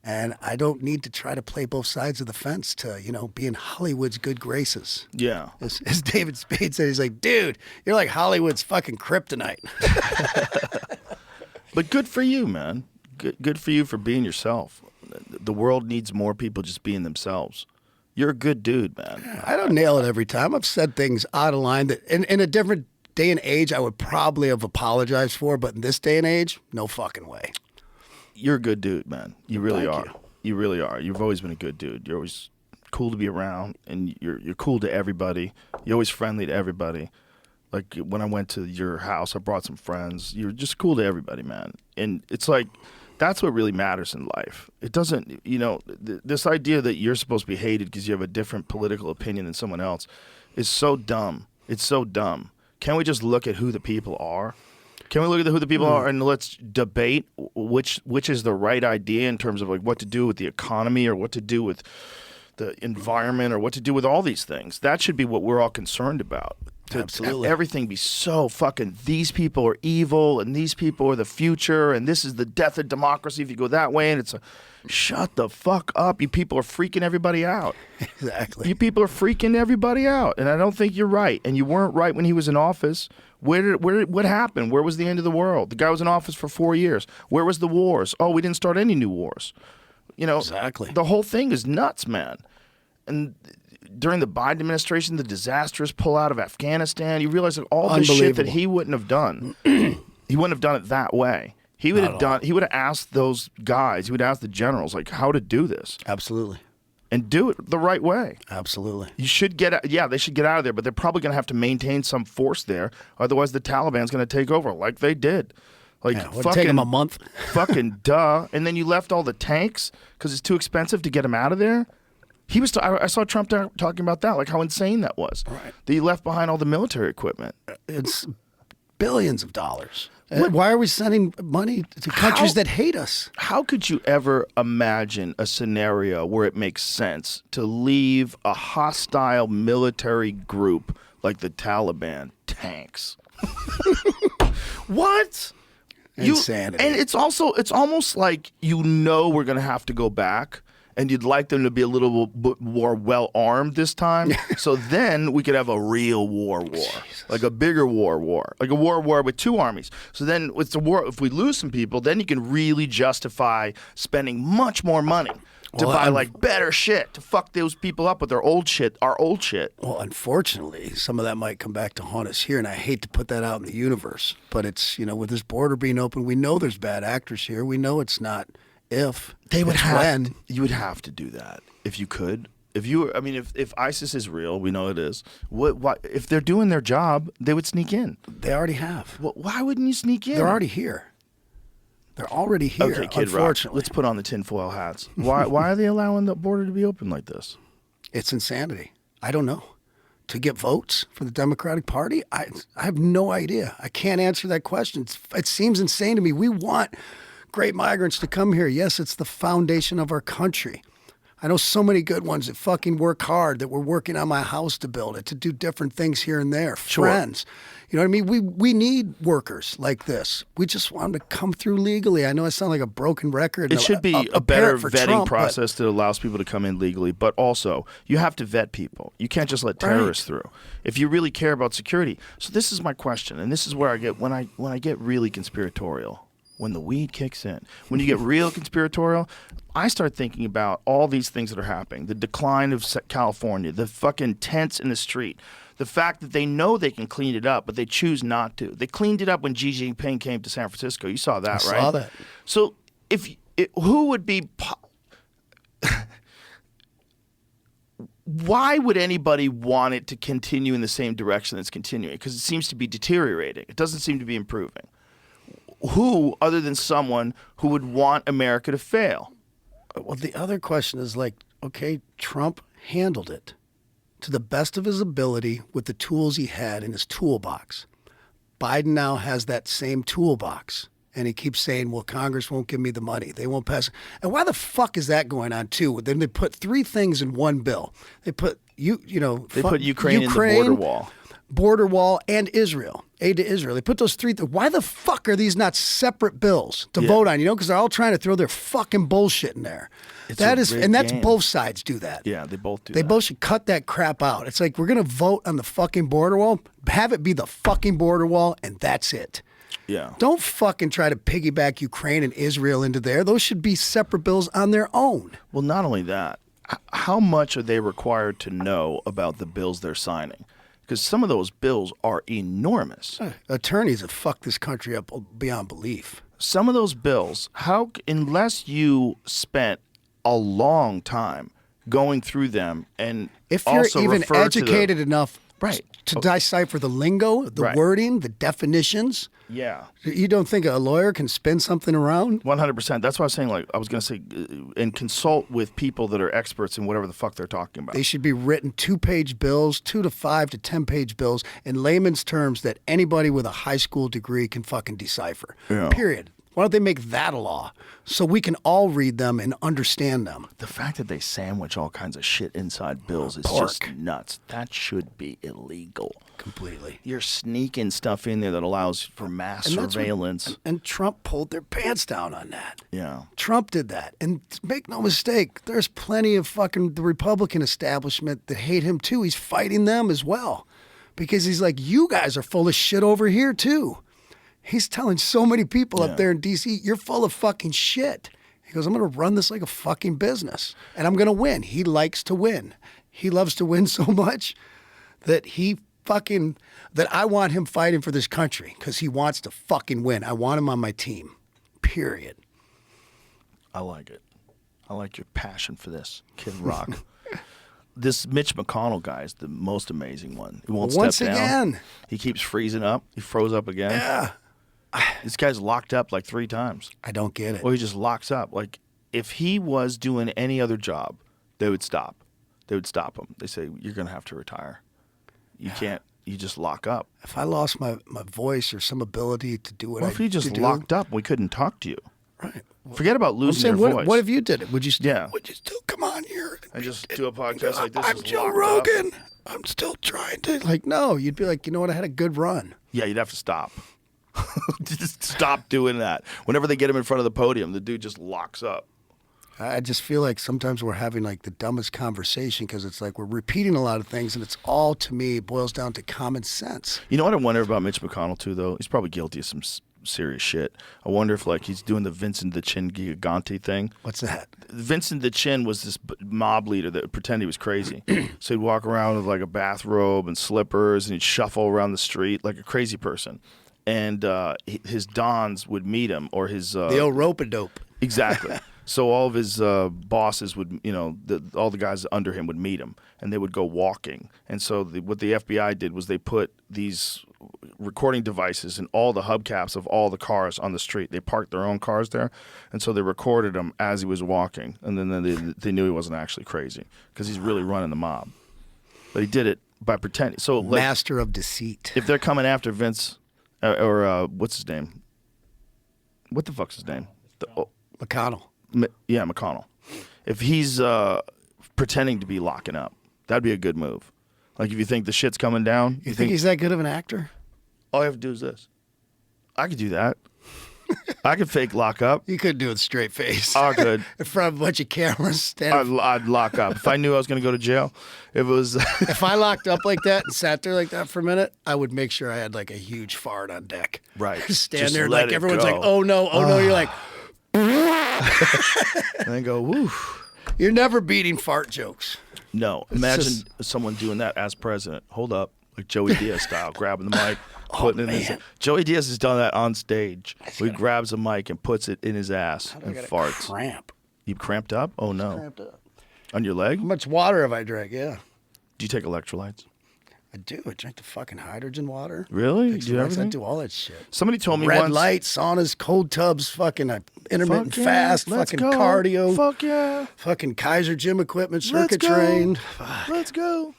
And I don't need to try to play both sides of the fence to, be in Hollywood's good graces. Yeah. As David Spade said, he's like, dude, you're like Hollywood's fucking kryptonite. But good for you, man. Good for you for being yourself. The world needs more people just being themselves. You're a good dude, man. I don't nail it every time. I've said things out of line that in a different day and age I would probably have apologized for, but in this day and age, no fucking way. You're a good dude, man. You really are. Thank you. You really are. You've always been a good dude. You're always cool to be around, and you're cool to everybody. You're always friendly to everybody. Like when I went to your house, I brought some friends. You're just cool to everybody, man. And it's like, that's what really matters in life. It doesn't, this idea that you're supposed to be hated because you have a different political opinion than someone else is so dumb. It's so dumb. Can we just look at who the people are? Can we look at who the people are and let's debate which is the right idea in terms of like what to do with the economy or what to do with the environment or what to do with all these things? That should be what we're all concerned about. Absolutely. Everything be so fucking, these people are evil and these people are the future and this is the death of democracy if you go that way. And it's shut the fuck up. You people are freaking everybody out. Exactly. You people are freaking everybody out. And I don't think you're right. And you weren't right when he was in office. What happened? Where was the end of the world? The guy was in office for 4 years. Where was the wars? Oh, we didn't start any new wars. Exactly. The whole thing is nuts, man. And during the Biden administration, the disastrous pullout of Afghanistan, you realize like all the shit that he wouldn't have done. He wouldn't have done it that way. He would have asked those guys, he would ask the generals like how to do this. Absolutely. And do it the right way. Absolutely. You should they should get out of there, but they're probably going to have to maintain some force there. Otherwise the Taliban's going to take over like they did. Like it'll take them a month. Fucking duh. And then you left all the tanks because it's too expensive to get them out of there. He was. I saw Trump talking about that, like how insane that was. Right. That he left behind all the military equipment. It's billions of dollars. Why are we sending money to countries that hate us? How could you ever imagine a scenario where it makes sense to leave a hostile military group like the Taliban tanks? What? Insanity. And it's almost like we're going to have to go back. And you'd like them to be a little bit more well-armed this time. So then we could have a real war. Like a bigger war. Like a war with two armies. So then it's a war. If we lose some people, then you can really justify spending much more money to buy like better shit, to fuck those people up with their old shit, our old shit. Well, unfortunately, some of that might come back to haunt us here, and I hate to put that out in the universe. But it's, with this border being open, we know there's bad actors here. We know it's not if they would have you would have to do that if you could. If ISIS is real, we know it is. What if they're doing their job? They would sneak in. They already have. Why wouldn't you sneak in? They're already here. They're already here. Okay, Kid Rock, let's put on the tinfoil hats. Why are they allowing the border to be open like this? It's insanity. I don't know. To get votes for the Democratic Party? I have no idea. I can't answer that question. It seems insane to me. We want great migrants to come here. Yes, it's the foundation of our country. I know so many good ones that fucking work hard, that were working on my house to build it, to do different things here and there. Sure. Friends. You know what I mean? We need workers like this. We just want them to come through legally. I know I sound like a broken record. It should be a better vetting Trump, process that allows people to come in legally, but also you have to vet people. You can't just let terrorists through if you really care about security. So this is my question, and this is where I get when I get really conspiratorial. When the weed kicks in, when you get real conspiratorial, I start thinking about all these things that are happening. The decline of California, the fucking tents in the street, the fact that they know they can clean it up, but they choose not to. They cleaned it up when Xi Jinping came to San Francisco. You saw that, right? I saw that. So who would be... Why would anybody want it to continue in the same direction that's continuing? Because it seems to be deteriorating. It doesn't seem to be improving. Who, other than someone who would want America to fail? Well, the other question is okay, Trump handled it to the best of his ability with the tools he had in his toolbox. Biden now has that same toolbox, and he keeps saying, well, Congress won't give me the money. They won't pass. And why the fuck is that going on, too? Then they put three things in one bill. They put, They put Ukraine in the border wall. Border wall and Israel, aid to Israel. They put those three. Why the fuck are these not separate bills to vote on? Because they're all trying to throw their fucking bullshit in there. That's both sides do that. Yeah, they both do. They both should cut that crap out. It's like we're gonna vote on the fucking border wall. Have it be the fucking border wall, and that's it. Yeah. Don't fucking try to piggyback Ukraine and Israel into there. Those should be separate bills on their own. Well, not only that, how much are they required to know about the bills they're signing? Because some of those bills are enormous. Attorneys have fucked this country up beyond belief. Some of those bills, unless you spent a long time going through them and if you're also even refer educated enough Right. To decipher the lingo, the wording, the definitions. Yeah. You don't think a lawyer can spin something around? 100%. That's why I was saying, like, I was going to say, and consult with people that are experts in whatever the fuck they're talking about. They should be written 2-page bills, 2 to 5 to 10-page bills in layman's terms that anybody with a high school degree can fucking decipher. Yeah. Period. Why don't they make that a law so we can all read them and understand them? The fact that they sandwich all kinds of shit inside bills is Pork. just nuts. That should be illegal. Completely. You're sneaking stuff in there that allows for mass And that's what- surveillance. and Trump pulled their pants down on that. Yeah. Trump did that. And make no mistake, there's plenty of fucking the Republican establishment that hate him too. He's fighting them as well because he's like, you guys are full of shit over here too. He's telling so many people up there in D.C., you're full of fucking shit. He goes, I'm going to run this like a fucking business and I'm going to win. He likes to win. He loves to win so much that that I want him fighting for this country because he wants to fucking win. I want him on my team, period. I like it. I like your passion for this, Kid Rock. This Mitch McConnell guy is the most amazing one. He won't Once step down. again. He keeps freezing up. He froze up again. Yeah. This guy's locked up like 3 times. I don't get it. Or he just locks up. Like, if he was doing any other job, they would stop. They would stop him. They say, you're going to have to retire. You can't, you just lock up. If I lost my voice or some ability to do what Well, I if you just do, locked up, we couldn't talk to you. right. Forget about I'm losing saying, your voice. what if you did it? Would you? Yeah. Would you still come on here? And just do a podcast like this? I'm just Joe locked Rogan. up? I'm still trying to. Like, no. You'd be like, you know what? I had a good run. Yeah, you'd have to stop. Just stop doing that. Whenever they get him in front of the podium, the dude just locks up. I just feel like sometimes we're having like the dumbest conversation because it's like we're repeating a lot of things, and it's all to me boils down to common sense. You know what I wonder about Mitch McConnell too, though? He's probably guilty of some serious shit. I wonder if like he's doing the Vincent the Chin Gigante thing. What's that? Vincent the Chin was this mob leader that would pretend he was crazy. So he'd walk around with like a bathrobe and slippers, and he'd shuffle around the street like a crazy person. And his dons would meet him, or his The old rope-a-dope. exactly. So all of his bosses would, all the guys under him would meet him, and they would go walking. And so what the FBI did was they put these recording devices in all the hubcaps of all the cars on the street. They parked their own cars there, and so they recorded him as he was walking. And then they knew he wasn't actually crazy because he's really running the mob. But he did it by pretending. So like, Master of deceit. if they're coming after Vince, or what's his name? What the fuck's his name? McConnell. Yeah, McConnell. If he's pretending to be locking up, that'd be a good move. Like if you think the shit's coming down. You think he's that good of an actor? All you have to do is this. I could do that. I could fake lock up. You could do it straight face. I could. In front of a bunch of cameras. Standing. I'd lock up. If I knew I was going to go to jail, it was... If I locked up like that and sat there like that for a minute, I would make sure I had like a huge fart on deck. Right. Stand Just there let like it everyone's go. like, oh no. You're like, and then go, woo. you're never beating fart jokes. No. Imagine just- someone doing that as president. Hold up. Like Joey Diaz style, grabbing the mic, putting it in his... man. Joey Diaz has done that on stage. He grabs a mic and puts it in his ass and farts. Cramp. You cramped up? Oh, no. Cramped up. On your leg? How much water have I drank? Yeah. Do you take electrolytes? I do. I drink the fucking hydrogen water. Really? Fix You do lights, I everything? do all that shit. Somebody told me Red once... lights, saunas, cold tubs, fucking intermittent Fuck yeah, fast, let's fucking go. cardio, Fuck yeah. fucking Kaiser gym equipment, Let's circuit go. trained. Let's go.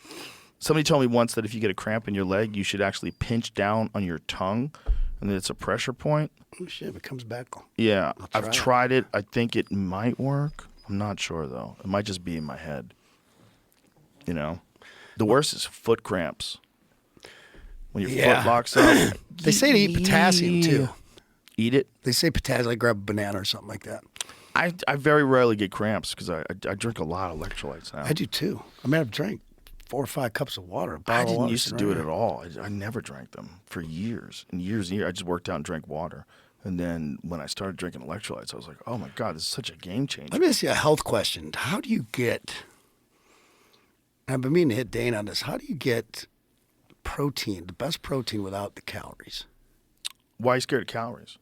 Somebody told me once that if you get a cramp in your leg, you should actually pinch down on your tongue, and then it's a pressure point. Oh shit, it comes back. Yeah, I've try it. tried it. I think it might work. I'm not sure, though. It might just be in my head. You know? The worst is foot cramps. When your Yeah. foot locks up. They say to eat potassium too. Eat it. They say potassium, like grab a banana or something like that. I very rarely get cramps because I drink a lot of electrolytes now. I do too. I mean, I've drank 4 or 5 cups of water. A I bottle of didn't water used to sitting do it right at all. I never drank them for years and years and years. I just worked out and drank water. And then when I started drinking electrolytes, I was like, oh my God, this is such a game changer. Let me ask you a health question. How do you get, I've been meaning to hit Dane on this, how do you get protein, the best protein without the calories? Why are you scared of calories?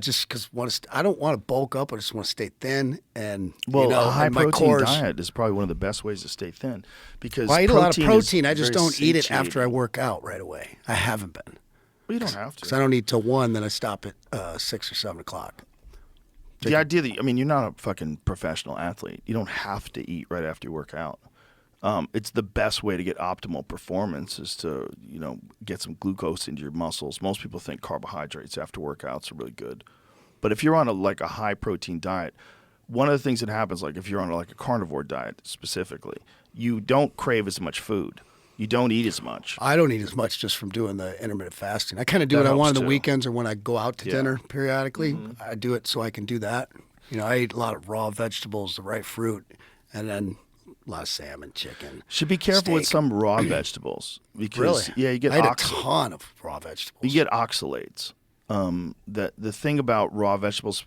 Just because I don't want to bulk up. I just want to stay thin and Well, a high and my protein cores. diet is probably one of the best ways to stay thin because Well, I eat a lot of protein. is I just very don't eat it after I satiating. work out right away. I haven't been Well, you don't have because to. I don't eat till 1. Then I stop at 6 or 7 o'clock. The idea that you're not a fucking professional athlete. You don't have to eat right after you work out. It's the best way to get optimal performance is to get some glucose into your muscles. Most people think carbohydrates after workouts are really good, but if you're on a high protein diet, one of the things that happens, like if you're on a carnivore diet specifically, you don't crave as much food. You don't eat as much. I don't eat as much just from doing the intermittent fasting. I kind of do That what I want on helps, the too. weekends or when I go out to Yeah. dinner periodically. Mm-hmm. I do it so I can do that. I eat a lot of raw vegetables, the right fruit, and then a lot of salmon, chicken. Should be careful with steak. some raw vegetables because Really? you get I ate a ton of raw vegetables. you get oxalates. The thing about raw vegetables,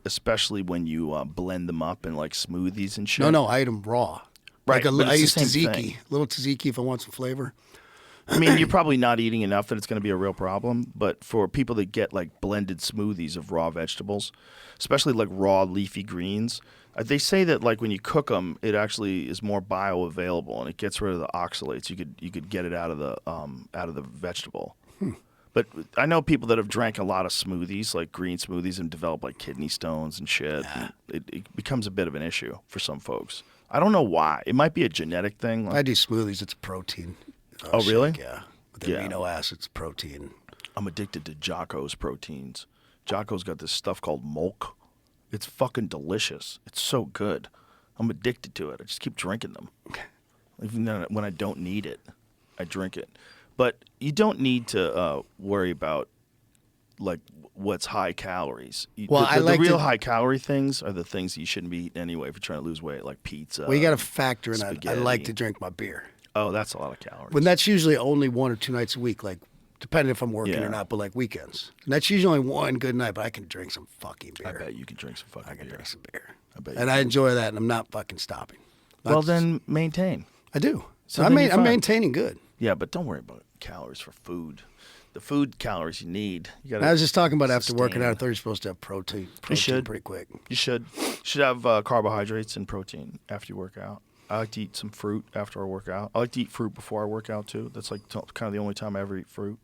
especially when you blend them up in smoothies and shit. No, I eat them raw. Right, Like but I it's use the same tzatziki, thing. little tzatziki if I want some flavor. You're probably not eating enough that it's going to be a real problem. But for people that get blended smoothies of raw vegetables, especially raw leafy greens, they say that when you cook them, it actually is more bioavailable and it gets rid of the oxalates. You could get it out of the vegetable. But I know people that have drank a lot of smoothies, like green smoothies, and developed kidney stones and shit. And it becomes a bit of an issue for some folks. I don't know why. It might be a genetic thing. I do smoothies. It's a protein. Oh, really? Shake, yeah. With Yeah. amino acids, protein. I'm addicted to Jocko's proteins. Jocko's got this stuff called Molk. It's fucking delicious. It's so good. I'm addicted to it. I just keep drinking them. Even when I don't need it, I drink it. But you don't need to worry about what's high calories. Well, I like the real to- high calorie things are the things that you shouldn't be eating anyway if you're trying to lose weight, like pizza. Well, you got to factor in. I spaghetti. like to drink my beer. Oh, that's a lot of calories. When that's usually only 1 or 2 nights a week, depending if I'm working Yeah. or not, but weekends. And that's usually only one good night, but I can drink some fucking beer. I bet you can drink some fucking I can beer. drink some beer. I bet. And I enjoy that, and I'm not fucking stopping. Well, That's- then maintain. I do. So So then you're I'm fine. maintaining good. Yeah, but don't worry about calories for food. The food calories you need. You And gotta I was just talking about after working sustain. out, I thought you're supposed to have protein should. pretty quick. You should have carbohydrates and protein after you work out. I like to eat some fruit after I work out. I like to eat fruit before I work out too. That's kind of the only time I ever eat fruit.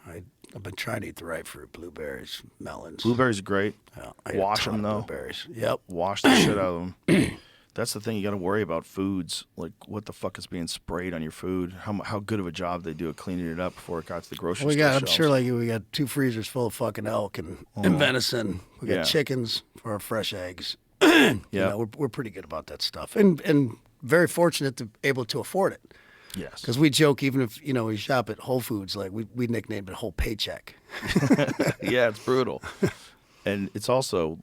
I've been trying to eat the right fruit: blueberries, melons. Blueberries are great. Yeah, I eat a Wash ton them of though. Blueberries. Yep. Wash the shit out of them. That's the thing you got to worry about foods. What the fuck is being sprayed on your food? How good of a job they do at cleaning it up before it got to the grocery We store got. I'm shelves. sure we got 2 freezers full of fucking elk and venison. We got Yeah. chickens for our fresh eggs. Yeah. We're pretty good about that stuff, and very fortunate to able to afford it. Yes. Because we joke, even if we shop at Whole Foods, we nicknamed it whole paycheck. Yeah, it's brutal. And it's also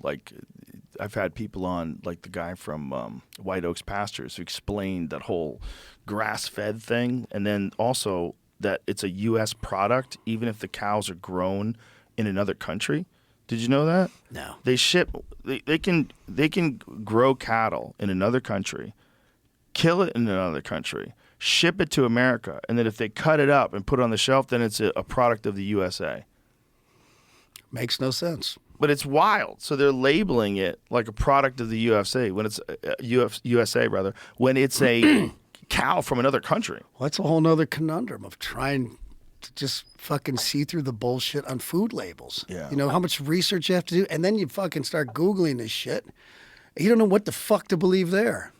I've had people on, the guy from White Oaks Pastures, who explained that whole grass-fed thing, and then also that it's a U.S. product, even if the cows are grown in another country. Did you know that? No. They ship. They can grow cattle in another country, kill it in another country, ship it to America, and then if they cut it up and put it on the shelf, then it's a product of the USA. Makes no sense. But it's wild. So they're labeling it like a product of the USA when it's USA rather when it's a cow from another country. Well, that's a whole nother conundrum of trying to just fucking see through the bullshit on food labels. Yeah. You know how much research you have to do, and then you fucking start Googling this shit. You don't know what the fuck to believe there.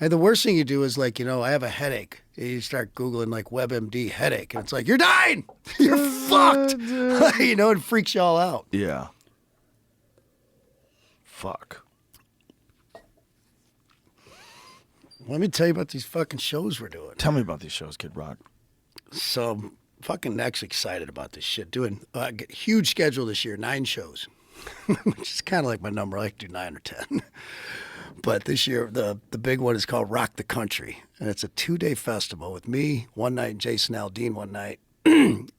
And the worst thing you do is I have a headache. You start Googling WebMD headache, and it's you're dying. You're fucked. It freaks you all out. Yeah. Fuck. Let me tell you about these fucking shows we're doing. Tell me about these shows, Kid Rock. So I'm fucking next excited about this shit. Doing huge schedule this year, 9 shows, which is kind of like my number. I like to do 9 or 10. But this year, the big one is called Rock the Country, and it's a 2-day festival with me one night, and Jason Aldean one night,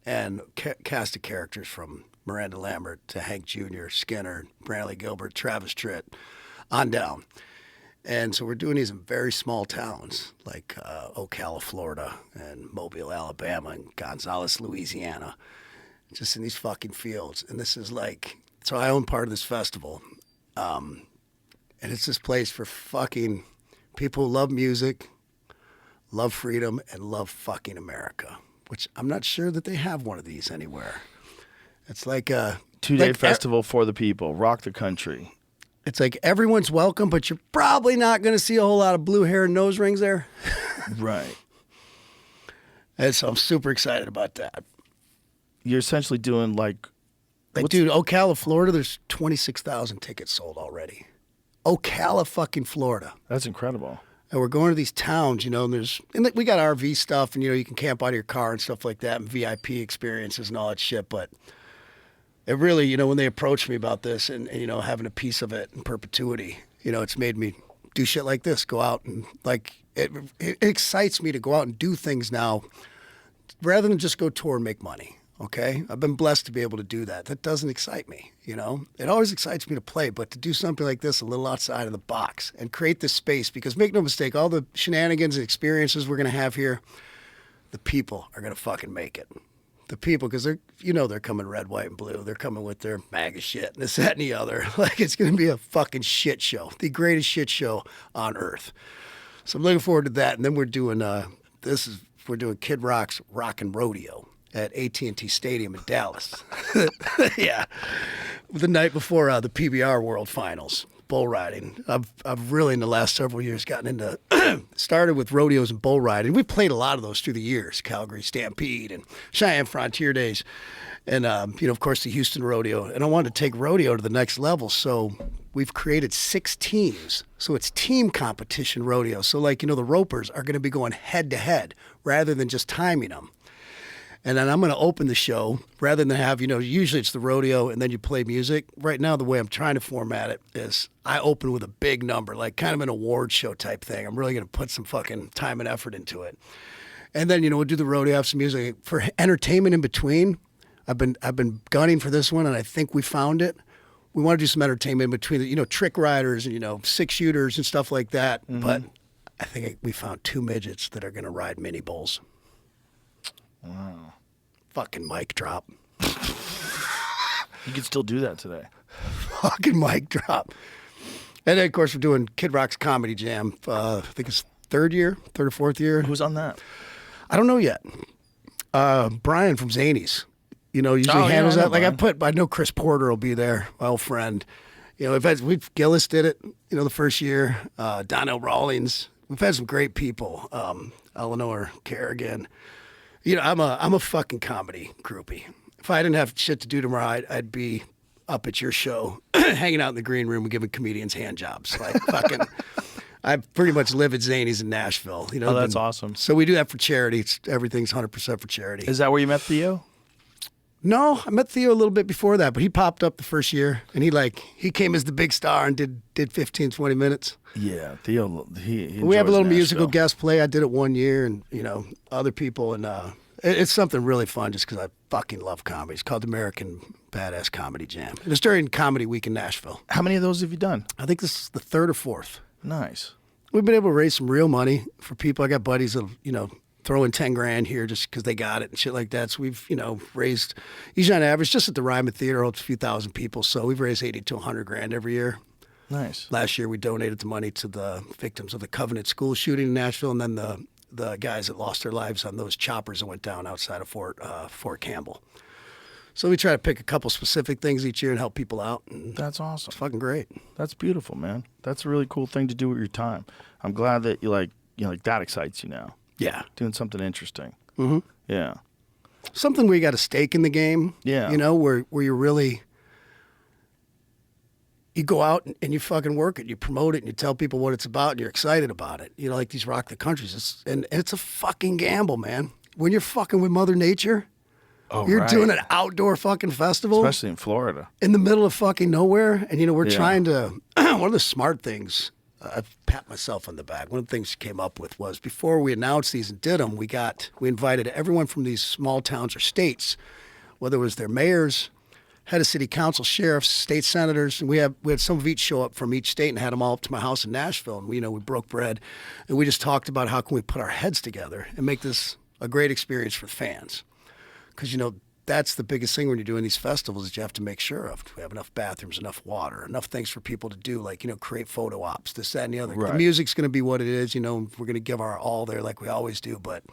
and cast of characters from Miranda Lambert to Hank Jr., Skinner, Brantley Gilbert, Travis Tritt, on down. And so we're doing these in very small towns like Ocala, Florida, and Mobile, Alabama, and Gonzales, Louisiana, just in these fucking fields. And this is So I own part of this festival. And it's this place for fucking people who love music, love freedom, and love fucking America, which I'm not sure that they have one of these anywhere. It's like a 2-day festival for the people. Rock the country. It's like everyone's welcome, but you're probably not going to see a whole lot of blue hair and nose rings there. Right. And so I'm super excited about that. You're essentially doing like dude, Ocala, Florida, there's 26,000 tickets sold already. Ocala, fucking Florida. That's incredible. And we're going to these towns, and we got RV stuff, and you can camp out of your car and stuff like that, and VIP experiences and all that shit. But it really, when they approached me about this and having a piece of it in perpetuity, it's made me do shit like this, go out and it excites me to go out and do things now rather than just go tour and make money. Okay, I've been blessed to be able to do that. That doesn't excite me, It always excites me to play, but to do something like this a little outside of the box and create this space, because make no mistake, all the shenanigans and experiences we're going to have here, the people are going to fucking make it. The people, because they're coming red, white, and blue. They're coming with their MAGA shit and this, that, and the other. Like, it's going to be a fucking shit show, the greatest shit show on earth. So I'm looking forward to that. And then we're doing Kid Rock's Rockin' Rodeo at AT&T Stadium in Dallas. Yeah. The night before the PBR World Finals, bull riding. I've really, in the last several years, gotten into, started with rodeos and bull riding. We've played a lot of those through the years, Calgary Stampede and Cheyenne Frontier Days. And, of course, the Houston Rodeo. And I wanted to take rodeo to the next level, so we've created 6 teams. So it's team competition rodeo. So, the ropers are going to be going head-to-head rather than just timing them. And then I'm going to open the show rather than have, usually it's the rodeo and then you play music. Right now, the way I'm trying to format it is I open with a big number, like kind of an award show type thing. I'm really going to put some fucking time and effort into it. And then, we'll do the rodeo, have some music. For entertainment in between, I've been gunning for this one, and I think we found it. We want to do some entertainment in between, trick riders and, 6-shooters and stuff like that. Mm-hmm. But I think we found 2 midgets that are going to ride mini bulls. Wow. Fucking mic drop. You can still do that today. Fucking mic drop. And then, of course, we're doing Kid Rock's Comedy Jam. I think it's third or fourth year. Who's on that? I don't know yet. Brian from Zanies, usually handles that. I know Chris Porter will be there, my old friend. Gillis did it, the first year. Donnell Rawlings. We've had some great people. Eleanor Kerrigan. I'm a fucking comedy groupie. If I didn't have shit to do tomorrow, I'd be up at your show, hanging out in the green room and giving comedians hand jobs. Like fucking, I pretty much live at Zanies in Nashville. Oh, that's awesome. So we do that for charity. Everything's 100% for charity. Is that where you met Theo? No, I met Theo a little bit before that, but he popped up the first year, and he came as the big star and did 15, 20 minutes. Yeah, Theo, he we have a little Nashville. musical guest play. I did it one year, and other people, and it's something really fun just because I fucking love comedy. It's called American Badass Comedy Jam. And it's during Comedy Week in Nashville. How many of those have you done? I think this is the 3rd or 4th. Nice. We've been able to raise some real money for people. I got buddies that throw in 10 grand here just because they got it and shit like that. So we've, raised, usually on average, just at the Ryman Theater, holds a few thousand people. So we've raised 80 to 100 grand every year. Nice. Last year we donated the money to the victims of the Covenant school shooting in Nashville, and then the guys that lost their lives on those choppers that went down outside of Fort Campbell. So we try to pick a couple specific things each year and help people out. And that's awesome. It's fucking great. That's beautiful, man. That's a really cool thing to do with your time. I'm glad that you that excites you now. Yeah. Doing something interesting. Mm-hmm. Yeah. Something where you got a stake in the game. Yeah. Where you're really, you go out and you fucking work it, you promote it, and you tell people what it's about, and you're excited about it. Like these Rock the Countries. And it's a fucking gamble, man. When you're fucking with Mother Nature, you're doing an outdoor fucking festival. Especially in Florida. In the middle of fucking nowhere. And, we're trying to, one of the smart things, I pat myself on the back. One of the things we came up with was before we announced these and did them, we invited everyone from these small towns or states, whether it was their mayors, head of city council, sheriffs, state senators, and we had some of each show up from each state and had them all up to my house in Nashville. And we broke bread, and we just talked about how can we put our heads together and make this a great experience for fans. Because, that's the biggest thing when you're doing these festivals that you have to make sure of. We have enough bathrooms, enough water, enough things for people to do, like, create photo ops, this, that, and the other. Right. The music's going to be what it is, we're going to give our all there like we always do. But,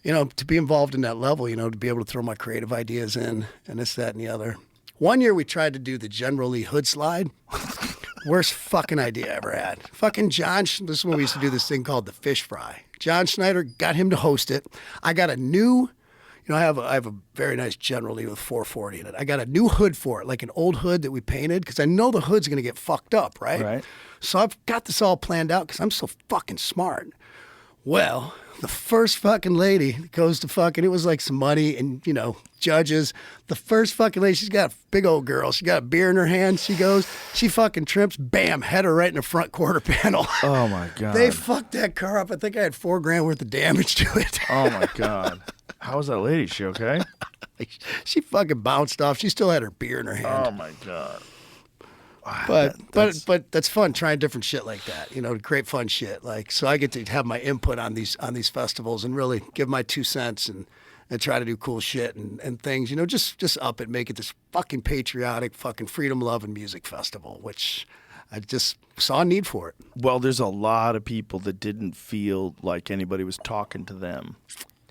to be involved in that level, to be able to throw my creative ideas in and this, that, and the other. One year we tried to do the General Lee Hood slide. Worst fucking idea I ever had. Fucking this is when we used to do this thing called the fish fry. John Schneider got him to host it. I got a new, I have a very nice General Lee with 440 in it. I got a new hood for it, like an old hood that we painted, because I know the hood's going to get fucked up, right? Right. So I've got this all planned out because I'm so fucking smart. Well, the first fucking lady goes to it was like some money and, judges. The first fucking lady, she's got a big old girl. She got a beer in her hand. She fucking trips, bam, head her right in the front quarter panel. Oh, my God. They fucked that car up. I think I had $4,000 worth of damage to it. Oh, my God. How was that lady? She okay? She fucking bounced off. She still had her beer in her hand. Oh, my God. But that's fun trying different shit like that, great fun shit. Like, so I get to have my input on these festivals and really give my 2 cents and try to do cool shit and things, just up it, make it this fucking patriotic, fucking freedom loving music festival, which I just saw a need for it. Well, there's a lot of people that didn't feel like anybody was talking to them.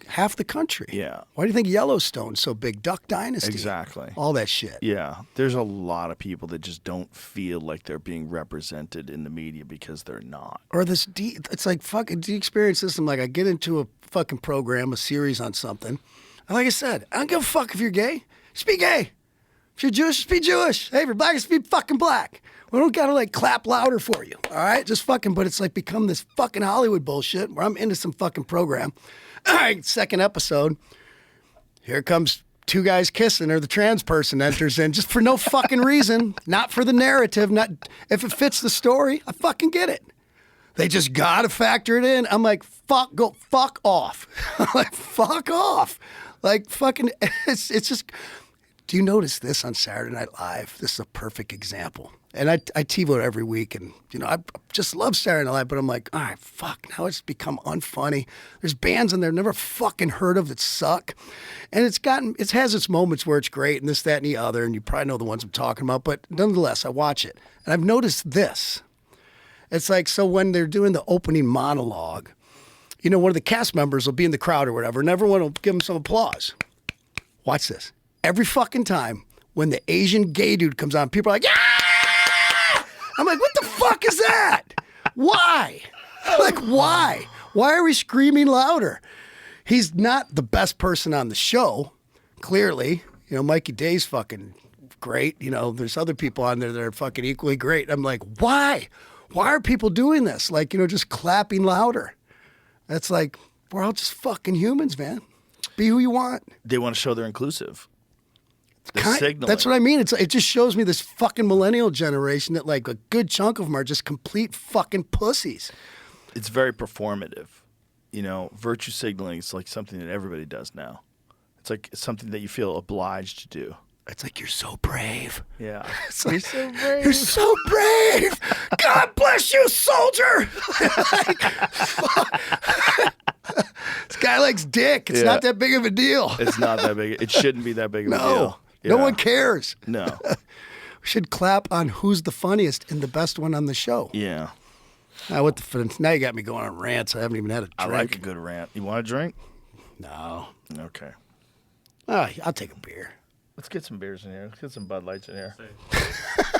Half the country. Yeah. Why do you think Yellowstone's so big? Duck Dynasty. Exactly. All that shit. Yeah. There's a lot of people that just don't feel like they're being represented in the media because they're not. Or it's like fucking de-experience system. Like I get into a fucking program, a series on something. And like I said, I don't give a fuck if you're gay. Just be gay. If you're Jewish, just be Jewish. Hey, if you're black, just be fucking black. We don't gotta like clap louder for you. All right? Just fucking, but it's like become this fucking Hollywood bullshit where I'm into some fucking program. All right, second episode. Here comes 2 guys kissing, or the trans person enters in just for no fucking reason, not for the narrative, not if it fits the story. I fucking get it. They just gotta factor it in. I'm like, fuck off. I'm like, fuck off. Like fucking, it's just. Do you notice this on Saturday Night Live? This is a perfect example. And I TiVo every week, and I just love Saturday Night Live, but I'm like, all right, fuck, now it's become unfunny. There's bands in there I've never fucking heard of that suck. And it has its moments where it's great and this, that, and the other, and you probably know the ones I'm talking about, but nonetheless, I watch it. And I've noticed this. It's like, so when they're doing the opening monologue, one of the cast members will be in the crowd or whatever, and everyone will give them some applause. Watch this. Every fucking time when the Asian gay dude comes on, people are like, yeah! I'm like, what the fuck is that? Why? Like, why? Why are we screaming louder? He's not the best person on the show, clearly. Mikey Day's fucking great. There's other people on there that are fucking equally great. I'm like, why? Why are people doing this? Like, just clapping louder. That's like, we're all just fucking humans, man. Be who you want. They want to show they're inclusive. Signaling. That's what I mean. It just shows me this fucking millennial generation that like a good chunk of them are just complete fucking pussies. It's very performative. Virtue signaling is like something that everybody does now. It's something that you feel obliged to do. It's like, you're so brave. Yeah. You're so brave. You're so brave. God bless you, soldier. This guy likes dick. It's not that big of a deal. It's not that big. It shouldn't be that big of a deal. No. No one cares. No. We should clap on who's the funniest and the best one on the show. Yeah. Now you got me going on rants. I haven't even had a drink. I like a good rant. You want a drink? No. Okay. I'll take a beer. Let's get some beers in here. Let's get some Bud Lights in here.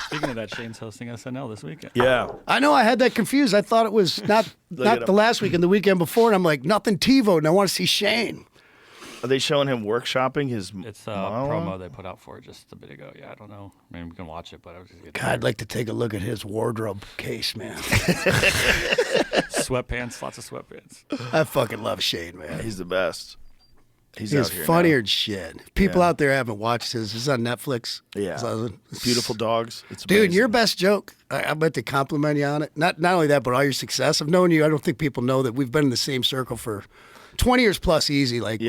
Speaking of that, Shane's hosting SNL this weekend. Yeah. I know. I had that confused. I thought it was not the last weekend, the weekend before, and I'm like, nothing TiVo, and I want to see Shane. Are they showing him workshopping his It's a monologue? promo they put out for it just a bit ago. Yeah, I don't know. I mean, we can watch it, but I was just God, I'd like to take a look at his wardrobe case, man. Sweatpants, lots of sweatpants. I fucking love Shane, man. He's the best. He's He's out here funnier now. than shit. People out there haven't watched his. It's on Netflix. Yeah. It's Beautiful dogs. It's Dude, amazing. your best joke, I meant to compliment you on it. Not only that, but all your success. I've known you. I don't think people know that we've been in the same circle for 20 years plus easy. Like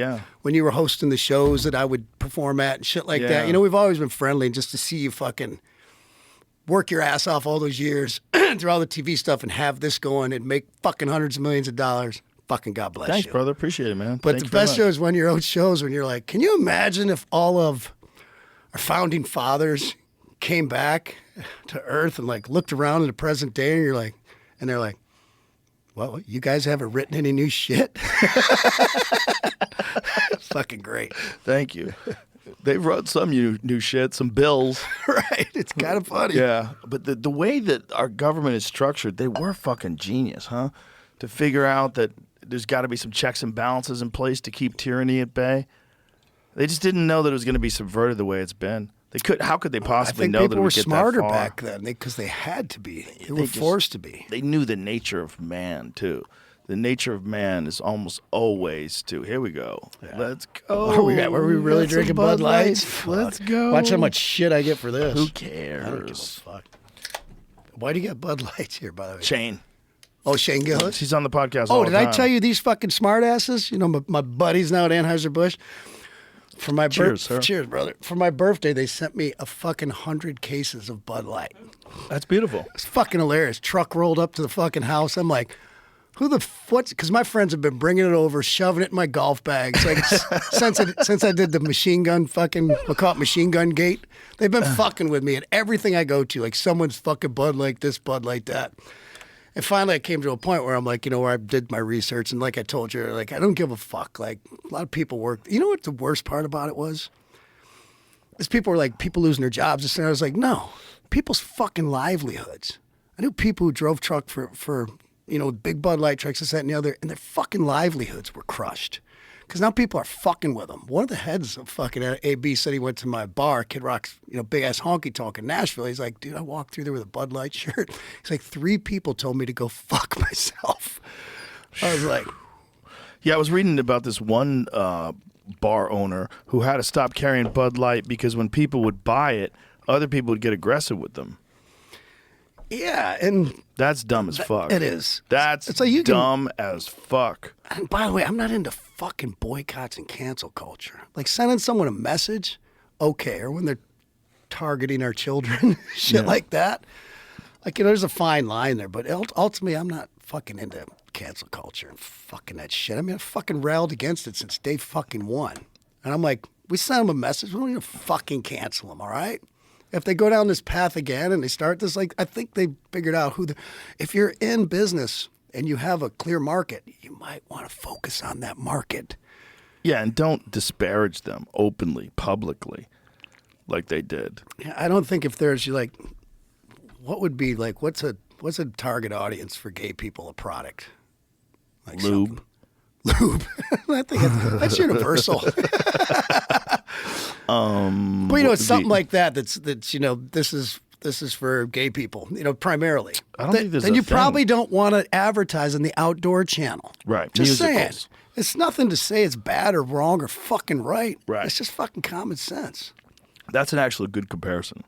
when you were hosting the shows that I would perform at and shit like that. We've always been friendly. And just to see you fucking work your ass off all those years through all the TV stuff and have this going and make fucking hundreds of millions of dollars. fucking God bless Thanks, you. brother. Appreciate it, man. But Thank the you very best much. shows when your own shows, when you're like, can you imagine if all of our founding fathers came back to Earth and like looked around in the present day, and they're like, well, you guys haven't written any new shit. Fucking great. Thank you. They wrote some new shit, some bills. Right. It's kind of funny. Yeah, but the way that our government is structured, they were fucking genius, huh? To figure out that there's got to be some checks and balances in place to keep tyranny at bay. They just didn't know that it was going to be subverted the way it's been. How could they possibly know that it people were would get smarter that far? back then because they had to be. They were forced to be. They knew the nature of man too. The nature of man is almost always to here we go. Yeah. Let's go. Were we really drinking Bud Lights? Let's go. Watch how much shit I get for this. Who cares? I don't give a fuck. Why do you get Bud Lights here, by the way? Shane. Oh, Shane Gillis? He's on the podcast Oh, all the did time. I tell you these fucking smartasses? You know, my buddies now at Anheuser-Busch. For my Cheers, sir. Cheers, brother. For my birthday, they sent me a fucking 100 cases of Bud Light. That's beautiful. It's fucking hilarious. Truck rolled up to the fucking house. I'm like, who the what's? Because my friends have been bringing it over, shoving it in my golf bags. Like since I did the machine gun fucking, we'll call it machine gun gate. They've been fucking with me at everything I go to. Like someone's fucking Bud like this, Bud like that. And finally, I came to a point where I'm like, where I did my research, and like I told you, like I don't give a fuck. Like a lot of people work. You know what the worst part about it was? Is people were like people losing their jobs. And I was like, no, people's fucking livelihoods. I knew people who drove truck for big Bud Light trucks, this, that, and the other, and their fucking livelihoods were crushed. Because now people are fucking with them. One of the heads of fucking AB said he went to my bar, Kid Rock's, big ass honky tonk in Nashville. He's like, dude, I walked through there with a Bud Light shirt. He's like, 3 people told me to go fuck myself. I was like, Yeah, I was reading about this one bar owner who had to stop carrying Bud Light because when people would buy it, other people would get aggressive with them. yeah, and That's dumb as fuck. it is. That's It's like you can- dumb as fuck. And by the way, I'm not into fucking boycotts and cancel culture. Like sending someone a message, okay, or when they're targeting our children, shit like that. Like, there's a fine line there, but ultimately, I'm not fucking into cancel culture and fucking that shit. I mean, I fucking railed against it since day fucking one. And I'm like, we send them a message, we don't even fucking cancel them, all right? If they go down this path again and they start this, like, I think they figured out if you're in business and you have a clear market, you might want to focus on that market. Yeah, and don't disparage them openly, publicly, like they did. Yeah, I don't think if there's what would be like, what's a target audience for gay people, a product? Like Lube. Lube. I think that's universal. But it's something like that. That's this is for gay people. Primarily. I don't think there's then a you thing. probably don't want to advertise on the outdoor channel. Right, Just musicals. saying. It's nothing to say it's bad or wrong or fucking right. Right. It's just fucking common sense. That's an actually good comparison.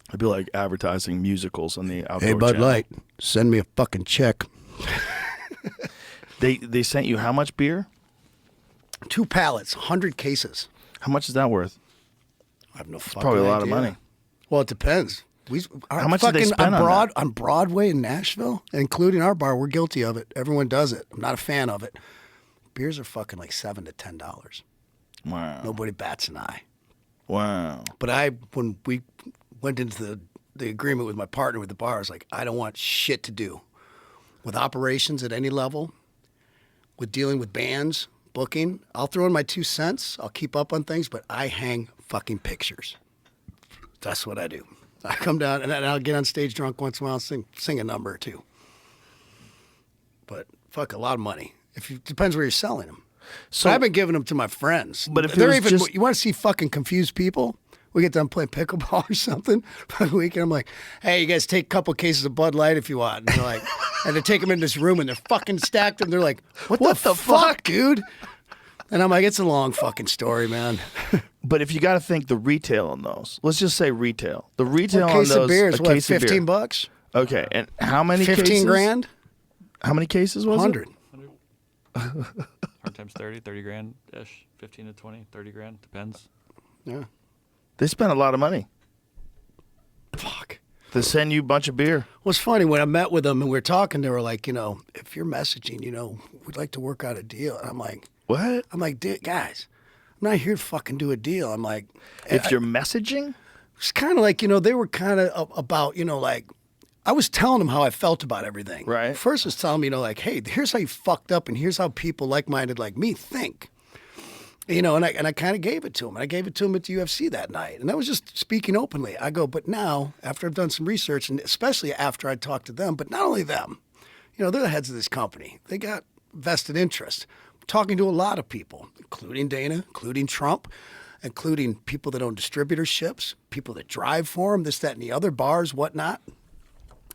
It'd be like advertising musicals on the outdoor Hey, Bud channel. Light, send me a fucking check. They sent you how much beer? 2 pallets, 100 cases. How much is that worth? I have no fucking Probably a lot of idea. money. Well, it depends. How much did they spend on that? On Broadway in Nashville, including our bar, we're guilty of it. Everyone does it. I'm not a fan of it. Beers are fucking like $7 to $10. Wow. Nobody bats an eye. Wow. But when we went into the agreement with my partner with the bar, I was like, I don't want shit to do with operations at any level, with dealing with bands, booking. I'll throw in my 2 cents. I'll keep up on things, but I hang fucking pictures. That's what I do. I come down and I'll get on stage drunk once in a while and sing a number or two. But fuck, a lot of money. Depends where you're selling them. So I've been giving them to my friends. But if it they're was even, just- you want to see fucking confused people? We get done playing pickleball or something for the weekend. I'm like, hey, you guys take a couple cases of Bud Light if you want. And they're like, and they take them in this room and they're fucking stacked and they're like, what the fuck, dude? And I'm like, it's a long fucking story, man. But if you got to think the retail on those, let's just say retail. The retail A on case those, of beer is a what, case of beer. $15? Okay, and how many 15 cases? grand? How many cases was 100. it? 100 times 30 grand ish, 15 to 20, 30 grand, depends. Yeah. They spent a lot of money. Fuck. They send you a bunch of beer. Well, it's funny, when I met with them and we were talking, they were like, if you're messaging, we'd like to work out a deal. And I'm like, What? dude, guys, I'm not here to fucking do a deal. I'm like, If you're messaging? it's kind of like, they were kind of about, like, I was telling them how I felt about everything. Right. First was telling me, like, hey, here's how you fucked up and here's how people like-minded like me think. And I kind of gave it to him. And I gave it to him at the UFC that night. And I was just speaking openly. I go, but now, after I've done some research, and especially after I talked to them, but not only them, they're the heads of this company. They got vested interest. I'm talking to a lot of people, including Dana, including Trump, including people that own distributorships, people that drive for them, this, that, and the other, bars, whatnot.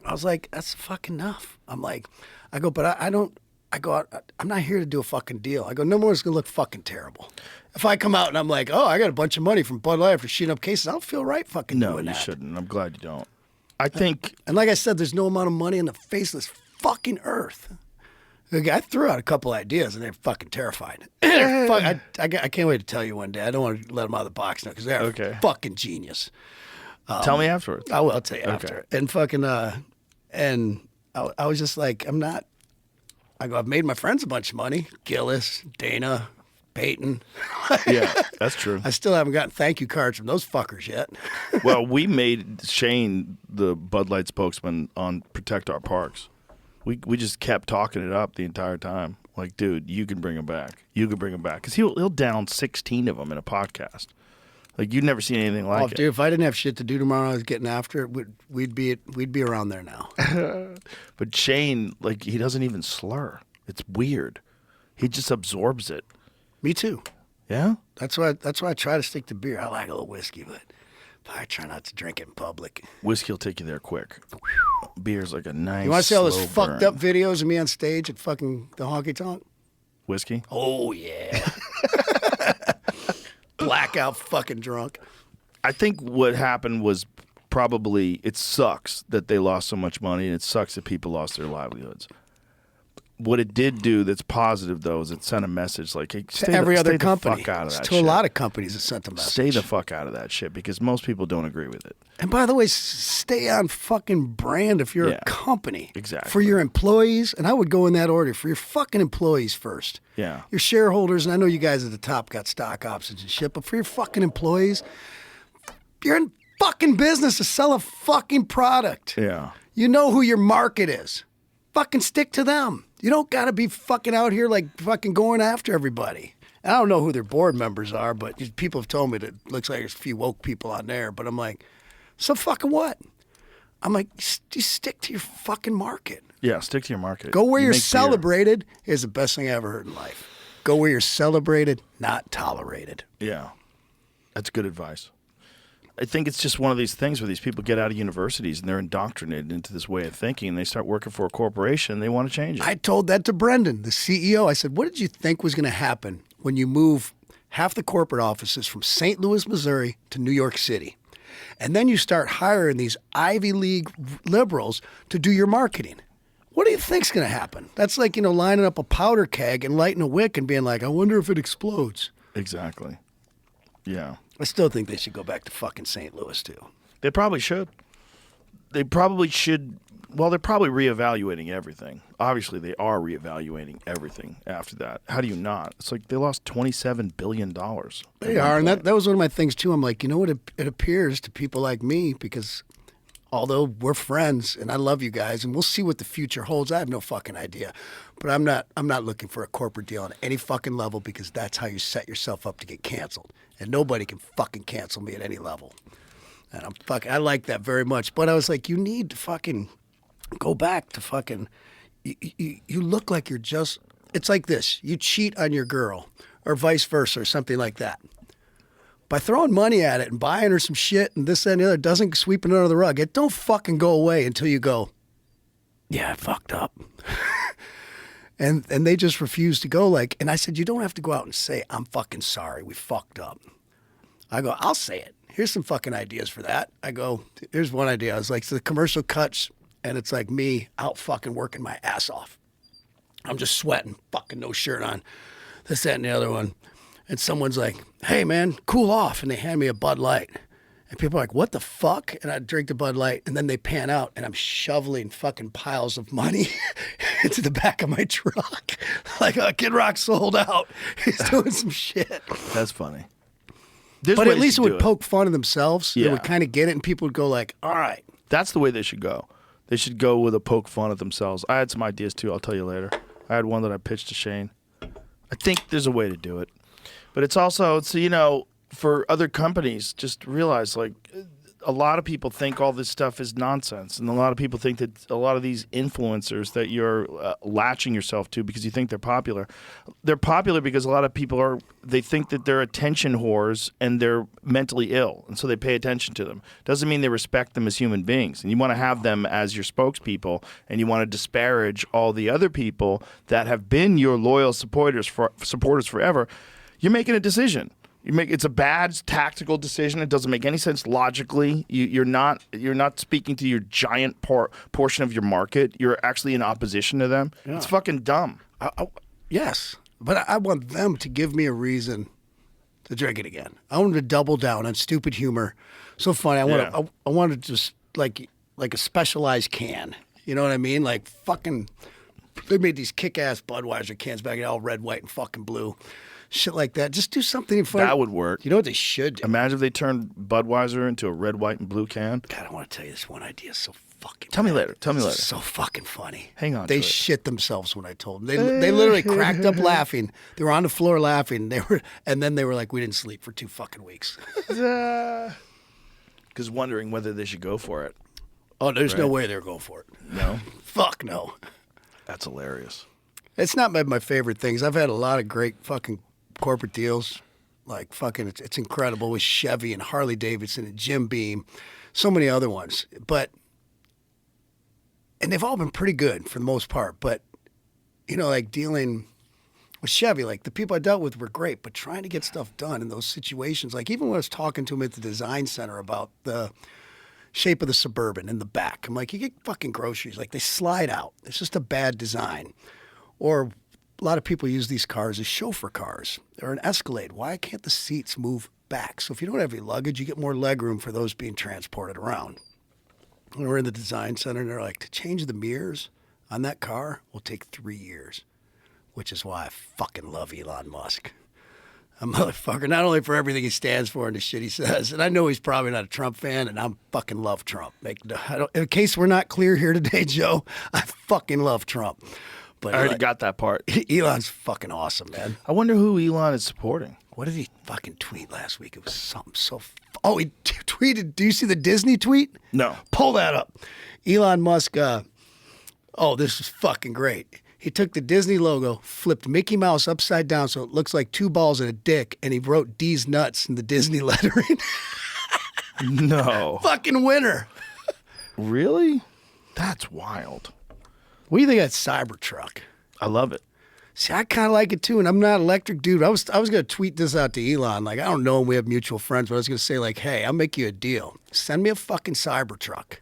I was like, that's fucking enough. I'm like, I go, but I don't. I go, I'm not here to do a fucking deal. I go, no more is going to look fucking terrible. If I come out and I'm like, oh, I got a bunch of money from Bud Light after shooting up cases, I don't feel right fucking No, doing you that. shouldn't. I'm glad you don't. I think... And like I said, there's no amount of money on the face of this fucking earth. Like, I threw out a couple ideas and they're fucking terrified. I can't wait to tell you one day. I don't want to let them out of the box now because they're Okay. fucking genius. Tell me afterwards. I will. I'll tell you Okay. after. And fucking, and I was just like, I'm not. I go, I've made my friends a bunch of money. Gillis, Dana, Peyton. Yeah, that's true. I still haven't gotten thank you cards from those fuckers yet. Well, we made Shane the Bud Light spokesman on Protect Our Parks. We just kept talking it up the entire time. Like, dude, you can bring him back. You can bring him back. Because he'll down 16 of them in a podcast. Like, you've never seen anything like it. Dude, if I didn't have shit to do tomorrow, I was getting after it. We'd be around there now. But Shane, like, he doesn't even slur. It's weird. He just absorbs it. Me too. Yeah? That's why I try to stick to beer. I like a little whiskey, but I try not to drink it in public. Whiskey will take you there quick. Beer's like a nice, You want to see all those slow fucked burn. up videos of me on stage at fucking the honky tonk? Whiskey? Oh yeah. Blackout fucking drunk. I think what happened was probably it sucks that they lost so much money, and it sucks that people lost their livelihoods. What it did do that's positive, though, is it sent a message like, hey, To every other stay company. the fuck out of that to shit. a lot of companies, it sent a message. Stay the fuck out of that shit because most people don't agree with it. And by the way, stay on fucking brand if you're Yeah, a company. exactly. For your employees, and I would go in that order, for your fucking employees first. Yeah. Your shareholders, and I know you guys at the top got stock options and shit, but for your fucking employees, you're in fucking business to sell a fucking product. Yeah. You know who your market is. Fucking stick to them. You don't got to be fucking out here like fucking going after everybody. And I don't know who their board members are, but people have told me that it looks like there's a few woke people on there. But I'm like, so fucking what? I'm like, just stick to your fucking market. Yeah, stick to your market. Go where You you're make beer. celebrated is the best thing I ever heard in life. Go where you're celebrated, not tolerated. Yeah. That's good advice. I think it's just one of these things where these people get out of universities and they're indoctrinated into this way of thinking and they start working for a corporation and they want to change it. I told that to Brendan, the CEO. I said, what did you think was going to happen when you move half the corporate offices from St. Louis, Missouri to New York City? And then you start hiring these Ivy League liberals to do your marketing. What do you think's going to happen? That's like, lining up a powder keg and lighting a wick and being like, I wonder if it explodes. Exactly. Yeah. I still think they should go back to fucking St. Louis, too. They probably should. They probably should. Well, they're probably reevaluating everything. Obviously, they are reevaluating everything after that. How do you not? It's like they lost $27 billion. They are, and that was one of my things, too. I'm like, you know what? It appears to people like me, because although we're friends, and I love you guys, and we'll see what the future holds. I have no fucking idea. But I'm not looking for a corporate deal on any fucking level, because that's how you set yourself up to get canceled. And nobody can fucking cancel me at any level. And I like that very much. But I was like, you need to fucking go back to fucking, you look like you're just, it's like this. You cheat on your girl or vice versa or something like that. By throwing money at it and buying her some shit and this, that, and the other, doesn't sweep it under the rug. It don't fucking go away until you go, yeah, I fucked up. And they just refuse to go and I said, you don't have to go out and say, I'm fucking sorry, we fucked up. I go, I'll say it. Here's some fucking ideas for that. I go, here's one idea. I was like, so the commercial cuts and it's like me out fucking working my ass off. I'm just sweating, fucking no shirt on, this, that, and the other one. And someone's like, hey man, cool off. And they hand me a Bud Light. And people are like, what the fuck? And I drink the Bud Light, and then they pan out, and I'm shoveling fucking piles of money into the back of my truck. Like, Kid Rock sold out. He's doing some shit. That's funny. There's But at ways least to it do would poke fun of themselves. They Yeah. would kind of get it, and people would go like, all right. That's the way they should go. They should go with a poke fun at themselves. I had some ideas too. I'll tell you later. I had one that I pitched to Shane. I think there's a way to do it, but it's also for other companies, just realize like a lot of people think all this stuff is nonsense, and a lot of people think that a lot of these influencers that you're latching yourself to because you think they're popular because a lot of people they think that they're attention whores and they're mentally ill, and so they pay attention to them. Doesn't mean they respect them as human beings, and you want to have them as your spokespeople, and you want to disparage all the other people that have been your loyal supporters forever. You're making a decision. It's a bad tactical decision. It doesn't make any sense logically. You're not speaking to your giant portion of your market. You're actually in opposition to them. Yeah. It's fucking dumb. Yes, but I want them to give me a reason to drink it again. I want them to double down on stupid humor. So funny. I want to just like a specialized can. You know what I mean? Like fucking. They made these kick-ass Budweiser cans back in all red, white, and fucking blue. Shit like that. Just do something fun. That would work. You know what they should do? Imagine if they turned Budweiser into a red, white, and blue can. God, I want to tell you this one idea is so fucking Tell me bad. later. Tell me later. It's so fucking funny. Hang on. They shit themselves when I told them. They literally cracked up laughing. They were on the floor laughing. And then they were like, we didn't sleep for 2 fucking weeks. Because wondering whether they should go for it. Oh, there's no way they're going for it. No? Fuck no. That's hilarious. It's not my favorite things. I've had a lot of great fucking corporate deals. Like fucking, it's incredible with Chevy and Harley Davidson and Jim Beam, so many other ones. And they've all been pretty good for the most part. But, like dealing with Chevy, like the people I dealt with were great, but trying to get stuff done in those situations, like even when I was talking to them at the design center about the shape of the Suburban in the back, I'm like, you get fucking groceries, like they slide out. It's just a bad design. Or a lot of people use these cars as chauffeur cars or an Escalade. Why can't the seats move back? So if you don't have any luggage, you get more legroom for those being transported around. When we're in the design center, and they're like, to change the mirrors on that car will take 3 years, which is why I fucking love Elon Musk. A motherfucker, not only for everything he stands for and the shit he says, and I know he's probably not a Trump fan, and I fucking love Trump. In case we're not clear here today, Joe, I fucking love Trump. But I already got that part. Elon's fucking awesome, man. I wonder who Elon is supporting. What did he fucking tweet last week? It was something so... Oh, he tweeted... Do you see the Disney tweet? No. Pull that up. Elon Musk... Oh, this is fucking great. He took the Disney logo, flipped Mickey Mouse upside down so it looks like 2 balls and a dick, and he wrote D's nuts in the Disney lettering. No. Fucking winner. Really? That's wild. What do you think of that Cybertruck? I love it. See, I kind of like it too, and I'm not an electric dude. I was going to tweet this out to Elon. Like, I don't know him. We have mutual friends, but I was going to say, like, hey, I'll make you a deal. Send me a fucking Cybertruck.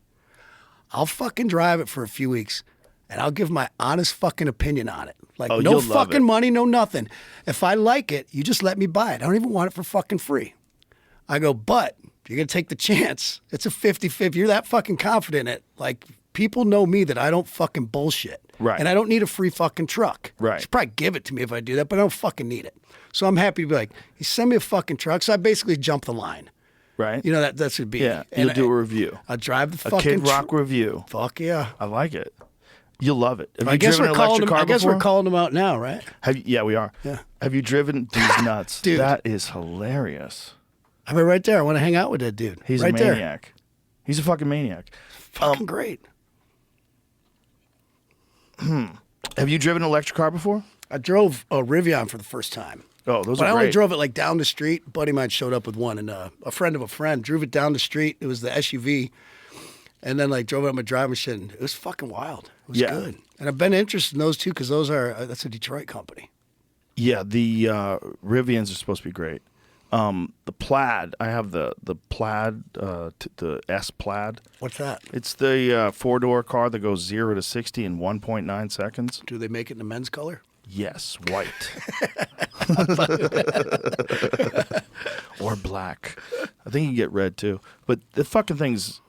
I'll fucking drive it for a few weeks, and I'll give my honest fucking opinion on it. Like, no fucking money, no nothing. If I like it, you just let me buy it. I don't even want it for fucking free. I go, but you're going to take the chance. It's a 50-50. You're that fucking confident in it. Like, people know me that I don't fucking bullshit. Right. And I don't need a free fucking truck. Right. You should probably give it to me if I do that, but I don't fucking need it. So I'm happy to be like, you send me a fucking truck. So I basically jump the line. Right. You know, that should be. Yeah. And You'll do a review. I'll drive the a fucking Kid Rock review. Fuck yeah. I like it. You'll love it. Have I you guess driven we're an calling electric them. car I guess before? we're calling them out now, right? Yeah, we are. Yeah. Have you driven these nuts? Dude. That is hilarious. I mean, right there. I want to hang out with that dude. He's right a maniac. There. He's a fucking maniac. Fucking great. Have you driven an electric car before? I drove a Rivian for the first time. Oh, those But are I great. only drove it like down the street. A buddy of mine showed up with one, and a friend of a friend drove it down the street. It was the SUV, and then like drove it on my driving shit. And it was fucking wild. It was good. And I've been interested in those too because those are that's a Detroit company. Yeah, the Rivians are supposed to be great. The Plaid, I have the Plaid, the S Plaid. What's that? It's the 4-door car that goes 0 to 60 in 1.9 seconds. Do they make it in the men's color? Yes, white. Or black. I think you can get red too. But the fucking thing's,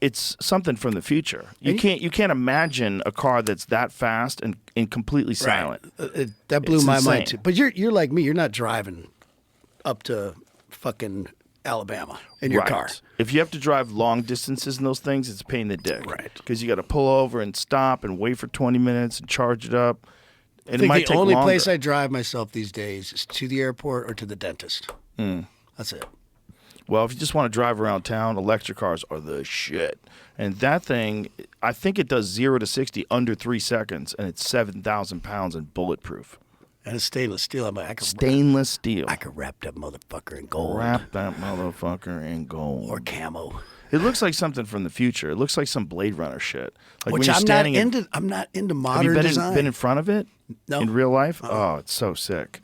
it's something from the future. You can't imagine a car that's that fast and completely silent. Right. That blew It's my insane. mind too. But you're like me. You're not driving up to fucking Alabama in your Right. car. If you have to drive long distances in those things, it's a pain in the dick. Right. Because you got to pull over and stop and wait for 20 minutes and charge it up. And I it think might the take only longer. place I drive myself these days is to the airport or to the dentist. That's it. Well, if you just want to drive around town, electric cars are the shit. And that thing, I think it does 0 to 60 under 3 seconds, and it's 7,000 pounds and bulletproof. And it's stainless steel. I'm like, Stainless steel. I could wrap that motherfucker in gold Wrap that motherfucker in gold. or camo. It looks like something from the future. It looks like some Blade Runner shit. Like Which when you're I'm not standing into. I'm not into Have modern you been design. been in front of it? No. In real life? Oh, it's so sick.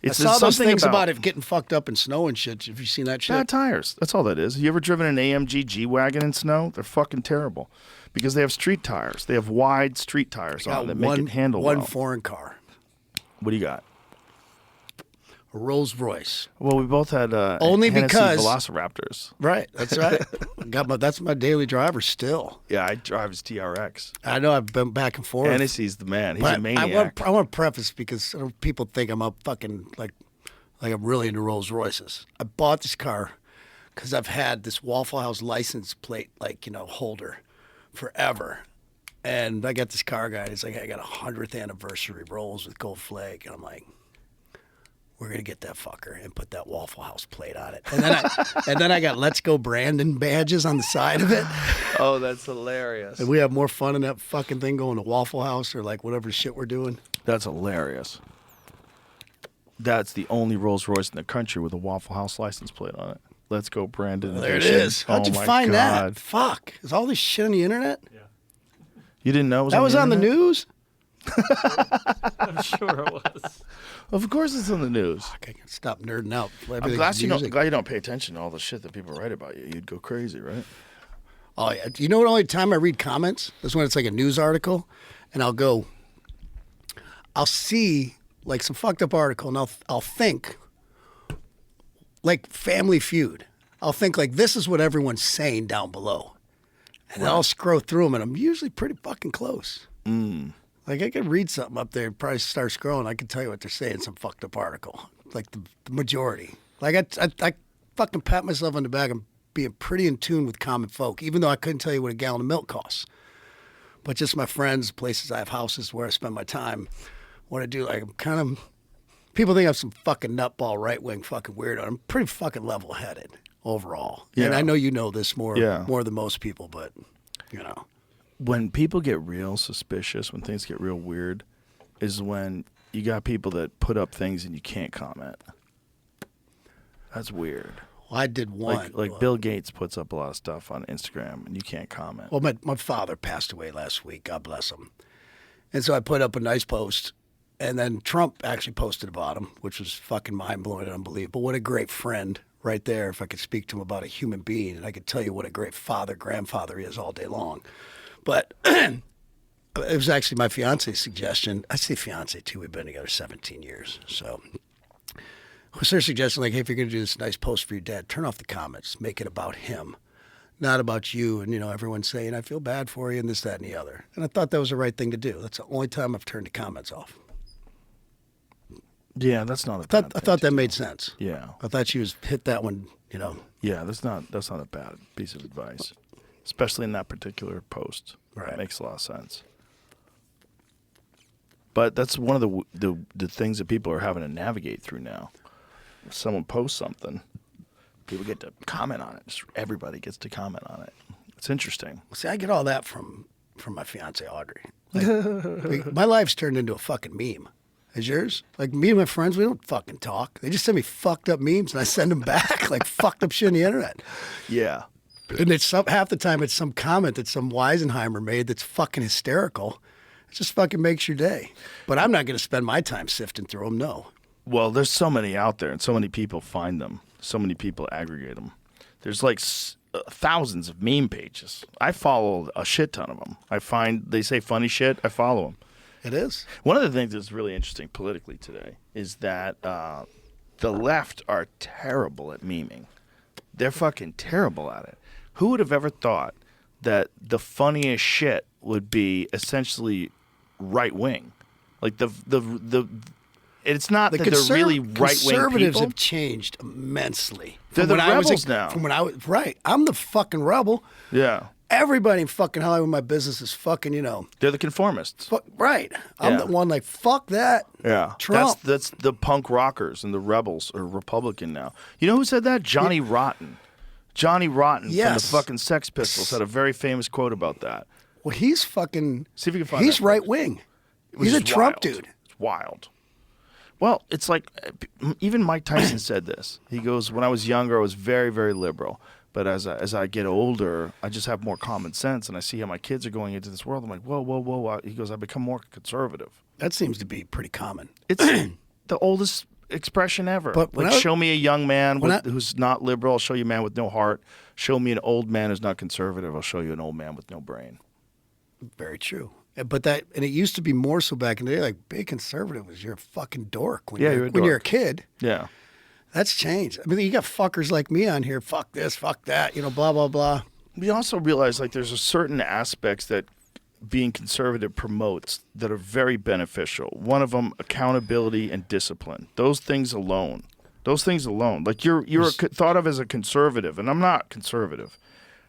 I It's saw those something things about it getting fucked up in snow and shit. Have you seen that shit? bad tires. That's all that is. You ever driven an AMG G-Wagon in snow? They're fucking terrible because they have street tires. They have wide street tires on that make it handle one well. foreign car, What do you got? a Rolls Royce. Well, we both had Only Hennessy because- Velociraptors. Right, that's right. That's my daily driver still. Yeah, I drive his TRX. I know I've been back and forth. Hennessy's the man. He's But a maniac. I want to preface because people think I'm a fucking like I'm really into Rolls Royces. I bought this car because I've had this Waffle House license plate holder forever, and I got this car guy. He's like, I got a 100th anniversary Rolls with gold flag, and I'm like, we're gonna get that fucker and put that Waffle House plate on it, and then I got Let's Go Brandon badges on the side of it. Oh, that's hilarious. And we have more fun in that fucking thing going to Waffle House or like whatever shit we're doing. That's hilarious. That's the only Rolls Royce in the country with a Waffle House license plate on it. Let's go, Brandon. There it edition. is. How'd Oh you my find God. that? Fuck. Is all this shit on the internet? You didn't know it was That was on the internet? news? I'm sure it was. Of course it's on the news. Fuck, I can stop nerding out. I'm glad you don't pay attention to all the shit that people write about you. You'd go crazy, right? Oh, yeah. You know what? Only time I read comments is when it's like a news article, and I'll see like some fucked up article, and I'll think like Family Feud. I'll think like this is what everyone's saying down below, and then I'll scroll through them, and I'm usually pretty fucking close. Like I could read something up there, probably start scrolling. I can tell you what they're saying. Some fucked up article, like the majority. Like I fucking pat myself on the back and being pretty in tune with common folk, even though I couldn't tell you what a gallon of milk costs. But just my friends, places I have houses where I spend my time, what I do, like I'm kind of, people think I'm some fucking nutball right-wing fucking weirdo. I'm pretty fucking level-headed overall. And Yeah. I know you know this more Yeah. than most people, but, you know. When people get real suspicious, when things get real weird, is when you got people that put up things and you can't comment. That's weird. Well, I did one. Like Bill Gates puts up a lot of stuff on Instagram and you can't comment. Well, my father passed away last week. God bless him. And so I put up a nice post. And then Trump actually posted about him, which was fucking mind-blowing and unbelievable. What a great friend right there, if I could speak to him about a human being. And I could tell you what a great father, grandfather he is all day long. But it was actually my fiance's suggestion. I say fiance, too. We've been together 17 years. So it was her suggestion, like, hey, if you're going to do this nice post for your dad, turn off the comments. Make it about him, not about you. And, everyone's saying, I feel bad for you and this, that, and the other. And I thought that was the right thing to do. That's the only time I've turned the comments off. Yeah, that's not a I bad thing thought to that do. made sense. Yeah. I thought she hit that one, Yeah, that's not a bad piece of advice. Especially in that particular post. Right. That makes a lot of sense. But that's one of the things that people are having to navigate through now. If someone posts something, people get to comment on it. Just everybody gets to comment on it. It's interesting. See, I get all that from my fiance Audrey. Like, my life's turned into a fucking meme. Is yours? Like me and my friends, we don't fucking talk. They just send me fucked up memes and I send them back like fucked up shit on the internet. Yeah. And it's half the time it's some comment that some Weisenheimer made that's fucking hysterical. It just fucking makes your day. But I'm not going to spend my time sifting through them. No. Well, there's so many out there and so many people find them. So many people aggregate them. There's like thousands of meme pages. I follow a shit ton of them. They say funny shit. I follow them. It is. One of the things that's really interesting politically today is that the left are terrible at memeing. They're fucking terrible at it. Who would have ever thought that the funniest shit would be essentially right wing? Like it's not that they're really right wing conservatives people. have changed immensely. They're From the when I was rebels now. From when I was right, I'm the fucking rebel. Yeah, Everybody in fucking Hollywood, in my business is fucking, they're the conformists. right. I'm Yeah. the one like fuck that. Yeah, Trump. That's the punk rockers and the rebels are Republican now. You know who said that? Johnny Rotten. Johnny Rotten from Yes. the fucking Sex Pistols had a very famous quote about that. Well, he's fucking. See if you can find He's that. right wing. Which He's a is Trump wild. dude. It's wild. Well, it's like even Mike Tyson said this. He goes, "When I was younger, I was very, very liberal. But as I get older, I just have more common sense, and I see how my kids are going into this world. I'm like, whoa, whoa, whoa." He goes, "I become more conservative." That seems to be pretty common. It's the oldest expression ever. But when like, I- show me a young man when who's not liberal. I'll show you a man with no heart. Show me an old man who's not conservative. I'll show you an old man with no brain. Very true. But it used to be more so back in the day. Like, being conservative was you're a fucking dork when Yeah, you're you're a when you're a dork. kid. Yeah. That's changed. I mean, you got fuckers like me on here. Fuck this, fuck that. Blah blah blah. We also realize like there's a certain aspects that being conservative promotes that are very beneficial. One of them, accountability and discipline. Those things alone. Like you're thought of as a conservative, and I'm not conservative,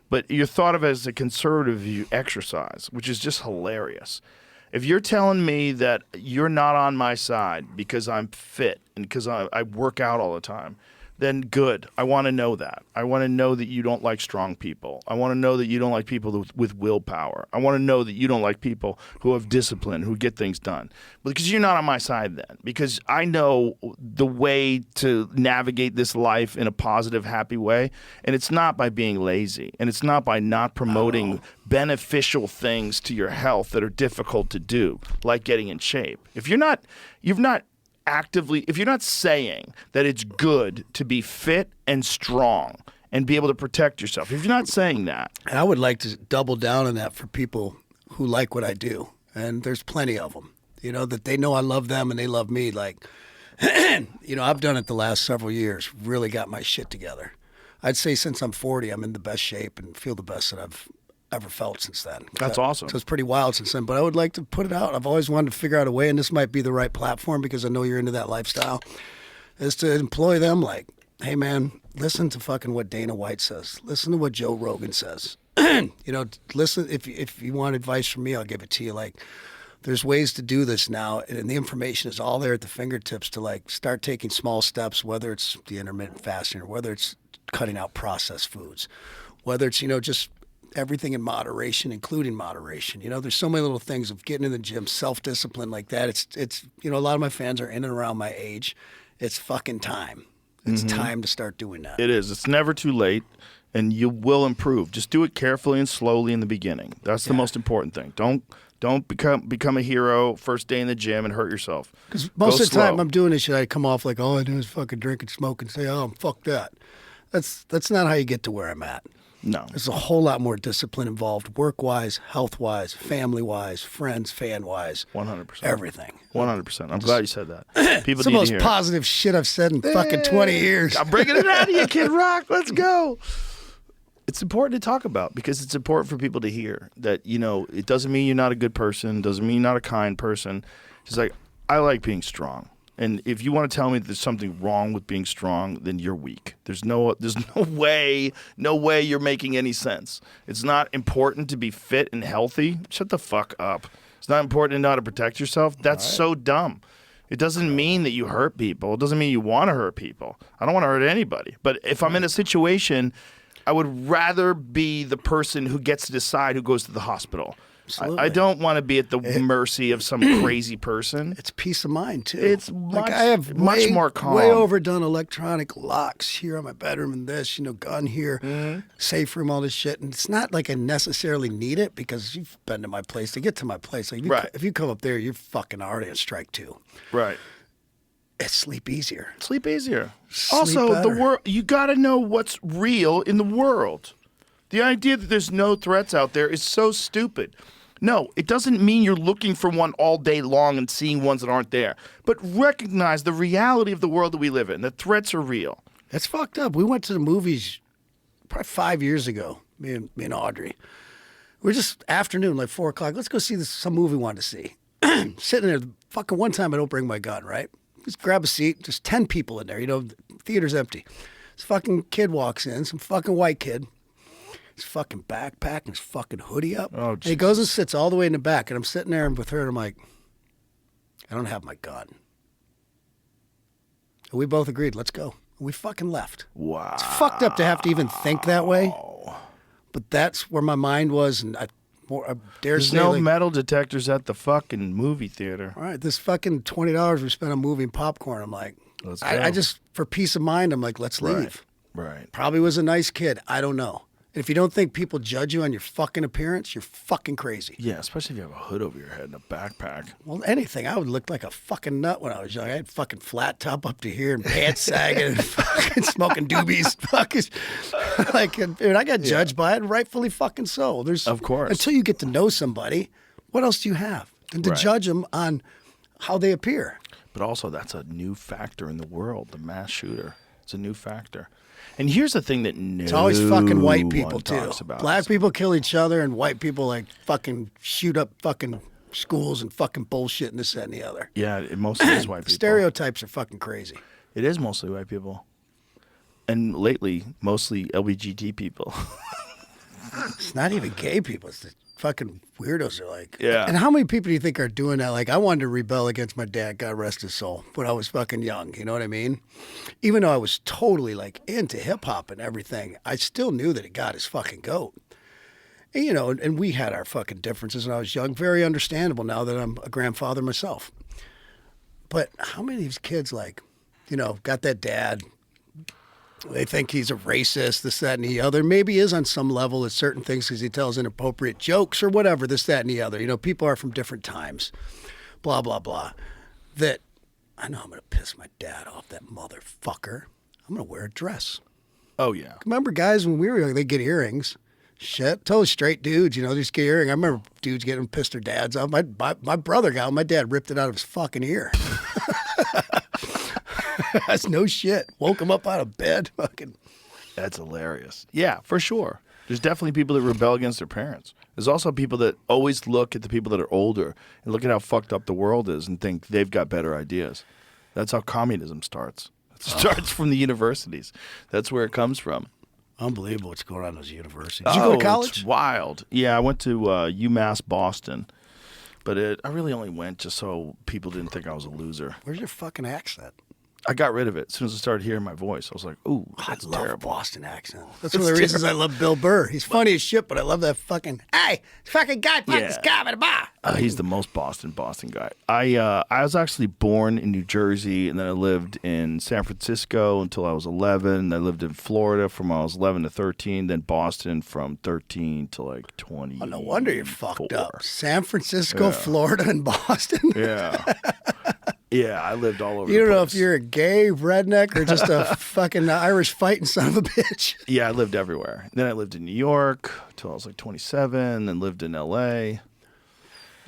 but you're thought of as a conservative. You exercise, which is just hilarious. If you're telling me that you're not on my side because I'm fit and because I work out all the time, then good. I want to know that. I want to know that you don't like strong people. I want to know that you don't like people with willpower. I want to know that you don't like people who have discipline, who get things done. Because you're not on my side then. Because I know the way to navigate this life in a positive, happy way. And it's not by being lazy. And it's not by not promoting beneficial things to your health that are difficult to do, like getting in shape. If you're not saying that it's good to be fit and strong and be able to protect yourself, if you're not saying that, And I would like to double down on that for people who like what I do. And there's plenty of them, that they know I love them and they love me. Like, I've done it the last several years, really got my shit together. I'd say since I'm 40, I'm in the best shape and feel the best that I've ever felt since then. That's awesome. So it's pretty wild since then, but I would like to put it out. I've always wanted to figure out a way, and this might be the right platform because I know you're into that lifestyle, is to employ them like, hey man, listen to fucking what Dana White says. Listen to what Joe Rogan says. Listen, if you want advice from me, I'll give it to you. Like, there's ways to do this now, and the information is all there at the fingertips to like start taking small steps, whether it's the intermittent fasting or whether it's cutting out processed foods, whether it's, just everything in moderation, including moderation. There's so many little things of getting in the gym, self-discipline like that. It's a lot of my fans are in and around my age. It's fucking time. It's time to start doing that. it is. It's never too late, and you will improve. Just do it carefully and slowly in the beginning. That's the most important thing. Don't become a hero first day in the gym and hurt yourself. Because most Go of the time slow. I'm doing this shit, I come off like all I do is fucking drink and smoke and say, oh, fuck that. That's not how you get to where I'm at. No. There's a whole lot more discipline involved, work-wise, health-wise, family-wise, friends, fan-wise. 100%. Everything. 100%. I'm glad you said that. People It's the need most to hear it. positive shit I've said in fucking 20 years. I'm bringing it out of you, Kid Rock. Let's go. It's important to talk about because it's important for people to hear that, it doesn't mean you're not a good person. Doesn't mean you're not a kind person. It's like, I like being strong. And if you want to tell me that there's something wrong with being strong, then you're weak. There's no way you're making any sense. It's not important to be fit and healthy. Shut the fuck up. It's not important to know how to protect yourself. That's so dumb. It doesn't mean that you hurt people. It doesn't mean you want to hurt people. I don't want to hurt anybody. But if I'm in a situation, I would rather be the person who gets to decide who goes to the hospital. Absolutely. I don't want to be at the mercy of some crazy person. It's peace of mind, too. It's like I have much more calm. Way overdone electronic locks here on my bedroom and this, gun here, safe room, all this shit. And it's not like I necessarily need it because you've been to my place. To get to my place, like if you come up there, you're fucking already on strike two. Right. Sleep easier. Sleep easier. Sleep Also, the better. world. You got to know what's real in the world. The idea that there's no threats out there is so stupid. No, it doesn't mean you're looking for one all day long and seeing ones that aren't there. But recognize the reality of the world that we live in. The threats are real. It's fucked up. We went to the movies probably 5 years ago. Me and Audrey. We're just afternoon, like 4 o'clock. Let's go see some movie we wanted to see. Sitting there, fucking one time I don't bring my gun, right? Just grab a seat. Just 10 people in there. You know, the theater's empty. This fucking kid walks in, some fucking white kid. His fucking backpack and his fucking hoodie up. Oh, and he goes and sits all the way in the back. And I'm sitting there with her and I'm like, I don't have my gun. And we both agreed, let's go. And we fucking left. Wow. It's fucked up to have to even think that way. But that's where my mind was. And I dare There's say, no like, metal detectors at the fucking movie theater. all right, this fucking $20 we spent on movie and popcorn. I'm like, Let's I go. just, for peace of mind, I'm like, let's leave. Right. Probably was a nice kid. I don't know. And if you don't think people judge you on your fucking appearance, you're fucking crazy. Yeah, especially if you have a hood over your head and a backpack. Well, anything. I would look like a fucking nut when I was young. I had fucking flat top up to here and pants sagging and fucking smoking doobies. Fucking, like, dude, I got judged by it, and rightfully fucking so. Of course. Until you get to know somebody, what else do you have than to Right. judge them on how they appear? But also, that's a new factor in the world, the mass shooter. It's a new factor. And here's the thing that It's always fucking white people, one too. talks about. Black people kill each other, and white people, like, fucking shoot up fucking schools and fucking bullshit and this, that, and the other. Yeah, it mostly is white people. Stereotypes are fucking crazy. It is mostly white people. And lately, mostly LGBT people. It's not even gay people. It's the fucking weirdos are like. Yeah. And how many people do you think are doing that? Like, I wanted to rebel against my dad, God rest his soul, when I was fucking young. You know what I mean? Even though I was totally like into hip hop and everything, I still knew that he got his fucking goat. And, you know, and we had our fucking differences when I was young. Very understandable now that I'm a grandfather myself. But how many of these kids, like, you know, got that dad? They think he's a racist, this, that, and the other. Maybe he is on some level at certain things because he tells inappropriate jokes or whatever, this, that, and the other. You know, people are from different times, blah, blah, blah. That, I know I'm going to piss my dad off, that motherfucker. I'm going to wear a dress. Oh, yeah. Remember, guys, when we were young, they get earrings. Shit, totally straight dudes, you know, they just get earring. I remember dudes getting pissed their dads off. My brother got one. My dad ripped it out of his fucking ear. That's no shit. Woke him up out of bed. Fucking. That's hilarious. Yeah, for sure. There's definitely people that rebel against their parents. There's also people that always look at the people that are older and look at how fucked up the world is and think they've got better ideas. That's how communism starts. It starts from the universities. That's where it comes from. Unbelievable what's going on in those universities. Did you go to college? It's wild. Yeah, I went to UMass Boston. But I really only went just so people didn't think I was a loser. Where's your fucking accent? I got rid of it as soon as I started hearing my voice. I was like, ooh, I that's love terrible. Boston accent. That's one of the reasons I love Bill Burr. He's funny as shit, but I love that fucking, hey, fucking guy fucking Yeah. scab at a bar. He's the most Boston guy. I was actually born in New Jersey, and then I lived in San Francisco until I was 11. I lived in Florida from when I was 11 to 13, then Boston from 13 to like 20. Oh, no wonder you're fucked up. San Francisco, Florida, and Boston. Yeah. Yeah, I lived all over You the don't know place. if you're a gay redneck or just a fucking Irish fighting son of a bitch. Yeah, I lived everywhere. Then I lived in New York until I was like 27, then lived in L.A.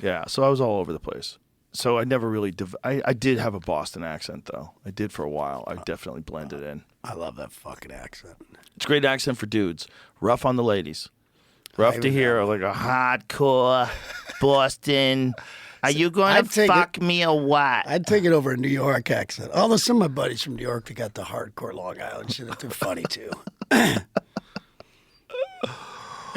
Yeah, so I was all over the place. So I never really I did have a Boston accent, though. I did for a while. I definitely blended in. I love that fucking accent. It's a great accent for dudes. Rough on the ladies. Rough to hear, like a hardcore Boston. Are you going I'd to take fuck me or what? I'd take it over a New York accent. Although some of my buddies from New York, they got the hardcore Long Island shit. They're funny, too. I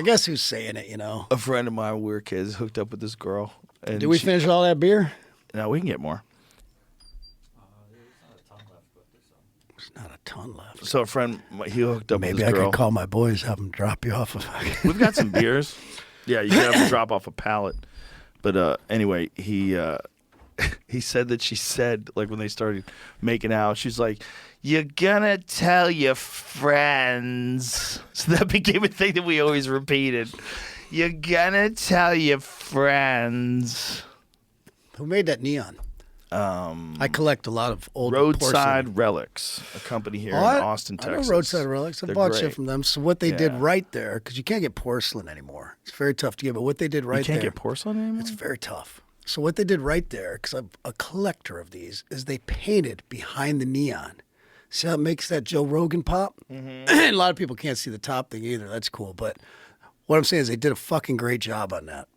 guess who's saying it, you know? A friend of mine, we were kids, hooked up with this girl. And Did we finish all that beer? No, we can get more. There's not a ton left. So a friend, he hooked up with Maybe this I girl. could call my boys, have them drop you off. We've got some beers. Yeah, you can have them drop off a pallet. But anyway, he said that she said, like when they started making out, she's like, "You're gonna tell your friends." So that became a thing that we always repeated. You're gonna tell your friends. Who made that neon? I collect a lot of old Roadside porcelain. Relics, a company here Oh, in Austin, I Texas. know Roadside Relics. I They're bought great. shit from them. So what they did Yeah. right there, because you can't get porcelain anymore. It's very tough to get. But what they did right You can't there, get porcelain anymore? it's very tough. So what they did right there, because I'm a collector of these, is they painted behind the neon See how it makes that Joe Rogan pop? And a lot of people can't see the top thing either. That's cool. But what I'm saying is they did a fucking great job on that.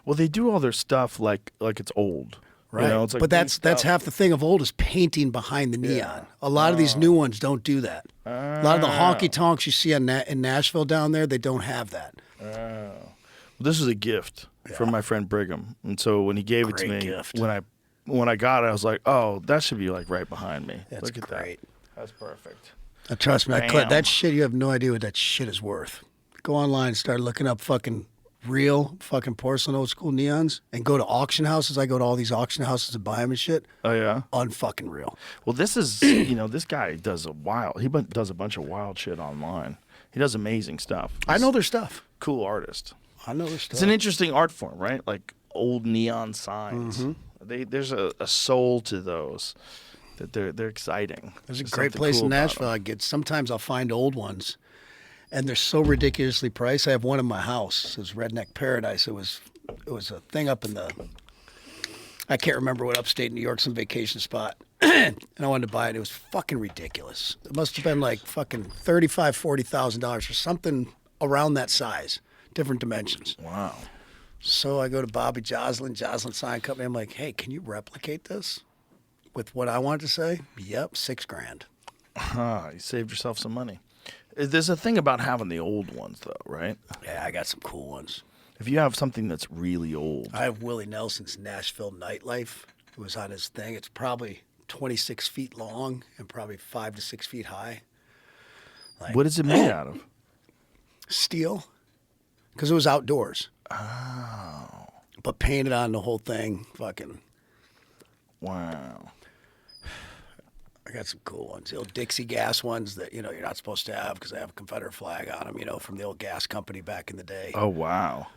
Well, they do all their stuff like it's old. Right. You know, it's like but that's stuff. half the thing of old is painting behind the neon. A lot of these new ones don't do that. A lot of the honky tonks you see in Nashville down there, they don't have that. Well, this is a gift from my friend Brigham, and so when he gave it to Great me, gift. when I got it, I was like, oh, that should be like right behind me. That's Look at great. that. That's perfect. Trust me, Bam. that shit, you have no idea what that shit is worth. Go online and start looking up fucking real fucking porcelain old school neons and go to auction houses. I go to all these auction houses and buy them and shit. Oh yeah. Unfucking real. Well, this is this guy does does a bunch of wild shit online. He does amazing stuff. I know their stuff. Cool artist. I know their stuff. It's an interesting art form, right? Like old neon signs. There's a soul to those. That they're exciting. There's a great place in Nashville. Sometimes I'll find old ones, and they're so ridiculously priced. I have one in my house. It was Redneck Paradise. It was a thing up in I can't remember what upstate New York, some vacation spot, and I wanted to buy it. It was fucking ridiculous. It must have been like fucking $35,000-$40,000 for something around that size, different dimensions. Wow. So I go to Bobby Joslin Sign Company. I'm like, hey, can you replicate this with what I wanted to say? Yep, $6,000. You saved yourself some money. There's a thing about having the old ones, though, right? Yeah, I got some cool ones. If you have something that's really old. I have Willie Nelson's Nashville Nightlife. It was on his thing. It's probably 26 feet long and probably 5 to 6 feet high. What is it made out of? Steel, because it was outdoors. Oh. But painted on the whole thing. Fucking. Wow. I got some cool ones. The old Dixie gas ones that, you're not supposed to have because they have a Confederate flag on them, from the old gas company back in the day. Oh, wow.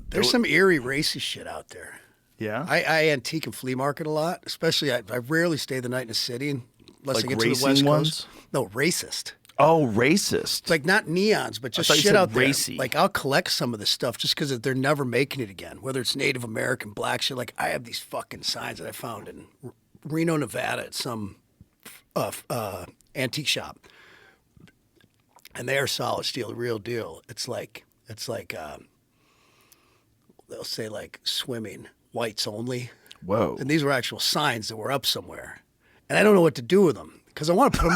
There's some eerie racist shit out there. Yeah? I antique and flea market a lot. Especially, I rarely stay the night in the city unless Like I get to the racing West ones? Coast. No, racist. Oh, racist. It's like not neons, but just thought you shit said out there. racy. Like I'll collect some of this stuff just because they're never making it again. Whether it's Native American, black shit. Like I have these fucking signs that I found in Reno, Nevada at some antique shop, and they are solid steel, the real deal. It's like they'll say like swimming, whites only. Whoa. And these were actual signs that were up somewhere, and I don't know what to do with them. Because I want to put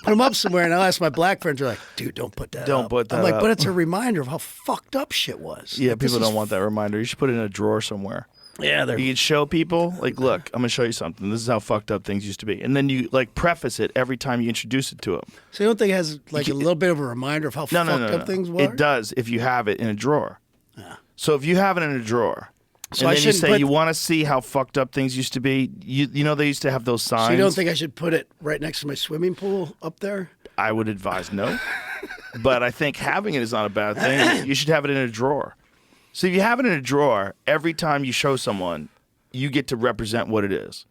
them up somewhere, and I'll ask my black friends, they're like, dude, don't put that up. Don't put that I'm like, up. but it's a reminder of how fucked up shit was. Yeah, Like, this people is don't want that reminder. You should put it in a drawer somewhere. Yeah, they're. You can show people, like, look, I'm going to show you something. This is how fucked up things used to be. And then you, like, preface it every time you introduce it to them. So you don't think it has, like, a little bit of a reminder of how fucked up things were? It does if you have it in a drawer. Yeah. So if you have it in a drawer, So and I then you shouldn't say put- you want to see how fucked up things used to be, you know they used to have those signs? So you don't think I should put it right next to my swimming pool up there? I would advise no. But I think having it is not a bad thing. You should have it in a drawer. So if you have it in a drawer, every time you show someone, you get to represent what it is.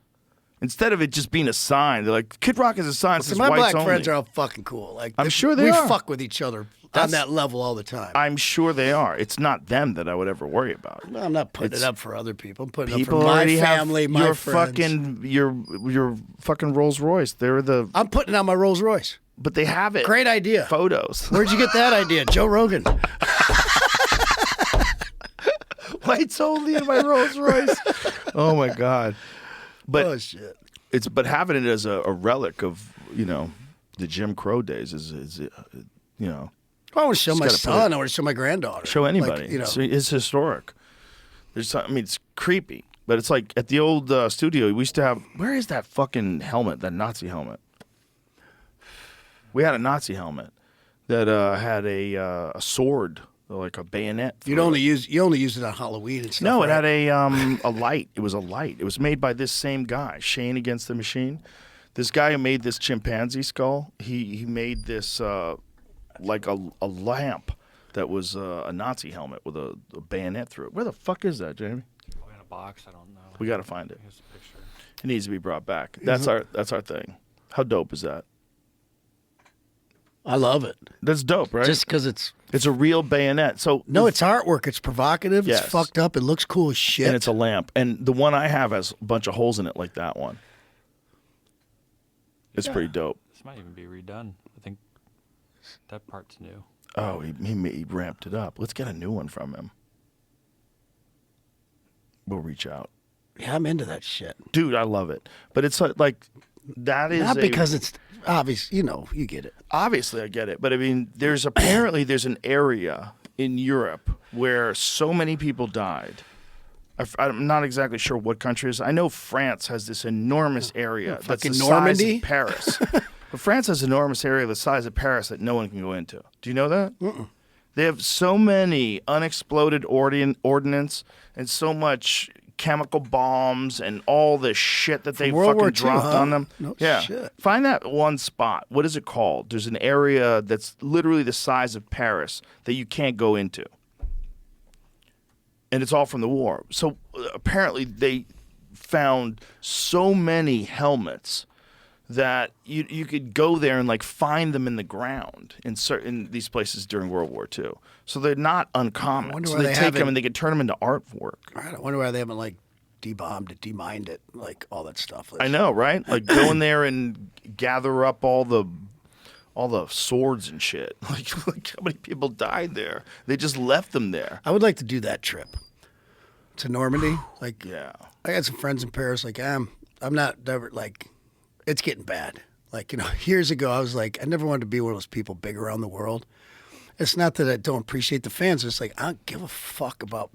Instead of it just being a sign, they're like, Kid Rock is a sign. So Says my whites black only. friends are all fucking cool. Like I'm sure they we are. fuck with each other on That's- that level all the time. I'm sure they are. It's not them that I would ever worry about. No, I'm not putting It's- it up for other people. I'm putting it up People for my already family, have my your friends. fucking your fucking Rolls Royce. They're the I'm putting it on my Rolls Royce. but they have it. Great idea. Photos. Where'd you get that idea? Joe Rogan. Whites only in my Rolls Royce. Oh my god. But Oh shit. but having it as a relic of the Jim Crow days is I want to show Just my gotta put son. I want to show my granddaughter. show anybody. Like, So it's historic. It's creepy, but it's like at the old studio we used to have. Where is that fucking helmet? That Nazi helmet. We had a Nazi helmet that had a sword, like a bayonet. you through only it. use it on Halloween and stuff. No, right? it had a light. It was a light. It was made by this same guy, Shane Against the Machine. This guy who made this chimpanzee skull, he made this like a lamp that was a Nazi helmet with a bayonet through it. Where the fuck is that, Jamie? Probably in a box. I don't know. We got to find it. Here's a picture. It needs to be brought back. That's our thing. How dope is that? I love it. That's dope, right? Just because it's It's a real bayonet. So no, it's artwork. It's provocative. Yes. It's fucked up. It looks cool as shit. and it's a lamp. And the one I have has a bunch of holes in it like that one. It's pretty dope. This might even be redone. I think that part's new. Oh, he ramped it up. Let's get a new one from him. We'll reach out. Yeah, I'm into that shit. Dude, I love it. But it's like that is Not because it's obvious, you get it. obviously I get it. But I mean, there's an area in Europe where so many people died. I'm not exactly sure what country it is. I know France has this enormous area that's the Fucking size Normandy? of Paris. But France has an enormous area the size of Paris that no one can go into. Do you know that? Mm-mm. They have so many unexploded ordnance and so much chemical bombs and all the shit that they World fucking War II, dropped huh? on them. No yeah. shit. Find that one spot. What is it called? There's an area that's literally the size of Paris that you can't go into. And it's all from the war. So apparently they found so many helmets that you could go there and like find them in the ground in certain these places during World War II. So they're not uncommon. wonder So why they they take them haven't- and they can turn them into artwork. I wonder why they haven't like debombed it, demined it, like all that stuff. I know, right? Like go in there and gather up all the swords and shit. Like how many people died there? They just left them there. I would like to do that trip to Normandy. Like, Yeah. I got some friends in Paris. Like, I'm not never like, it's getting bad. Like, years ago, I was like, I never wanted to be one of those people big around the world. It's not that I don't appreciate the fans. It's like I don't give a fuck about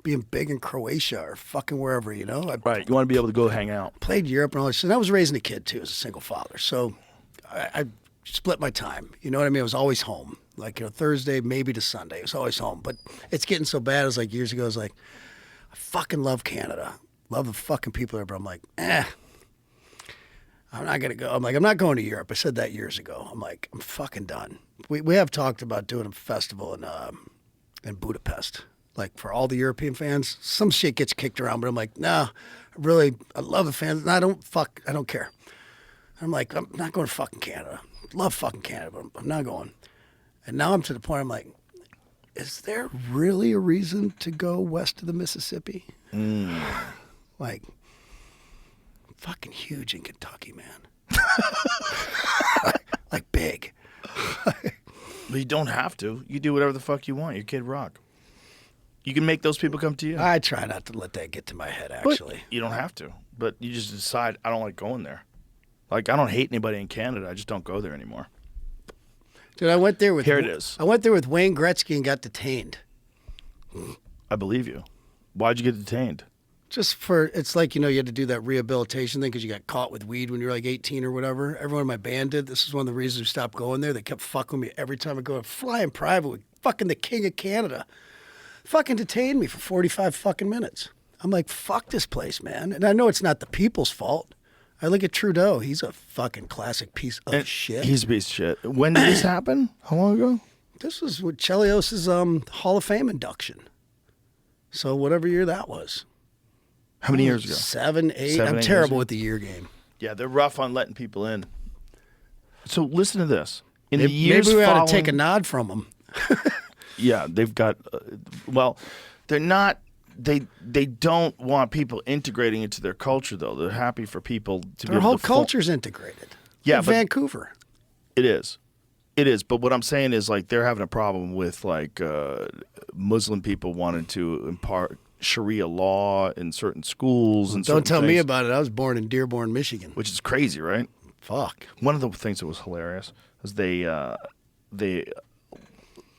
being big in Croatia or fucking wherever. I Right. You want to be able to go hang out. played Europe and all this shit. And I was raising a kid too as a single father, so I split my time. You know what I mean? I was always home. Like Thursday, maybe to Sunday, I was always home. But it's getting so bad. It was like years ago. I was like, I fucking love Canada, love the fucking people there. But I'm like, I'm not gonna go. I'm like, I'm not going to Europe. I said that years ago. I'm like, I'm fucking done. We have talked about doing a festival in Budapest, like for all the European fans. Some shit gets kicked around, but I'm like, nah, I love the fans. And I don't care. I'm like, I'm not going to fucking Canada. Love fucking Canada, but I'm not going. And now I'm to the point. I'm like, is there really a reason to go west of the Mississippi? Like, fucking huge in Kentucky, man. like big. But you don't have to. You do whatever the fuck you want. You're Kid Rock. You can make those people come to you. I try not to let that get to my head, But actually. you don't have to. But you just decide, I don't like going there. Like, I don't hate anybody in Canada. I just don't go there anymore. Dude, I went there with Here it is. I went there with Wayne Gretzky and got detained. I believe you. Why'd you get detained? Just for, it's like, you had to do that rehabilitation thing because you got caught with weed when you were like 18 or whatever. Everyone in my band did. This is one of the reasons we stopped going there. They kept fucking with me every time I go. Flying private with fucking the king of Canada. Fucking detained me for 45 fucking minutes. I'm like, fuck this place, man. And I know it's not the people's fault. I look at Trudeau. He's a fucking classic piece of shit. He's a piece of shit. When did this happen? How long ago? This was with Chelios's Hall of Fame induction. So whatever year that was. How many years ago? 7, 8. 7, I'm 8 terrible years ago? with the year game. Yeah, they're rough on letting people in. So listen to this. In the years Maybe we ought following, to take a nod from them. yeah, they've got. Well, they're not. They don't want people integrating into their culture, though. They're happy for people to be Their able whole to culture's integrated. Yeah, In but- Vancouver. It is. It is. But what I'm saying is, like, they're having a problem with, like, Muslim people wanting to impart Sharia law in certain schools and Don't tell certain me things, about it. I was born in Dearborn, Michigan. which is crazy, right? Fuck. One of the things that was hilarious was they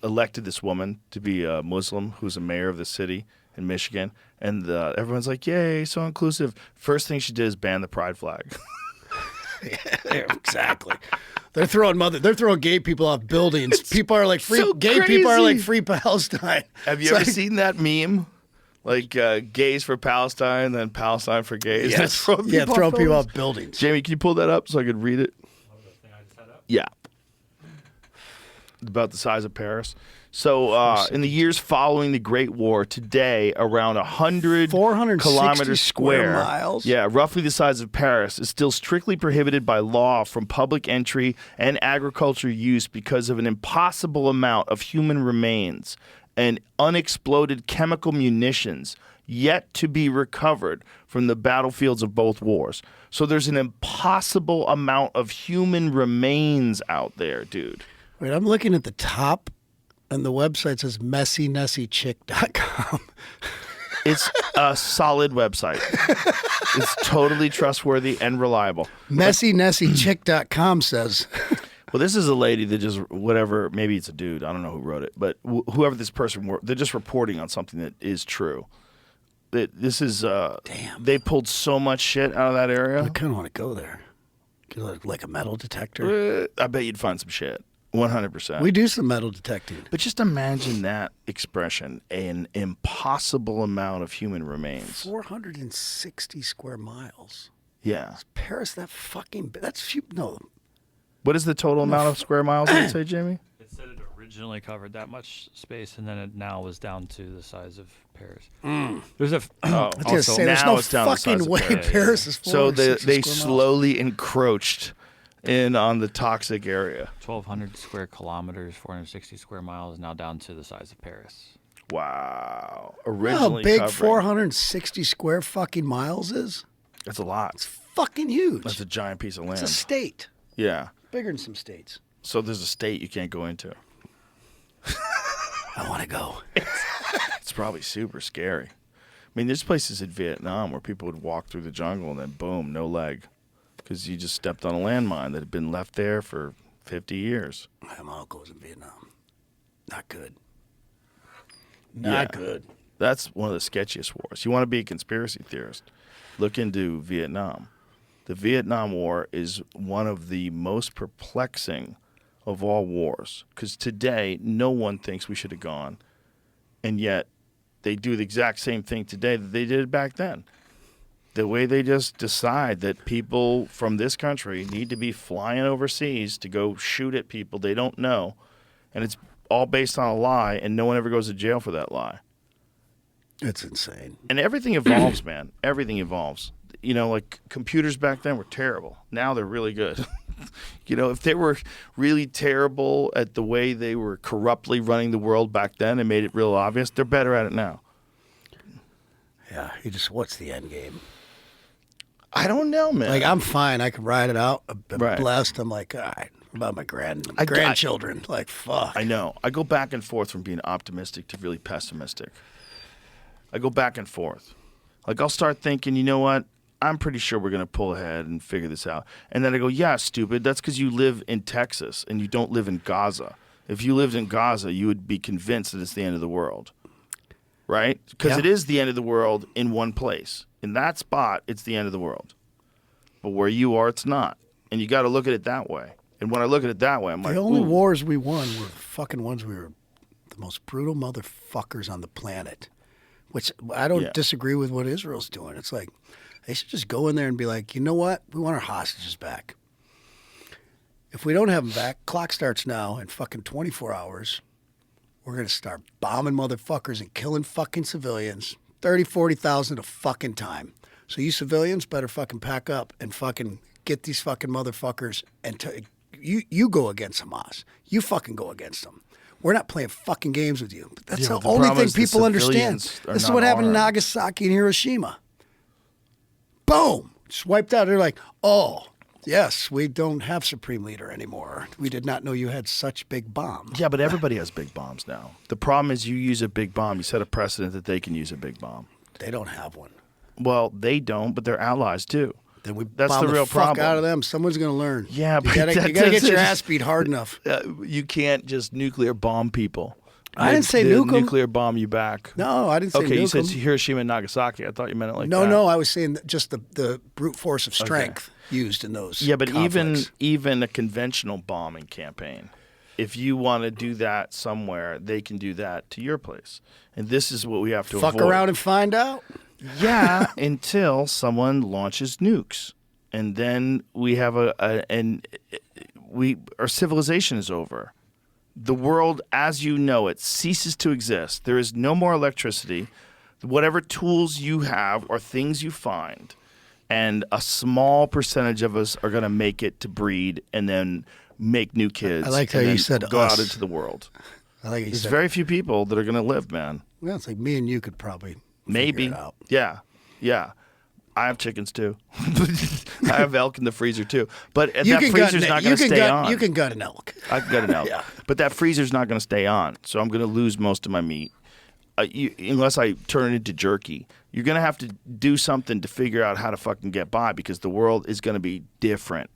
elected this woman to be a Muslim who's a mayor of the city in Michigan, and everyone's like, "Yay, so inclusive!" First thing she did is ban the pride flag. Exactly. They're throwing gay people off buildings. People are like free. so Gay people are like crazy. free Palestine. Have you It's ever like- seen that meme? Like gays for Palestine, then Palestine for gays. Yes. That's throwing Yeah, throwing people buildings. off buildings. Jamie, can you pull that up so I could read it? Yeah. About the size of Paris. So in the years following the Great War, today around 100 460 kilometers square miles? Yeah, roughly the size of Paris, is still strictly prohibited by law from public entry and agriculture use because of an impossible amount of human remains and unexploded chemical munitions yet to be recovered from the battlefields of both wars. So there's an impossible amount of human remains out there, dude. Wait, I'm looking at the top, and the website says messynessychick.com. It's a solid website. It's totally trustworthy and reliable. Messynessychick.com says. Well, this is a lady that just, whatever, maybe it's a dude. I don't know who wrote it. But whoever this person were, they're just reporting on something that is true. This is, damn. They pulled so much shit out of that area. I kind of want to go there. Get like a metal detector. I bet you'd find some shit. 100%. We do some metal detecting. But just imagine that expression, an impossible amount of human remains. 460 square miles. Yeah. Paris, that fucking, that's few, no. What is the total amount of square miles, did you say, Jamie? It said it originally covered that much space, and then it now was down to the size of Paris. There's a I was going to also say, there's now no it's down to the size fucking of way Paris. Paris is So 460 they square miles. slowly encroached in on the toxic area. 1,200 square kilometers, 460 square miles, now down to the size of Paris. Wow. You know Originally how big covering. 460 square fucking miles is? That's a lot. It's fucking huge. That's a giant piece of land. It's a state. Yeah. Bigger than some states. So there's a state you can't go into. I want to go. It's probably super scary. I mean, there's places in Vietnam where people would walk through the jungle and then boom, no leg. Because you just stepped on a landmine that had been left there for 50 years. My uncle was in Vietnam. Not good. Not Yeah. good. That's one of the sketchiest wars. You want to be a conspiracy theorist, look into Vietnam. The Vietnam War is one of the most perplexing of all wars. Because today, no one thinks we should have gone. And yet, they do the exact same thing today that they did back then. The way they just decide that people from this country need to be flying overseas to go shoot at people they don't know, and it's all based on a lie, and no one ever goes to jail for that lie. It's insane. And everything evolves, man. Everything evolves. You know, like computers back then were terrible. Now they're really good. You know, if they were really terrible at the way they were corruptly running the world back then and made it real obvious, they're better at it now. Yeah, what's the end game? I don't know, man. Like, I'm fine. I can ride it out. I'm Right. blessed. I'm like, all right, what about my grandchildren? Like, fuck. I know. I go back and forth from being optimistic to really pessimistic. I go back and forth. Like, I'll start thinking, you know what? I'm pretty sure we're going to pull ahead and figure this out. And then I go, yeah, stupid. That's because you live in Texas and you don't live in Gaza. If you lived in Gaza, you would be convinced that it's the end of the world. Right? Because Yeah. it is the end of the world in one place. In that spot, it's the end of the world. But where you are, it's not. And you got to look at it that way. And when I look at it that way, I'm like, The only ooh. wars we won were fucking ones we were the most brutal motherfuckers on the planet. Which I don't Yeah. disagree with what Israel's doing. It's like they should just go in there and be like, you know what? We want our hostages back. If we don't have them back, clock starts now in fucking 24 hours. We're going to start bombing motherfuckers and killing fucking civilians. 30, 40,000 a fucking time. So you civilians better fucking pack up and fucking get these fucking motherfuckers and you go against Hamas. You fucking go against them. We're not playing fucking games with you. But that's Yeah, the but the only problem thing is the people understand. civilians are This is not what happened in armed. Nagasaki and Hiroshima. Boom. Just wiped out. They're like, oh, yes, we don't have Supreme Leader anymore. We did not know you had such big bombs. Yeah, but everybody has big bombs now. The problem is you use a big bomb, you set a precedent that they can use a big bomb. They don't have one. Well, they don't, but their allies do. Then we That's bomb the real fuck problem. out of them. Someone's going to learn. Yeah, you but gotta, that you gotta get your doesn't- ass beat hard enough. You can't just nuclear bomb people. I didn't say They'll nuke 'em. nuclear bomb you back. No, I didn't say Okay, you nuke said 'em. Hiroshima and Nagasaki. I thought you meant it like No, that. no, I was saying that just the brute force of strength used in those. Yeah, but conflicts. even a conventional bombing campaign, if you want to do that somewhere, they can do that to your place. And this is what we have to fuck avoid. around and find out. Yeah, until someone launches nukes, and then we have our civilization is over. The world, as you know it, ceases to exist. There is no more electricity. Whatever tools you have or things you find, and a small percentage of us are going to make it to breed and then make new kids. I liked how and you then said go out us. into the world. I like it. You There's said, very few people that are going to live, man. well, it's like me and you could probably Maybe. it out. Yeah. Yeah. I have chickens too. I have elk in the freezer too. But that freezer's not going to stay on. You can gut an elk. I can gut an elk. Yeah. But that freezer's not going to stay on. So I'm going to lose most of my meat. Unless I turn it into jerky. You're going to have to do something to figure out how to fucking get by because the world is going to be different.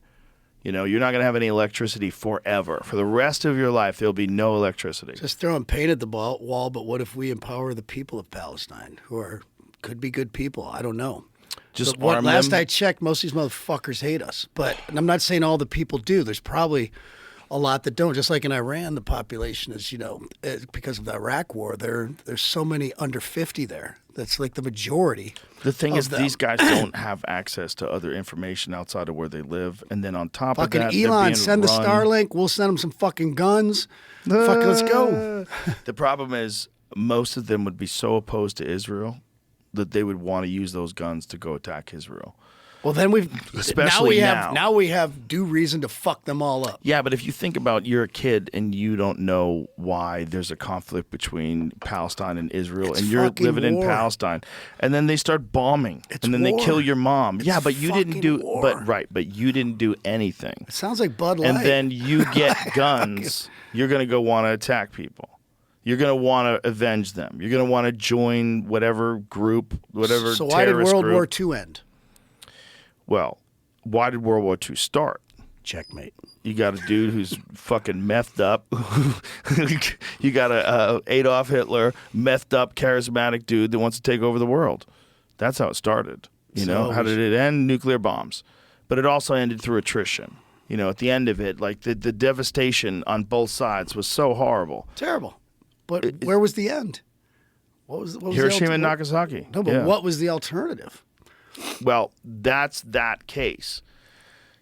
You know, you're not going to have any electricity forever. For the rest of your life, there'll be no electricity. Just throwing paint at the wall, but what if we empower the people of Palestine who could be good people? I don't know. Just But arm last them. I checked, most of these motherfuckers hate us. But and I'm not saying all the people do. There's probably a lot that don't. Just like in Iran, the population is, because of the Iraq war, there's so many under 50 there. That's like the majority. The thing of is, them. these guys don't have access to other information outside of where they live. And then on top Fucking of that, they're Elon, being send the run- Starlink. We'll send them some fucking guns. Fucking let's go. The problem is, most of them would be so opposed to Israel that they would want to use those guns to go attack Israel. Well, then Especially now we have due reason to fuck them all up. Yeah, but if you think about you're a kid and you don't know why there's a conflict between Palestine and Israel, It's and you're fucking living in war. Palestine, and then they start bombing, It's and then they war. kill your mom. It's Yeah, but you didn't do. fucking war. But you didn't do anything. It sounds like Bud Light. And then you get guns. You're gonna go want to attack people. You're gonna want to avenge them. You're gonna want to join whatever group, whatever. So why did terrorist World group. War II end? Well, why did World War II start? Checkmate. You got a dude who's fucking methed up. You got a Adolf Hitler, methed up, charismatic dude that wants to take over the world. That's how it started. You know, So how did it end? Nuclear bombs. But it also ended through attrition. You know, at the end of it, like the devastation on both sides was so horrible. Terrible. But where was the end? What was Hiroshima and the Nagasaki. No, but Yeah. what was the alternative? Well, that's that case.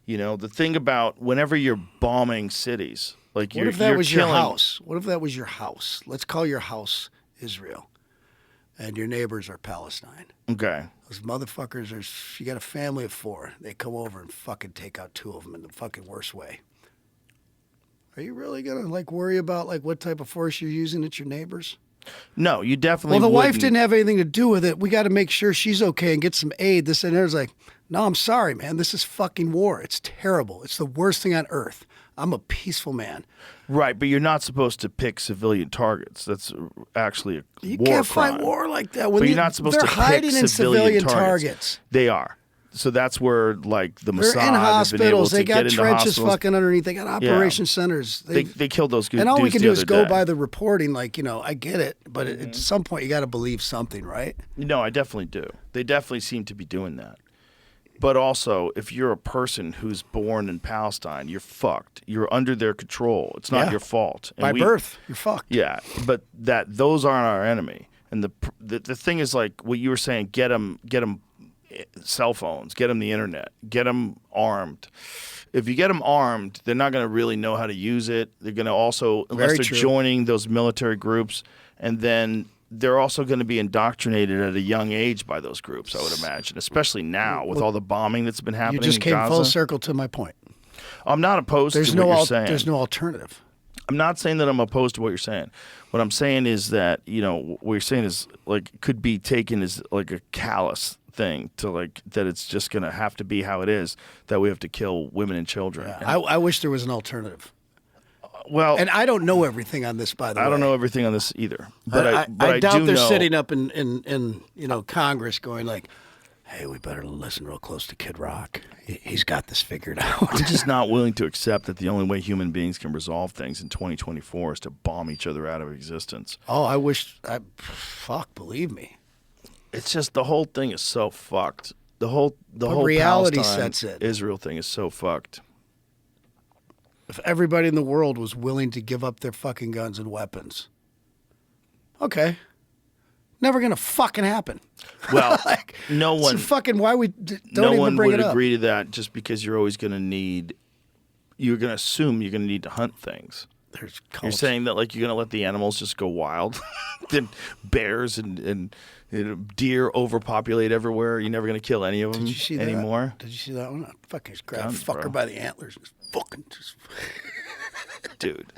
You know, the thing about whenever you're bombing cities, like What you're, if that you're was killing, your house? What if that was your house? Let's call your house Israel, and your neighbors are Palestine. Okay. Those motherfuckers you got a family of 4. They come over and fucking take out 2 of them in the fucking worst way. Are you really gonna worry about what type of force you're using at your neighbors? No, you definitely. Well, the wife wouldn't. didn't have anything to do with it. We got to make sure she's okay and get some aid. This and there's no, I'm sorry, man. This is fucking war. It's terrible. It's the worst thing on earth. I'm a peaceful man. Right, but you're not supposed to pick civilian targets. That's actually a You war can't crime. fight war like that. When But you're not supposed they're to pick hiding in civilian targets. targets. They are. So that's where the They're Mossad in have been able hospitals. to They get got into trenches hospitals. fucking underneath. They got operation centers. They killed those dudes. and all we can do is the go other day. by the reporting. I get it, but Mm-hmm. at some point you got to believe something, right? No, I definitely do. They definitely seem to be doing that. But also, if you're a person who's born in Palestine, you're fucked. You're under their control. It's not Yeah. your fault. And By birth, you're fucked. Yeah, but those aren't our enemy. And the thing is, like what you were saying, get them cell phones, get them the internet, get them armed. If you get them armed, they're not going to really know how to use it. They're going to also, unless Very they're true. joining those military groups, and then they're also going to be indoctrinated at a young age by those groups, I would imagine, especially now with all the bombing that's been You happening just in came Gaza. full circle to my point. I'm not opposed There's to what you're saying. there's no alternative. I'm not saying that I'm opposed to what you're saying. What I'm saying is that, what you're saying is could be taken as like a callous thing to that it's just going to have to be how it is, that we have to kill women and children. And- I wish there was an alternative. well, And I don't know everything on this, by the way. I don't know everything on this either. But I doubt do they're know, sitting up in Congress going hey, we better listen real close to Kid Rock. He's got this figured out. I'm just not willing to accept that the only way human beings can resolve things in 2024 is to bomb each other out of existence. Oh, believe me. It's just the whole thing is so fucked. The whole reality Palestine, sets in. Israel thing is so fucked. If everybody in the world was willing to give up their fucking guns and weapons, okay, never gonna fucking happen. Well, no It's one, fucking why we don't no even one bring would it up. agree to that just because you're always going to need. You're going to assume you're going to need to hunt things. There's You're cults. saying that you're going to let the animals just go wild, then bears and deer overpopulate everywhere. You're never going to kill any of them Did you see anymore. that? Did you see that one? I fucking just grabbed Guns, fucker bro. by the antlers and fucking just. Dude.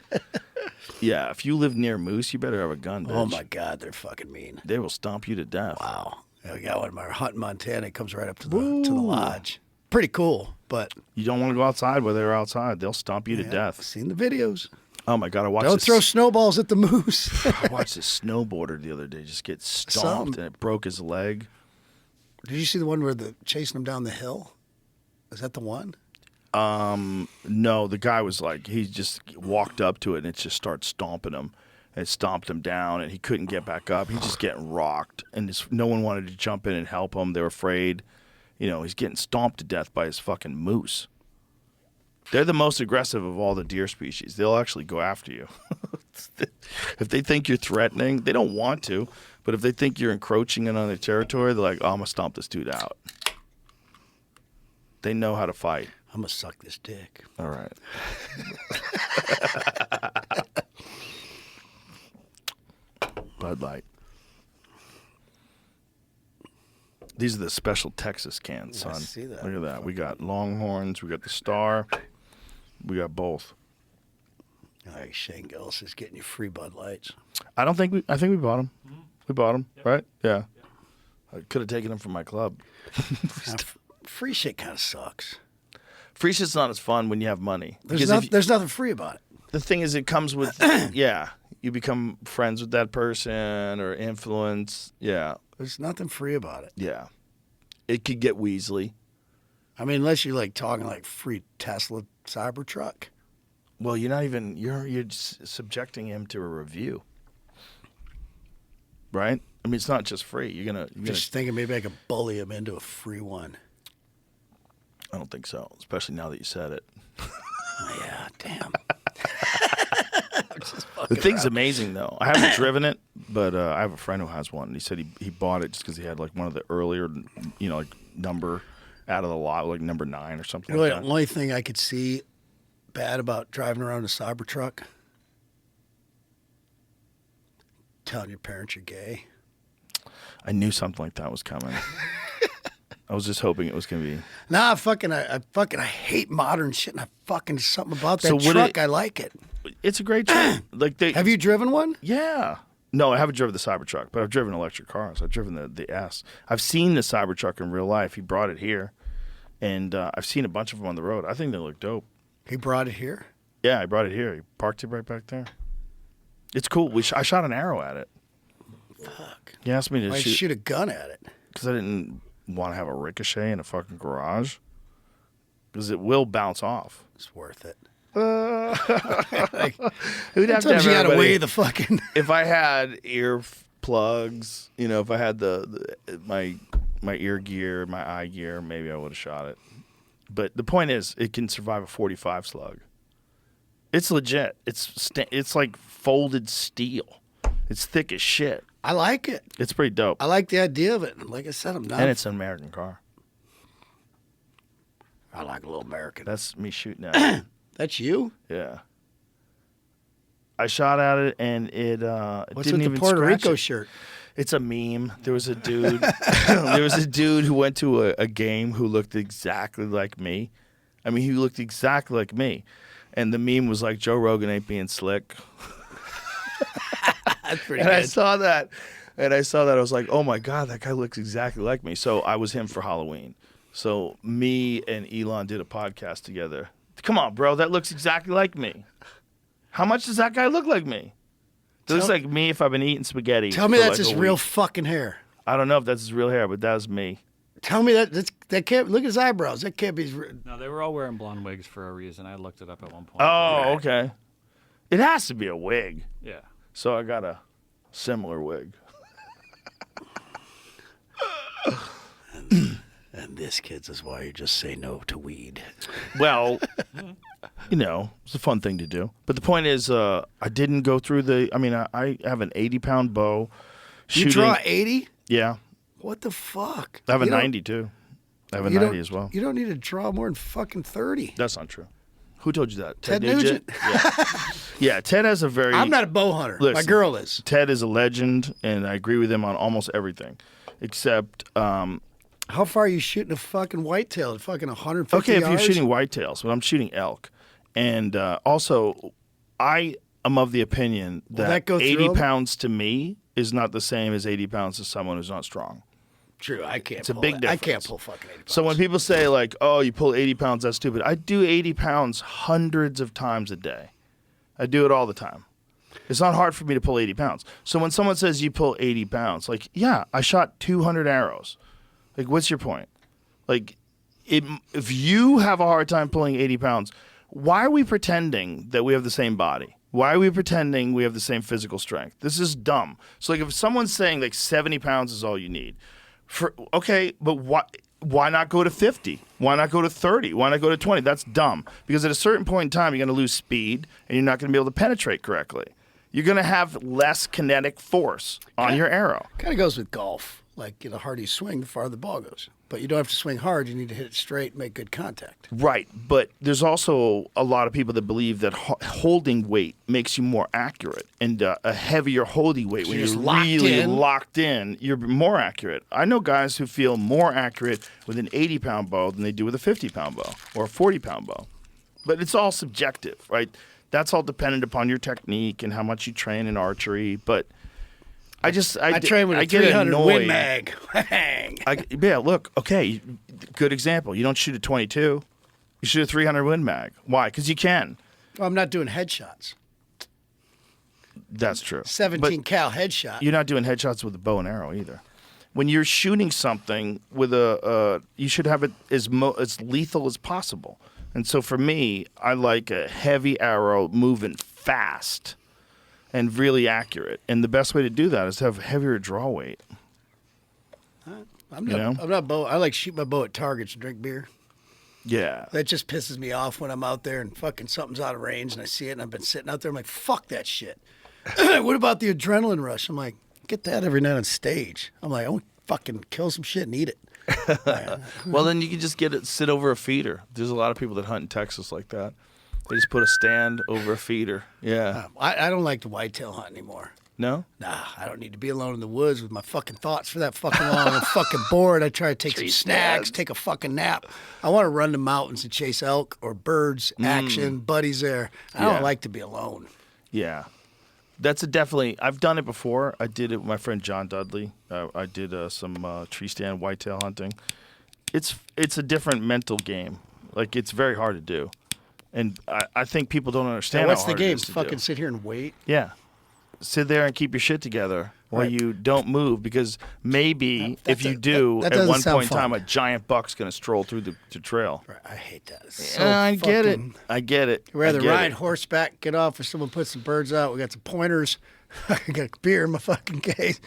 Yeah, if you live near moose, you better have a gun, bitch. Oh my God, they're fucking mean. They will stomp you to death. Wow. Yeah, we got one in my hunt in Montana. It comes right up to the lodge. Pretty cool, but You don't want to go outside while they're outside. They'll stomp you to I've death. seen the videos. Oh my God, I watched Don't this. throw snowballs at the moose. I watched this snowboarder the other day just get stomped and it broke his leg. Did you see the one where they're chasing him down the hill? Is that the one? No, the guy was like, he just walked up to it and it just started stomping him. And it stomped him down and he couldn't get back up. He's just getting rocked. And no one wanted to jump in and help him. They were afraid. You know, he's getting stomped to death by his fucking moose. They're the most aggressive of all the deer species. They'll actually go after you. If they think you're threatening, they don't want to. But if they think you're encroaching in on their territory, they're like, oh, I'm going to stomp this dude out. They know how to fight. I'm going to suck this dick. All right. Bud Light. These are the special Texas cans, son. I see that. Look at that. We got Longhorns. We got the Star. We got both. All right, Shane Gillis is getting you free Bud Lights. I think we bought them. We bought them, right? Yeah. I could have taken them from my club. Now, free shit kind of sucks. Free shit's not as fun when you have money. There's, Because there's nothing free about it. the thing is, it comes with, yeah, you become friends with that person or influence. Yeah, There's nothing free about it. yeah. It could get Weasley. I mean, unless you're like talking like free Tesla Cybertruck. Well, you're not even, you're just subjecting him to a review. Right? I mean, it's not just free. You're gonna Just thinking maybe I could bully him into a free one. I don't think so, especially now that you said it. Oh, yeah, damn. The thing's amazing, though. I haven't driven it, but I have a friend who has one. And he said he bought it just because he had like one of the earlier, like number out of the lot, like number 9 or something Really, like the that. only thing I could see bad about driving around a Cybertruck, telling your parents you're gay. I knew something like that was coming. I was just hoping it was going to be. Nah, I hate modern shit, and I fucking something about that So would truck. it- I like it. It's a great truck. Like Have you driven one? Yeah. No, I haven't driven the Cybertruck, but I've driven electric cars. I've driven the S. I've seen the Cybertruck in real life. He brought it here, and I've seen a bunch of them on the road. I think they look dope. He brought it here. Yeah, I brought it here. He parked it right back there. It's cool. I shot an arrow at it. Fuck. He asked me to I shoot shoot a gun at it. because I didn't want to have a ricochet in a fucking garage because it will bounce off. It's worth it. Like, we'd have to Sometimes have you gotta everybody- weigh the fucking. If I had ear plugs, if I had my ear gear, my eye gear, maybe I would have shot it. But the point is, it can survive a 45 slug. It's legit. It's like folded steel. It's thick as shit. I like it. It's pretty dope. I like the idea of it. Like I said, I'm not. And it's an American car. I like a little American. That's me shooting at it. That's you. Yeah. I shot at it and it What's didn't with even the Puerto scratch Rico it. shirt? It's a meme. There was a dude. There was a dude who went to a game who looked exactly like me. I mean, he looked exactly like me, and the meme was like, "Joe Rogan ain't being slick." That's pretty And good. I saw that, I was like, "Oh my god, that guy looks exactly like me." So I was him for Halloween. So me and Elon did a podcast together. Come on, bro, that looks exactly like me. How much does that guy look like me? It looks like me if I've been eating spaghetti. Tell me for that's like his a real week. fucking hair. I don't know if that's his real hair, but that was me. Tell me that can't. Look at his eyebrows. That can't be his. No, they were all wearing blonde wigs for a reason. I looked it up at one point. Oh, okay. It has to be a wig. Yeah. So I got a similar wig. And this, kids, is why you just say no to weed. Well, it's a fun thing to do. But the point is, I didn't go through I have an 80-pound bow. You draw 80? Yeah. What the fuck? I have a You don't- 90, too. I have a you 90 don't- as well. You don't need to draw more than fucking 30. That's not true. Who told you that? Ted Nugent? Nugent. Yeah. Yeah, Ted has a very... I'm not a bow hunter. My Listen. girl is. Ted is a legend, and I agree with him on almost everything. Except... How far are you shooting a fucking whitetail? At fucking 150 Okay, if yards? you're shooting whitetails, but I'm shooting elk. And also, I I'm of the opinion Will that that go 80 through 'em? pounds to me is not the same as 80 pounds to someone who's not strong. True, I can't. It's a pull big that. I difference. can't pull fucking 80 pounds. So when people say like, "Oh, you pull 80 pounds, that's stupid," I do 80 pounds hundreds of times a day. I do it all the time. It's not hard for me to pull 80 pounds. So when someone says you pull 80 pounds, like, yeah, I shot 200 arrows. Like, what's your point? Like, if you have a hard time pulling 80 pounds, why are we pretending that we have the same body? Why are we pretending we have the same physical strength? This is dumb. So like if someone's saying like 70 pounds is all you need, but why not go to 50? Why not go to 30? Why not go to 20? That's dumb. Because at a certain point in time, you're going to lose speed and you're not going to be able to penetrate correctly. You're going to have less kinetic force on your arrow. Kind of goes with golf. Like, the harder you swing, the farther the ball goes. But you don't have to swing hard. You need to hit it straight and make good contact. Right, but there's also a lot of people that believe that holding weight makes you more accurate, and a heavier holding weight when you're you're locked really in. locked in, you're more accurate. I know guys who feel more accurate with an 80-pound bow than they do with a 50-pound bow or a 40-pound bow. But it's all subjective, right? That's all dependent upon your technique and how much you train in archery, but I train with a get 300 annoyed. Win Mag. Yeah, look, okay, good example. You don't shoot a 22. You shoot a 300 Win Mag. Why? Because you can. Well, I'm not doing headshots. That's true. 17 cal headshot. You're not doing headshots with a bow and arrow either. When you're shooting something with you should have it as lethal as possible. And so for me, I like a heavy arrow moving fast and really accurate. And the best way to do that is to have heavier draw weight. I'm not bow. I like shoot my bow at targets and drink beer. Yeah. That just pisses me off when I'm out there and fucking something's out of range and I see it and I've been sitting out there. I'm like, fuck that shit. What about the adrenaline rush? I'm like, get that every night on stage. I'm like, I want to fucking kill some shit and eat it. Well, then you can just sit over a feeder. There's a lot of people that hunt in Texas like that. They just put a stand over a feeder. Yeah. I don't like to whitetail hunt anymore. No? Nah, I don't need to be alone in the woods with my fucking thoughts for that fucking long. I'm fucking bored. I try to take some snacks, take a fucking nap. I want to run the mountains and chase elk or birds, action, buddies there. I don't like to be alone. Yeah. That's definitely, I've done it before. I did it with my friend John Dudley. I did some tree stand whitetail hunting. It's a different mental game. Like, it's very hard to do. And I think people don't understand What's how the hard game? it is to Fucking do. sit here and wait? Yeah. Sit there and keep your shit together while you don't move, because maybe if you do, that at doesn't one sound point in time, fun. a giant buck's going to stroll through the trail. I hate that. It's so I get it. fucking- I get it. I'd rather I get ride it. horseback, get off, or someone put some birds out. We got some pointers. I got a beer in my fucking case.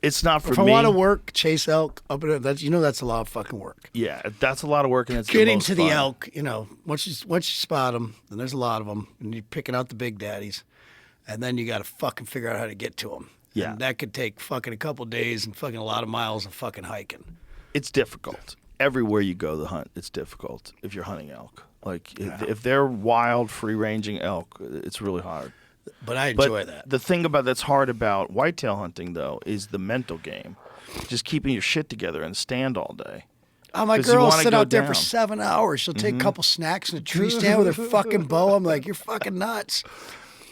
It's not for If me. I want to work, chase elk, up and that's that's a lot of fucking work. Yeah, that's a lot of work, and it's Getting the most to the fun. elk, once you spot them, and there's a lot of them, and you're picking out the big daddies, and then you got to fucking figure out how to get to them. Yeah. And that could take fucking a couple days and fucking a lot of miles of fucking hiking. It's difficult. Everywhere you go to hunt, it's difficult if you're hunting elk. Like, if they're wild, free-ranging elk, it's really hard. But I But enjoy that. the thing that's hard about whitetail hunting, though, is the mental game. Just keeping your shit together and stand all day. Oh, my 'Cause you girl will wanna sit go out there for down. 7 hours. She'll take a couple snacks in a tree stand with her fucking bow. I'm like, you're fucking nuts.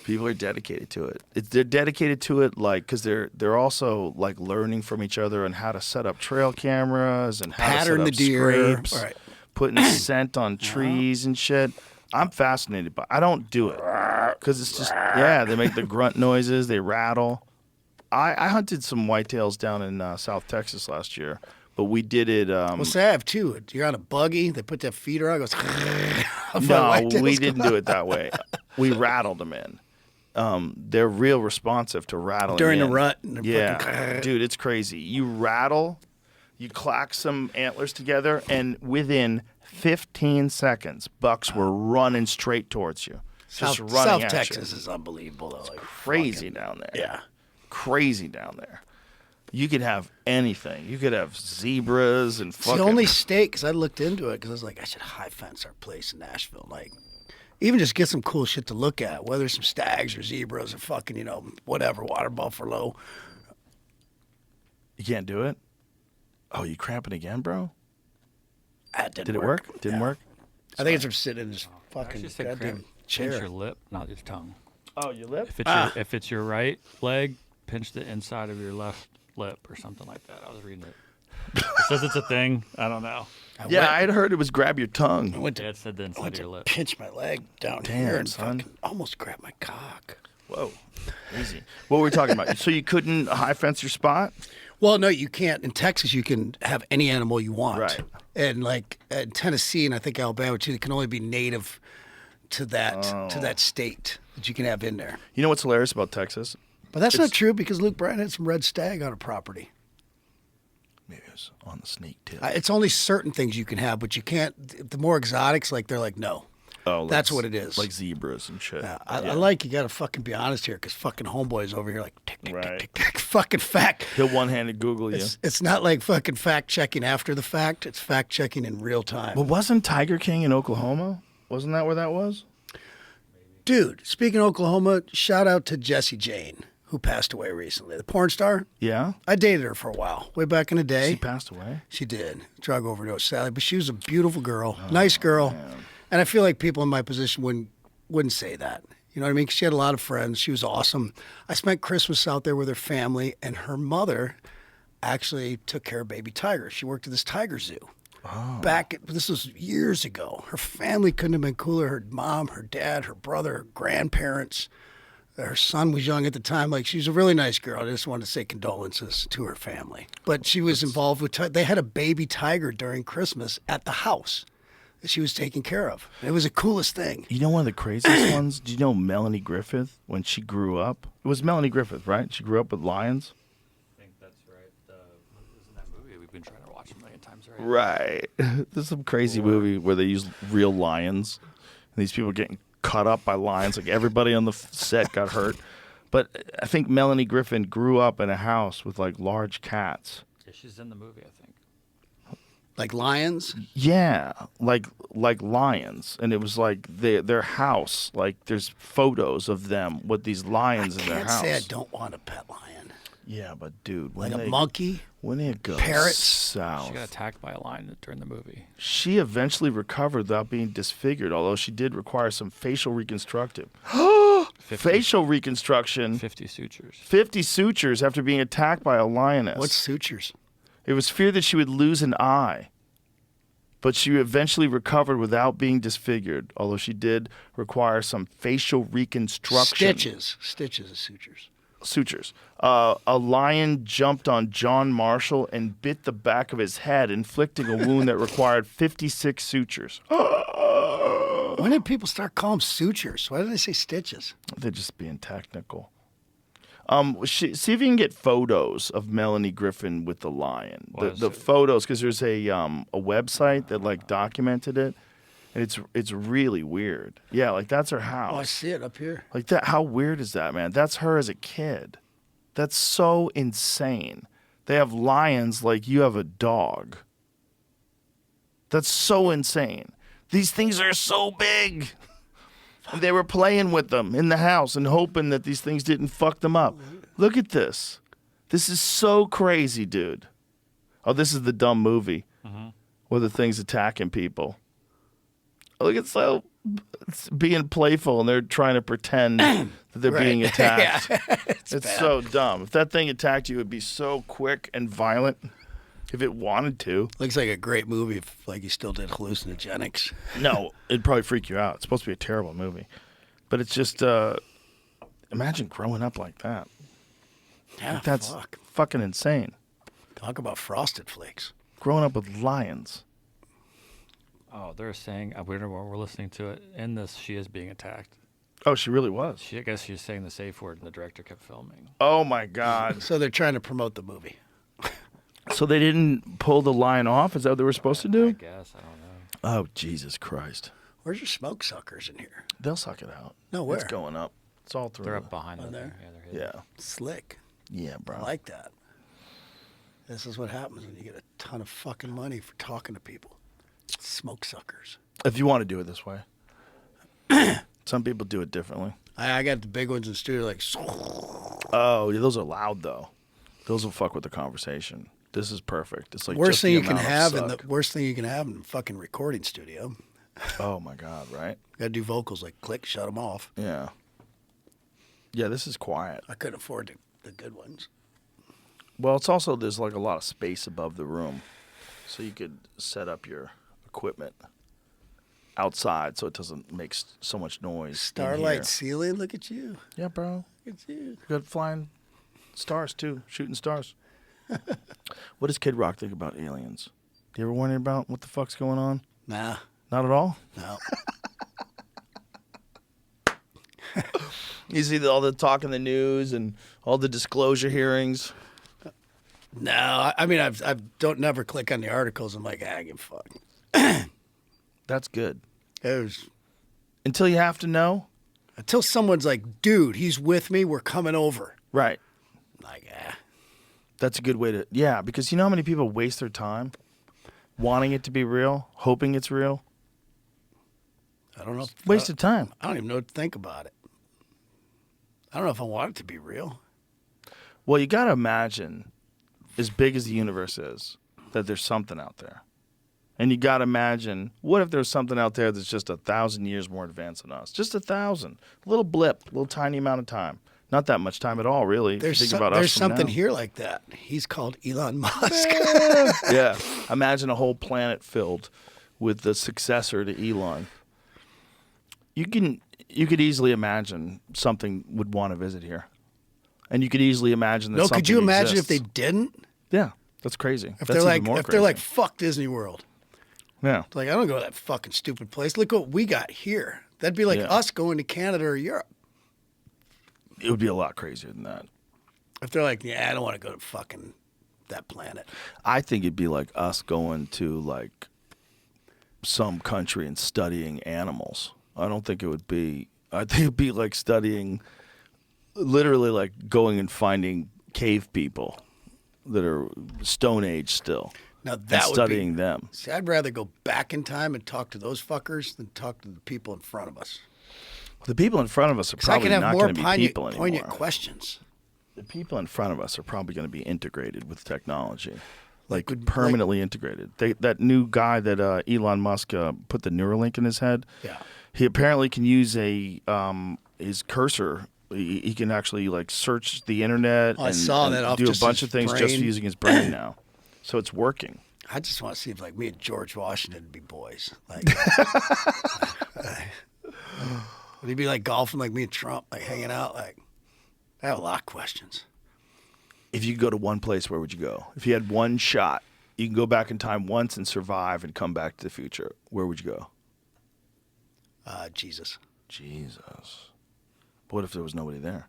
People are dedicated to it. They're dedicated to it, like, because they're also like learning from each other on how to set up trail cameras and how Pattern to the set up deer. scrapes, Right. putting scent on trees and shit. I'm fascinated, but I don't do it because it's just they make the grunt noises, they rattle. I hunted some whitetails down in South Texas last year, but we did it. Well, say I have two. You're on a buggy. They put that feeder on. It goes. No, we didn't do it that way. We rattled them in. They're real responsive to rattling During the in. rut, and they're Yeah, fucking- dude, it's crazy. You rattle, you clack some antlers together, and within 15 seconds, bucks were running straight towards you. Just running South at Texas you. is unbelievable. Though. Like, Crazy down there. Yeah. Crazy down there. You could have anything. You could have zebras and It's fucking. the only state, because I looked into it, because I was like, I should high fence our place in Nashville. Like, even just get some cool shit to look at, whether it's some stags or zebras or fucking, whatever, water buffalo. You can't do it? Oh, you cramping again, bro? That didn't Did it work? Didn't Yeah. work? I think it's from sitting in this I fucking should say goddamn cramp. Pinch chair. your lip, not your tongue. Oh, your lip? If it's your right leg, pinch the inside of your left lip or something like that. I was reading it. It says it's a thing. I don't know. Yeah, I had heard it was grab your tongue. I went Yeah, to, it said the I inside went of your to lip. pinch my leg down Damn, here and son. fucking almost grabbed my cock. Whoa, easy. What were we talking about? So you couldn't high fence your spot? Well, no, you can't. In Texas, you can have any animal you want. Right. And like in Tennessee and I think Alabama too, it can only be native to that state that you can have in there. You know what's hilarious about Texas? But that's not true because Luke Bryan had some red stag on a property. Maybe it was on the sneak tip. It's only certain things you can have, but you can't. The more exotics, like they're like no. Oh, That's what it is. Like zebras and shit. Yeah, I like you got to fucking be honest here because fucking homeboy's over here like tick tick Right. tick tick tick. Fucking fact. He'll one-handed Google you. It's not like fucking fact checking after the fact. It's fact checking in real time. But wasn't Tiger King in Oklahoma? Wasn't that where that was? Dude, speaking of Oklahoma, shout out to Jessie Jane, who passed away recently. The porn star. Yeah. I dated her for a while, way back in the day. She passed away. She did. Drug overdose, sadly. But she was a beautiful girl, nice girl. And I feel like people in my position wouldn't say that. You know what I mean? 'Cause she had a lot of friends. She was awesome. I spent Christmas out there with her family, and her mother actually took care of baby tigers. She worked at this tiger zoo. This was years ago. Her family couldn't have been cooler. Her mom, her dad, her brother, her grandparents. Her son was young at the time. Like, she was a really nice girl. I just wanted to say condolences to her family. But she was involved with, they had a baby tiger during Christmas at the house that she was taking care of. It was the coolest thing. You know one of the craziest ones? Do you know Melanie Griffith when she grew up? It was Melanie Griffith, right? She grew up with lions. I think that's right. Isn't that movie we've been trying to watch a million times, right? Right. There's some crazy movie where they use real lions. And these people are getting cut up by lions. Like everybody on the set got hurt. But I think Melanie Griffin grew up in a house with like large cats. Yeah, she's in the movie, I think. Like lions. Yeah, like lions, and it was like their house. Like there's photos of them with these lions in their Can't house. say I don't want a pet lion. Yeah, but dude, Like a monkey. when it goes parrots. south, She got attacked by a lion during the movie. she eventually recovered without being disfigured. Although she did require some facial reconstructive. 50 reconstruction. 50 sutures. 50 sutures after being attacked by a lioness. What's sutures? It was feared that she would lose an eye, but she eventually recovered without being disfigured, although she did require some facial reconstruction. Stitches of sutures. Sutures. A lion jumped on John Marshall and bit the back of his head, inflicting a wound that required 56 sutures. When did people start calling them sutures? Why did they say stitches? They're just being technical. See if you can get photos of Melanie Griffin with the lion. The photos, because there's a website that like documented it, and it's really weird. Yeah, like that's her house. Oh, I see it up here. Like that. How weird is that, man? That's her as a kid. That's so insane. They have lions like you have a dog. That's so insane. These things are so big. And they were playing with them in the house and hoping that these things didn't fuck them up. Look at this. This is so crazy, dude. Oh, this is the dumb movie where the thing's attacking people. Look, it's being playful and they're trying to pretend that they're being attacked. It's so dumb. If that thing attacked you, it would be so quick and violent if it wanted to. Looks like a great movie if like you still did hallucinogenics. No, it'd probably freak you out. It's supposed to be a terrible movie. But it's just, imagine growing up like that. Yeah, That's fucking insane. Talk about Frosted Flakes. Growing up with lions. Oh, they're saying, we're listening to it. In this, she is being attacked. Oh, she really was. I guess she's saying the safe word, and the director kept filming. Oh, my God. So they're trying to promote the movie. So they didn't pull the lion off? Is that what they were supposed to do? I guess. I don't know. Oh, Jesus Christ. Where's your smoke suckers in here? They'll suck it out. No, where? It's going up. It's all through. They're up behind Oh, them. there? Yeah, they're hidden. Yeah. Slick. Yeah, bro. I like that. This is what happens when you get a ton of fucking money for talking to people. Smoke suckers. If you want to do it this way. Some people do it differently. I got the big ones in the studio like, Oh, yeah, those are loud, though. Those will fuck with the conversation. This is perfect. It's like worst just thing the you can amount of have in the suck. worst thing you can have in the fucking recording studio. Oh, my God, right? Got to do vocals like click, shut them off. Yeah. Yeah, this is quiet. I couldn't afford the good ones. Well, it's also there's like a lot of space above the room, so you could set up your equipment outside so it doesn't make so much noise. in Starlight here. ceiling. Look at you. Yeah, bro. Look at you. Good flying stars too, shooting stars. What does Kid Rock think about aliens? Do you ever wonder about what the fuck's going on? Nah. Not at all. No. You see all the talk in the news and all the disclosure hearings. No. I mean, I don't never click on the articles. I'm like, I give a fuck. That's good. It was Until you have to know. until someone's like, dude, he's with me. We're coming over. Right. I'm like, That's a good way to. Yeah, because you know how many people waste their time wanting it to be real, hoping it's real. I don't know. Wasted time. I don't even know what to think about it. I don't know if I want it to be real. Well, you got to imagine, as big as the universe is, that there's something out there. And you got to imagine, what if there's something out there that's just 1,000 years more advanced than us? Just 1,000. A little blip, a little tiny amount of time. Not that much time at all, really. There's if you think about us there's from something now. here like that. He's called Elon Musk. Yeah. Imagine a whole planet filled with the successor to Elon. You could easily imagine something would want to visit here. And you could easily imagine that No, something could you imagine if exists. they didn't? Yeah, that's crazy. If That's they're even like, more if they're like, crazy. fuck Disney World. Yeah. Like, I don't go to that fucking stupid place. Look what we got here. That'd be like Yeah. us going to Canada or Europe. It would be a lot crazier than that. If they're like, yeah, I don't want to go to fucking that planet. I think it'd be like us going to like some country and studying animals. I don't think it would be. I think it'd be like studying, literally like going and finding cave people that are Stone Age still. Now and that would studying be. them. See, I'd rather go back in time and talk to those fuckers than talk to the people in front of us. The people in front of us are 'Cause I probably can have not more going to be people poignant anymore. questions. The people in front of us are probably going to be integrated with technology, like Would- permanently integrated. That new guy that Elon Musk put the Neuralink in his head. Yeah. He apparently can use his cursor. He can actually like search the internet I and, saw and that off do a just bunch his of things just brain. using his brain now. So it's working. I just want to see if like me and George Washington would be boys. Like, would he be like golfing like me and Trump, like hanging out? Like, I have a lot of questions. If you could go to one place, where would you go? If you had one shot, you can go back in time once and survive and come back to the future. Where would you go? Jesus. Jesus. But what if there was nobody there?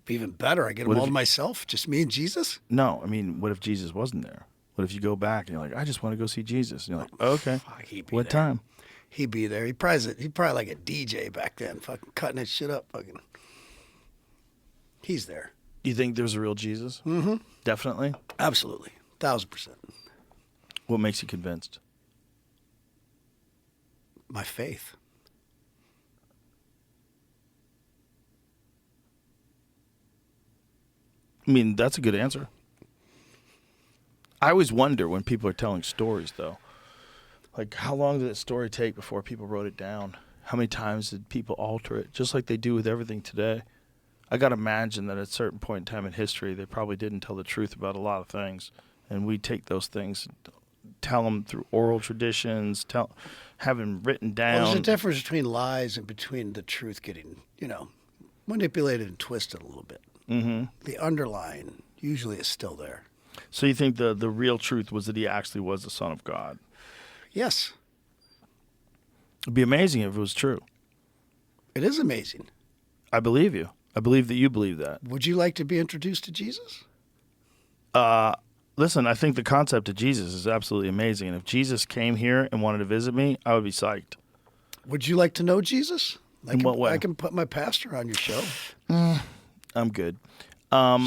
Be even better. I get What them if all to you- myself, just me and Jesus. No, I mean, what if Jesus wasn't there? What if you go back and you're like, I just want to go see Jesus? And you're like, okay. Fuck, he'd be What there. time? He'd be there. He'd probably like a DJ back then, fucking cutting that shit up. Fucking, he's there. You think there's a real Jesus? Mm-hmm. Definitely. Absolutely, 1,000%. What makes you convinced? My faith. I mean, that's a good answer. I always wonder when people are telling stories, though. Like, how long did that story take before people wrote it down? How many times did people alter it? Just like they do with everything today. I got to imagine that at a certain point in time in history, they probably didn't tell the truth about a lot of things. And we take those things, tell them through oral traditions, have them written down. Well, there's a difference between lies and between the truth getting, manipulated and twisted a little bit. Mm-hmm. The underlying usually is still there. So you think the real truth was that he actually was the Son of God? Yes, It'd be amazing if it was true. it is amazing. I believe you. I believe that you believe that. Would you like to be introduced to Jesus? Listen, I think the concept of Jesus is absolutely amazing. And if Jesus came here and wanted to visit me, I would be psyched. Would you like to know Jesus? In what way? I can put my pastor on your show. I'm good.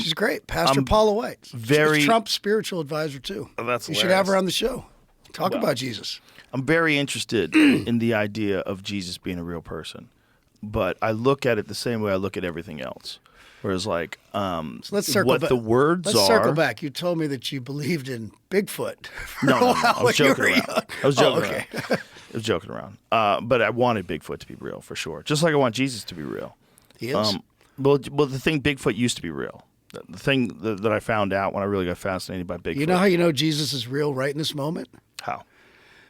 She's great. Pastor Paula White. very- She's Trump's spiritual advisor, too. Oh, that's You should have her hilarious. on the show. Talk Well, about Jesus. I'm very interested in the idea of Jesus being a real person. But I look at it the same way I look at everything else. Whereas, like, So let's circle what back. the words Let's are. circle back. You told me that you believed in Bigfoot. for No, a no, no. while I was when you joking were around. young. I was joking okay. around. I was joking around. But I wanted Bigfoot to be real for sure. Just like I want Jesus to be real. He is. Well, the thing, Bigfoot used to be real. The thing that I found out when I really got fascinated by Bigfoot. You know how you know Jesus is real right in this moment? How?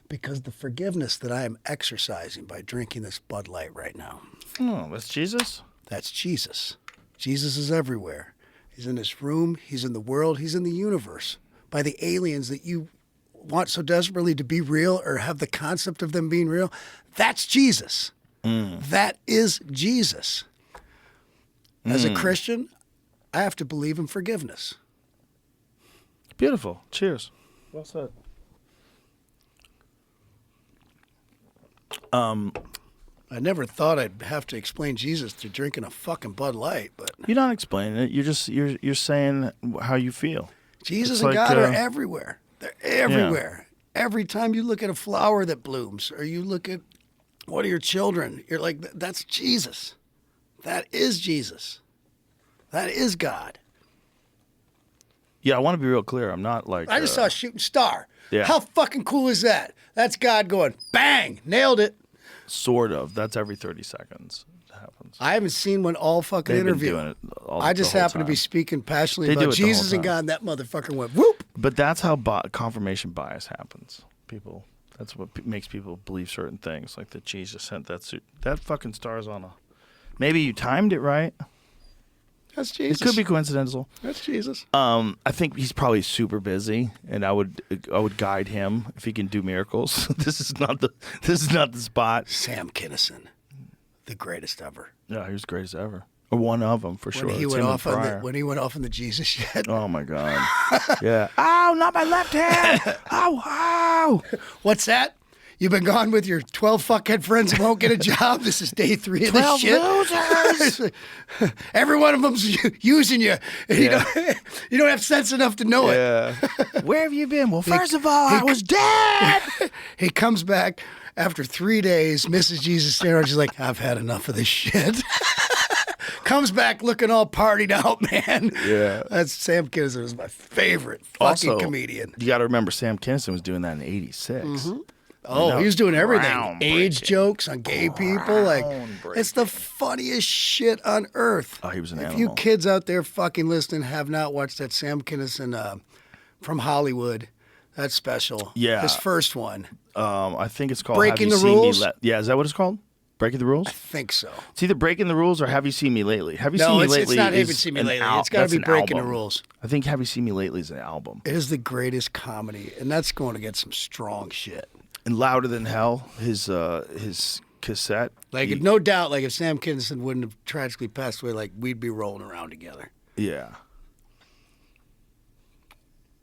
Because the forgiveness that I am exercising by drinking this Bud Light right now. Oh, that's Jesus? That's Jesus. Jesus is everywhere. He's in this room. He's in the world. He's in the universe. By the aliens that you want so desperately to be real or have the concept of them being real, that's Jesus. That is Jesus. As a Christian, I have to believe in forgiveness. Beautiful. Cheers. Well said. I never thought I'd have to explain Jesus through drinking a fucking Bud Light, but You're not explaining it. You're saying how you feel. Jesus It's and like, God are everywhere. They're everywhere. Yeah. Every time you look at a flower that blooms or you look at one of your children, you're like, that's Jesus. That is Jesus. That is God. Yeah, I want to be real clear. I'm not like. I just saw a shooting star. Yeah. How fucking cool is that? That's God going, bang, nailed it. Sort of. That's every 30 seconds. It happens. I haven't seen one all fucking They've interview. been doing it I just the whole happened to be time. speaking passionately They do about it the whole Jesus and time. God, and that motherfucker went whoop. But that's how confirmation bias happens. That's what makes people believe certain things, like that Jesus sent that suit. That fucking star's on a. Maybe you timed it right. That's Jesus. It could be coincidental. That's Jesus. I think he's probably super busy, and I would guide him if he can do miracles. This is not the spot. Sam Kinison, the greatest ever. Yeah, he was the greatest ever, or one of them for sure. When he It's went him and off on Pryor. when he went off on the Jesus shit. Oh my God! Yeah. Oh, not my left hand. Oh. What's that? You've been gone with your 12 fuckhead friends and won't get a job. This is day 3 of this 12 shit. losers. Every one of them's using you. And Yeah. you don't have sense enough to know it. Yeah. Where have you been? Well, first of all, I was dead. He comes back after 3 days, Mrs. Jesus there, and she's like, I've had enough of this shit. Comes back looking all partied out, man. Yeah. That's Sam Kinison is my favorite fucking Also, comedian. You got to remember, Sam Kinison was doing that in '86. Oh, he was doing everything. groundbreaking. Age jokes on gay people. Like, it's the funniest shit on earth. Oh, he was an If animal. you kids out there fucking listening have not watched that Sam Kinison from Hollywood, that special. Yeah. His first one. I think it's called Breaking Have the You Seen Rules? Me Yeah, is that what it's called? Breaking the Rules? I think so. It's either Breaking the Rules or Have You Seen Me Lately. Have You Seen No, Me it's Lately? not Have You is Seen Me an Lately. al- It's got to that's be an Breaking the album. Rules. I think Have You Seen Me Lately is an album. It is the greatest comedy, and that's going to get some strong shit. And Louder Than Hell, his cassette. Like, he- no doubt, like if Sam Kinison wouldn't have tragically passed away, like we'd be rolling around together. Yeah.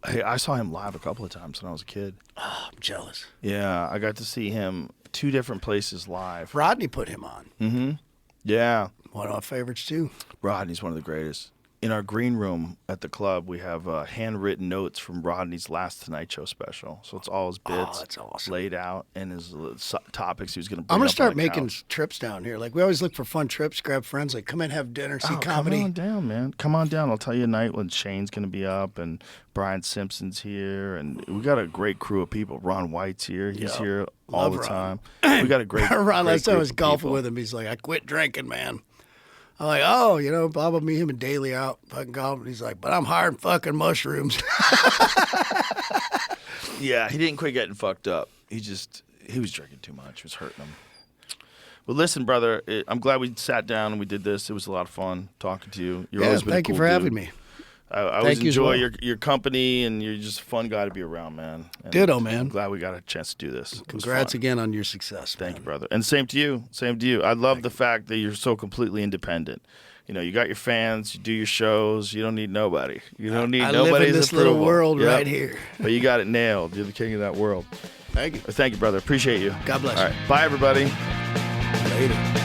Hey, I saw him live a couple of times when I was a kid. Oh, I'm jealous. Yeah, I got to see him 2 different places live. Rodney put him on. Yeah. One of my favorites too. Rodney's one of the greatest. In our green room at the club, we have handwritten notes from Rodney's last Tonight Show special. So it's all his bits that's awesome. laid out and his topics he was going to bring I'm gonna up start on the making couch. trips down here. Like we always look for fun trips, grab friends, like come in, have dinner, see comedy. Come on down, man. Come on down. I'll tell you a night when Shane's going to be up and Brian Simpson's here. And we got a great crew of people. Ron White's here. He's Yep. here all Love the Ron. time. We got a great Ron, great last time I group was of golfing people. with him, he's like, I quit drinking, man. I'm like, oh, blah, blah, me, him, and Daly out fucking golfing. He's like, but I'm hard fucking mushrooms. Yeah, he didn't quit getting fucked up. He was drinking too much. It was hurting him. Well, listen, brother, I'm glad we sat down and we did this. It was a lot of fun talking to you. You're Yeah, always been a thank you cool for dude. having me. I always Thank you as enjoy well. your company, and you're just a fun guy to be around, man. And Ditto, man. I'm glad we got a chance to do this. It was Congrats fun. again on your success. Thank man. you, brother. And same to you. Same to you. I love the fact that you're so completely independent. You got your fans, you do your shows, you don't need nobody. You don't need I nobody's live in this little approval. world Yep. right here. But you got it nailed. You're the king of that world. Thank you. Thank you, brother. Appreciate you. God bless All you. right. Bye, everybody. Later.